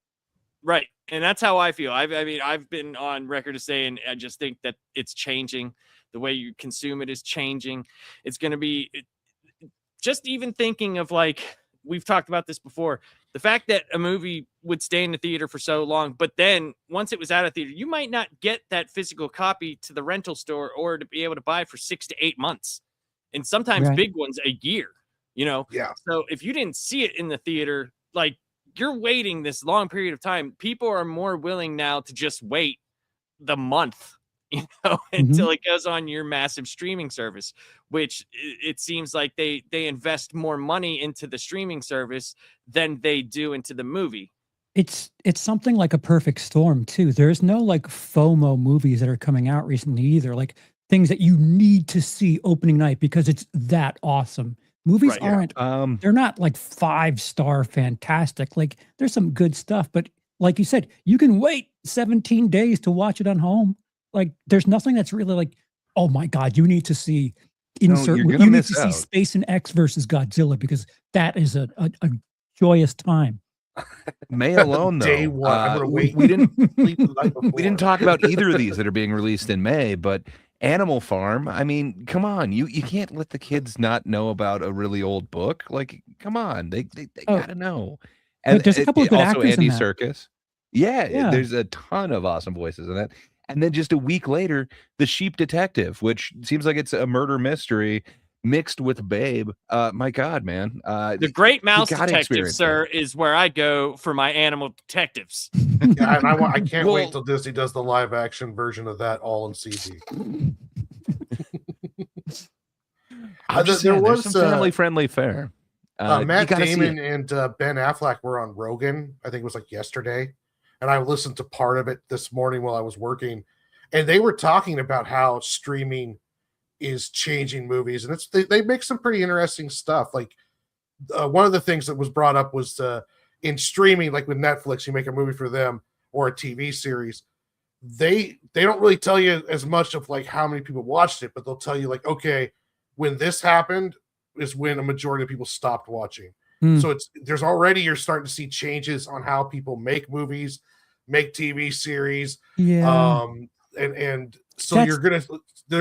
Right. And that's how I feel. I mean, I've been on record as saying I just think that it's changing. The way you consume it is changing. It's going to be just even thinking of, like, we've talked about this before, the fact that a movie would stay in the theater for so long, but then once it was out of theater, you might not get that physical copy to the rental store or to be able to buy for 6 to 8 months. And sometimes Right. big ones a year, you know? Yeah. So if you didn't see it in the theater, like, you're waiting this long period of time. People are more willing now to just wait the month, you know, until it goes on your massive streaming service, which it seems like they invest more money into the streaming service than they do into the movie. It's something like a perfect storm too. There's no like FOMO movies that are coming out recently either, like things that you need to see opening night because it's that awesome. Movies Right, aren't they're not like 5-star fantastic. Like there's some good stuff, but like you said, you can wait 17 days to watch it on home. Like there's nothing that's really like, oh my God, you need to see insert you're you gonna need miss to see out. Space and X versus Godzilla because that is a joyous time. May alone, though. Day one. I'm gonna wait. We didn't Sleep the night we didn't before. talk about either of these that are being released in May, but Animal Farm. I mean, come on, you can't let the kids not know about a really old book. Like, come on, they Oh. gotta know. But And there's a couple of good also actors in Andy that. Serkis. Yeah, Yeah. there's a ton of awesome voices in that. And then just a week later, The Sheep Detective, which seems like it's a murder mystery mixed with Babe. My God, man. The Great Mouse gotta Detective, experience sir, is where I go for my animal detectives. Yeah, and I can't Well- wait till Disney does the live action version of that all in CG. I'm just there saying, there's was, some family friendly fare. You Matt gotta see Damon it. and Ben Affleck were on Rogan. I think it was like yesterday, and I listened to part of it this morning while I was working, and they were talking about how streaming is changing movies, and they make some pretty interesting stuff. Like one of the things that was brought up was in streaming, like with Netflix, you make a movie for them or a TV series. They don't really tell you as much of like how many people watched it, but they'll tell you like, okay, when this happened is when a majority of people stopped watching. So there's already, you're starting to see changes on how people make movies, make TV series. Yeah. And so you're gonna,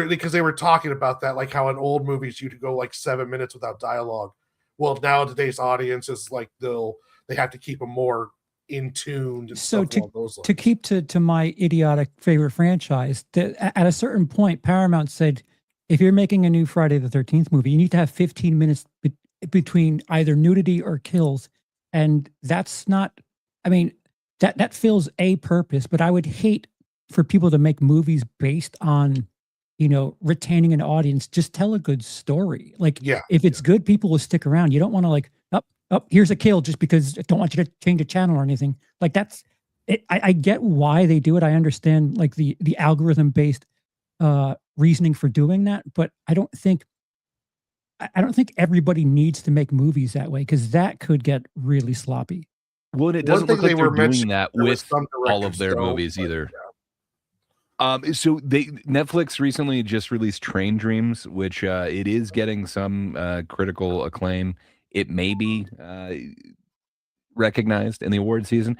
because they were talking about that, like how in old movies you could go like 7 minutes without dialogue. Well, now today's audience is like they have to keep them more in tune. And So stuff along those lines. to keep to my idiotic favorite franchise, at a certain point, Paramount said, if you're making a new Friday the 13th movie, you need to have 15 minutes between either nudity or kills. And that's not, I mean, that fills a purpose, but I would hate for people to make movies based on, you know, retaining an audience. Just tell a good story. Like, if it's good, people will stick around. You don't want to like, here's a kill just because I don't want you to change a channel or anything. Like that's it. I get why they do it. I understand like the algorithm based reasoning for doing that, but I don't think everybody needs to make movies that way because that could get really sloppy. Well, and it doesn't look like they're doing that with all of their directors, movies but, either. So Netflix recently just released Train Dreams, which it is getting some critical acclaim. It may be recognized in the award season,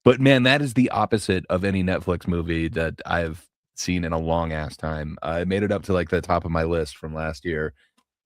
but man, that is the opposite of any Netflix movie that I've seen in a long ass time. I made it up to like the top of my list from last year.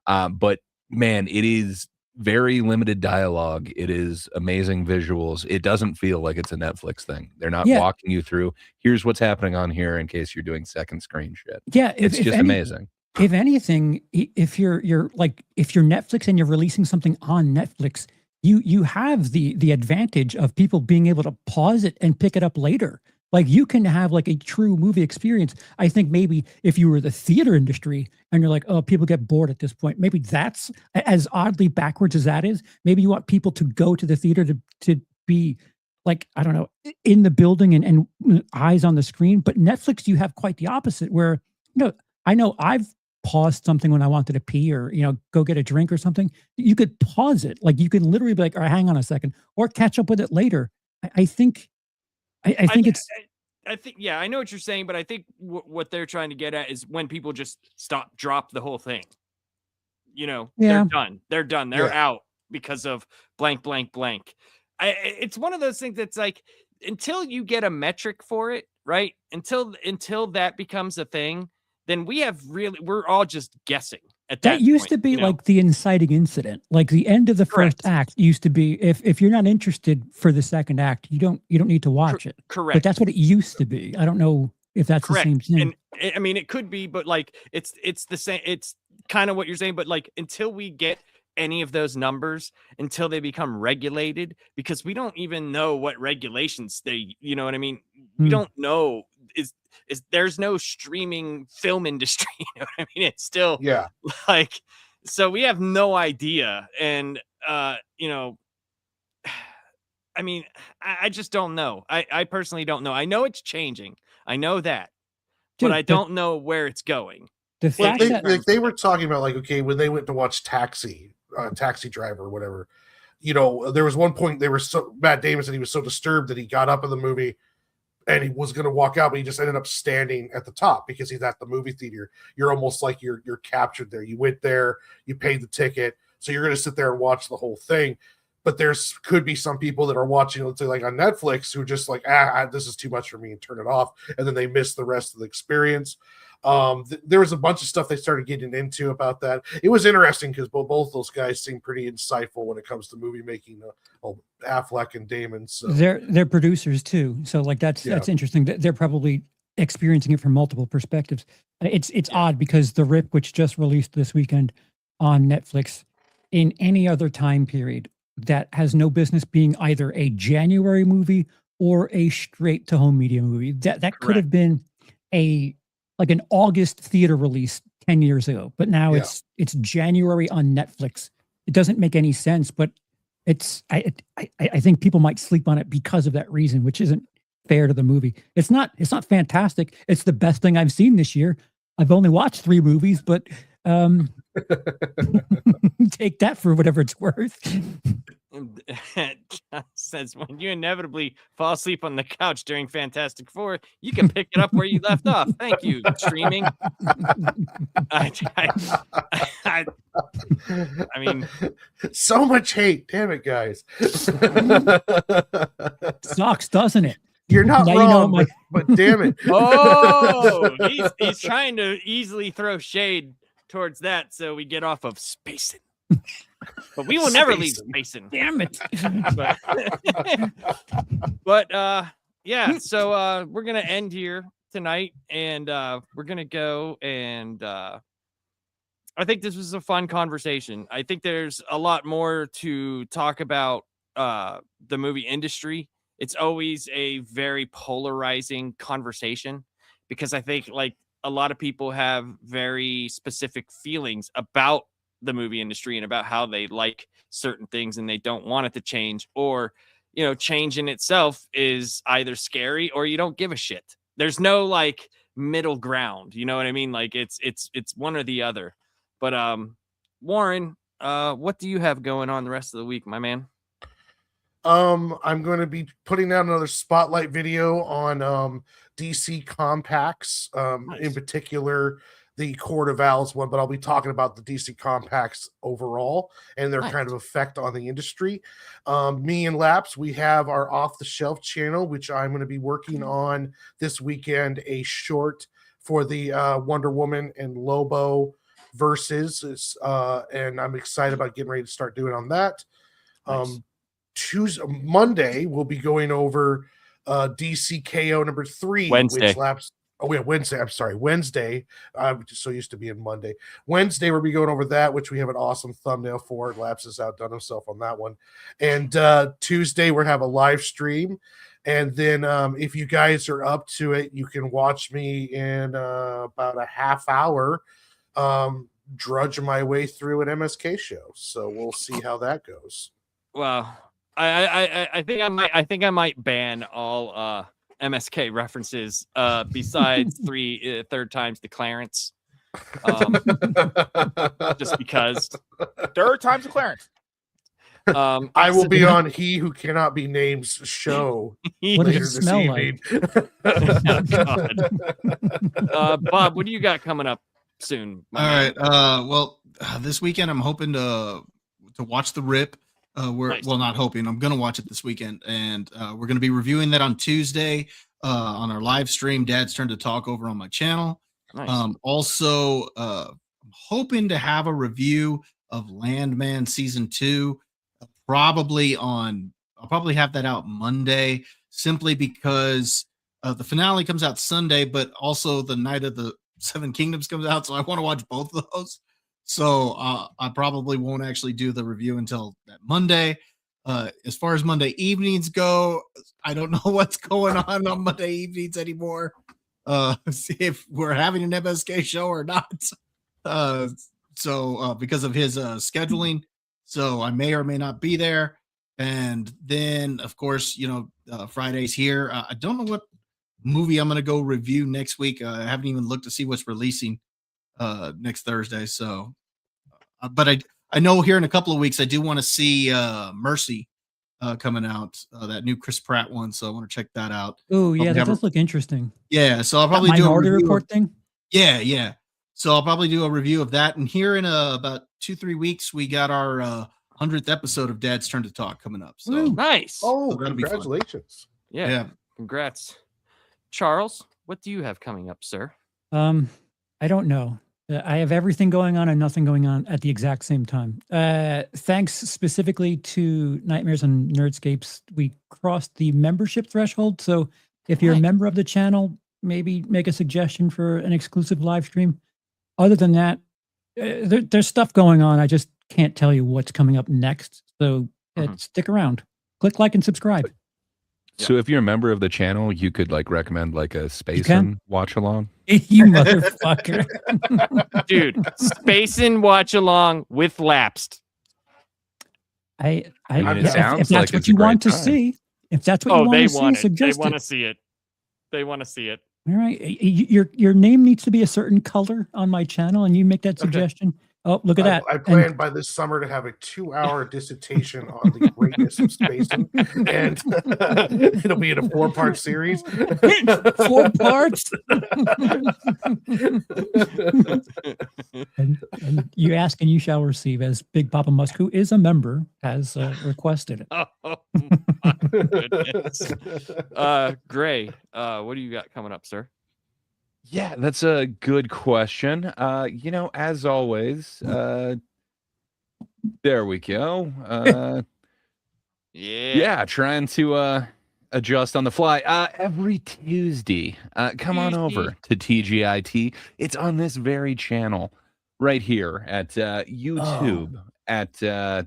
But man, it is very limited dialogue. It is amazing visuals. It doesn't feel like it's a Netflix thing. They're not Yeah. walking you through, here's what's happening on here in case you're doing second screen shit. Yeah, It's just amazing. If anything, if you're Netflix and you're releasing something on Netflix, you have the advantage of people being able to pause it and pick it up later. Like you can have like a true movie experience. I think maybe if you were the theater industry and you're like, oh, people get bored at this point. Maybe that's as oddly backwards as that is. Maybe you want people to go to the theater to be like, I don't know, in the building and eyes on the screen. But Netflix, you have quite the opposite where, I know I've paused something when I wanted to pee or, go get a drink or something. You could pause it. Like you can literally be like, all right, hang on a second, or catch up with it later. I think yeah, I know what you're saying, but I think what they're trying to get at is when people just drop the whole thing. Yeah. They're done. They're out because of blank, blank, blank. It's one of those things that's like, until you get a metric for it, right? Until that becomes a thing, then we're all just guessing. At that used point, to be like the inciting incident. Like the end of the first act used to be if you're not interested for the second act, you don't need to watch it. Correct. But that's what it used to be. I don't know if that's the same thing. And I mean, it could be, but like it's the same. It's kind of what you're saying, but like until we get any of those numbers, until they become regulated, because we don't even know what regulations you know what I mean? We don't know is there's no streaming film industry. You know what I mean? It's still like, so we have no idea. And I mean, I just don't know. I personally don't know. I know it's changing. I know that, but I don't know where it's going. The fact that they were talking about like, okay, when they went to watch Taxi Driver or whatever, there was one point Matt Damon said he was so disturbed that he got up in the movie and he was going to walk out, but he just ended up standing at the top because he's at the movie theater. You're almost like you're captured there. You went there, you paid the ticket, so you're going to sit there and watch the whole thing. But could be some people that are watching, let's say like on Netflix, who are just like, this is too much for me and turn it off. And then they miss the rest of the experience. There was a bunch of stuff they started getting into about that. It was interesting because both those guys seem pretty insightful when it comes to movie making. Affleck and Damon. So they're producers too. So like that's interesting. They're probably experiencing it from multiple perspectives. It's odd because The Rip, which just released this weekend on Netflix, in any other time period, that has no business being either a January movie or a straight to home media movie. That could have been an August theater release 10 years ago, but now it's January on Netflix. It doesn't make any sense, but I think people might sleep on it because of that reason, which isn't fair to the movie. It's not fantastic. It's the best thing I've seen this year. I've only watched 3 movies, but take that for whatever it's worth. John says, when you inevitably fall asleep on the couch during Fantastic Four, you can pick it up where you left off. Thank you, streaming. I mean, so much hate. Damn it, guys. Sucks, doesn't it? You're not wrong, but damn it. Oh, he's trying to easily throw shade towards that so we get off of spacing. But we will never leave spacing. Damn it. But yeah, so we're gonna end here tonight, and we're gonna go, and I think this was a fun conversation. I think there's a lot more to talk about the movie industry. It's always a very polarizing conversation because I think like a lot of people have very specific feelings about the movie industry and about how they like certain things and they don't want it to change, or change in itself is either scary or you don't give a shit. There's no like middle ground, you know what I mean? Like it's one or the other. But Warren, what do you have going on the rest of the week, my man? I'm going to be putting out another spotlight video on DC compacts, Nice. in particular the Court of Owls one, but I'll be talking about the DC compacts overall and their kind of effect on the industry. Me and Laps, we have our Off the Shelf channel, which I'm going to be working on this weekend, a short for the Wonder Woman and Lobo versus, and I'm excited about getting ready to start doing on that. Nice. Monday we'll be going over DCKO number 3, Wednesday. which laps. Oh yeah, Wednesday. I'm sorry, Wednesday. I'm just so used to being Monday. Wednesday we'll be going over that, which we have an awesome thumbnail for. Laps has outdone himself on that one. And Tuesday we'll have a live stream. And then if you guys are up to it, you can watch me in about a half hour drudge my way through an MSK show. So we'll see how that goes. Well, I think I might ban all MSK references besides third time's the Clarence. Just because Third time's a Clarence. I will be on He Who Cannot Be Named's show What does later it this smell evening. Oh, God. Bob, what do you got coming up soon? All right. Well, this weekend I'm hoping to watch The Rip. Nice. Well, not hoping. I'm going to watch it this weekend, and we're going to be reviewing that on Tuesday on our live stream. Dad's Turn to Talk over on my channel. Nice. Also, I'm hoping to have a review of Landman season 2. I'll probably have that out Monday, simply because the finale comes out Sunday, but also the Night of the Seven Kingdoms comes out, so I want to watch both of those. So I probably won't actually do the review until that Monday. As far as Monday evenings go, I don't know what's going on Monday evenings anymore. See if we're having an MSK show or not. So because of his scheduling, so I may or may not be there. And then, of course, Friday's here. I don't know what movie I'm going to go review next week. I haven't even looked to see what's releasing next Thursday. So, but I know here in a couple of weeks I do want to see Mercy coming out, that new Chris Pratt one. So I want to check that out. Oh yeah, that have does look interesing. Yeah, so I'll That probably do a Minority review Report thing. Yeah. So I'll probably do a review of that. And here in about 2-3 weeks, we got our 100th episode of Dad's Turn to Talk coming up. So Woo. Nice. Oh, So that'll be fun. congratulations. Yeah. Congrats. Charles, what do you have coming up, sir? I don't know. I have everything going on and nothing going on at the exact same time. Thanks specifically to Nightmares and Nerdscapes, we crossed the membership threshold. So if you're a Nice. member of the channel, maybe make a suggestion for an exclusive live stream. Other than that, there's stuff going on. I just can't tell you what's coming up next. So stick around. Click like and subscribe. So if you're a member of the channel, you could recommend a Space and watch along. You motherfucker. Dude, Space and Watch Along with Lapsed. I mean, it if sounds that's like what it's a you great want to time. see, if that's what you want They to see, want it. They suggest want to it. see it. They want to see it. All right, your name needs to be a certain color on my channel, and you make that Okay. suggestion. Oh, look at that! I plan by this summer to have a 2-hour dissertation on the greatness of spacing, and it'll be in a 4-part series. 4 parts. and you ask and you shall receive, as Big Papa Musk, who is a member, has requested it. Oh my goodness. Gray, what do you got coming up, sir? Yeah, that's a good question. As always, there we go. Yeah, trying to adjust on the fly. Every Tuesday, come on over to TGIT. It's on this very channel right here at YouTube at The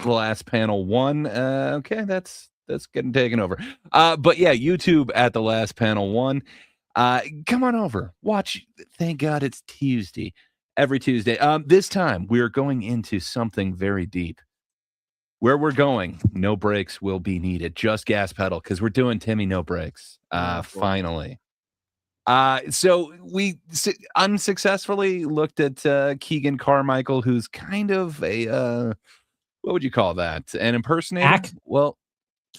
Last Panel 1. Okay, that's getting taken over. But yeah, YouTube at The Last Panel 1. Come on over, watch. Thank God it's Tuesday, every Tuesday. This time we're going into something very deep. Where we're going, no brakes will be needed, just gas pedal, because we're doing Timmy No Brakes. Finally. So we unsuccessfully looked at Keegan Carmichael, who's kind of a what would you call that? An impersonator? Hack? Well,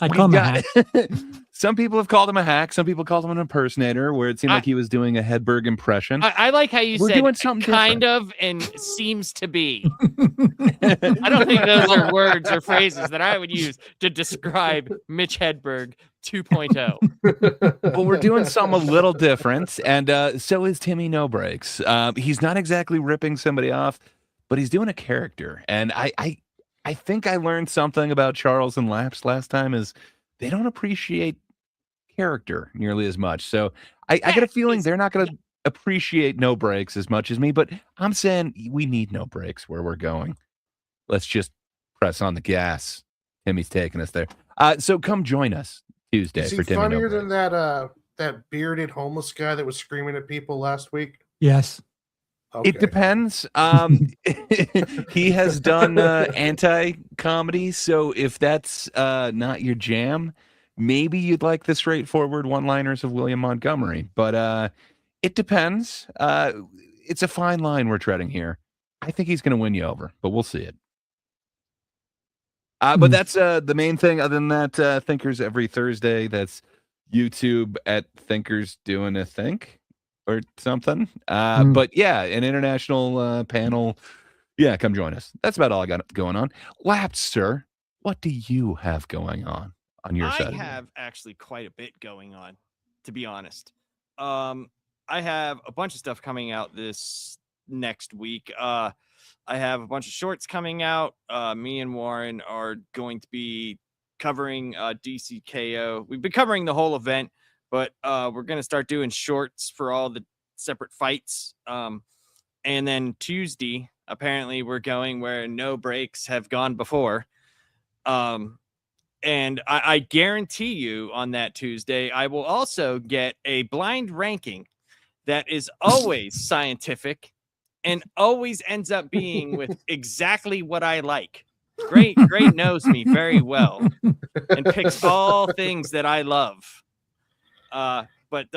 I'd We've call him a got- hack. Some people have called him a hack. Some people called him an impersonator, where it seemed like he was doing a Hedberg impression. I like how you We're said doing something kind different. of and seems to be. I don't think those are words or phrases that I would use to describe Mitch Hedberg 2.0. Well, we're doing something a little different, and so is Timmy No Breaks. He's not exactly ripping somebody off, but he's doing a character. And I think I learned something about Charles and Laps last time is they don't appreciate character nearly as much. So I get a feeling they're not going to appreciate No Breaks as much as me, but I'm saying we need No Breaks where we're going. Let's just press on the gas. Timmy's taking us there. So come join us Tuesday Is he for Timmy No funnier Breaks. than that bearded homeless guy that was screaming at people last week? Yes. Okay. It depends. He has done anti-comedy, so if that's not your jam, maybe you'd like the straightforward one-liners of William Montgomery. But it depends. It's a fine line we're treading here. I think he's going to win you over, but we'll see it. But that's the main thing. Other than that, Thinkers every Thursday. That's YouTube at Thinkers Doing a Think or something. But yeah, an international panel. Yeah, come join us. That's about all I got going on. Laps, sir, what do you have going on your side? I have actually quite a bit going on, to be honest. I have a bunch of stuff coming out this next week. I have a bunch of shorts coming out. Me and Warren are going to be covering DCKO. We've been covering the whole event, but we're going to start doing shorts for all the separate fights. And then Tuesday, apparently we're going where no breaks have gone before. And I guarantee you on that Tuesday, I will also get a blind ranking that is always scientific and always ends up being with exactly what I like. Great knows me very well and picks all things that I love. But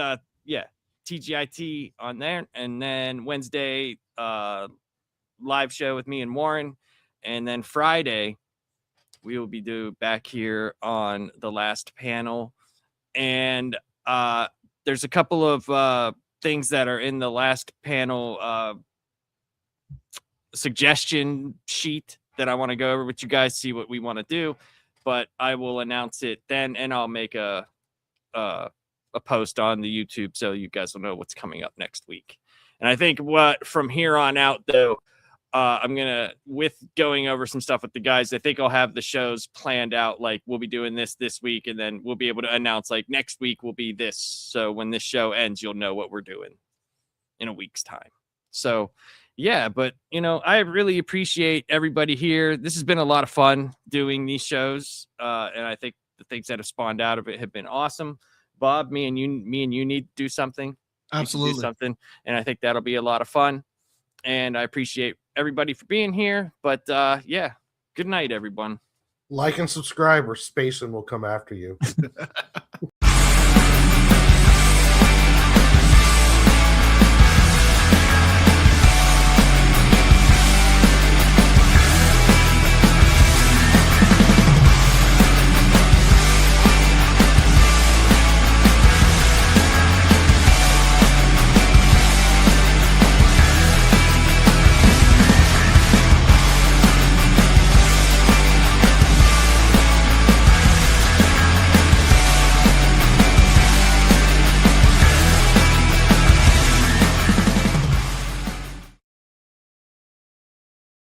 yeah, TGIT on there. And then Wednesday, live show with me and Warren. And then Friday, we will be back here on the last panel. And there's a couple of things that are in the last panel suggestion sheet that I want to go over with you guys, see what we want to do, but I will announce it then, and I'll make a post on the YouTube so you guys will know what's coming up next week. And I think what from here on out, though, I'm gonna, with going over some stuff with the guys, I think I'll have the shows planned out. Like we'll be doing this week, and then we'll be able to announce like next week will be this. So when this show ends, you'll know what we're doing in a week's time. So yeah, but I really appreciate everybody here. This has been a lot of fun doing these shows, and I think the things that have spawned out of it have been awesome. Bob, me and you need to do something. Absolutely. Do something, and I think that'll be a lot of fun. And I appreciate everybody for being here. But yeah, good night, everyone. Like and subscribe, or Spacing will come after you.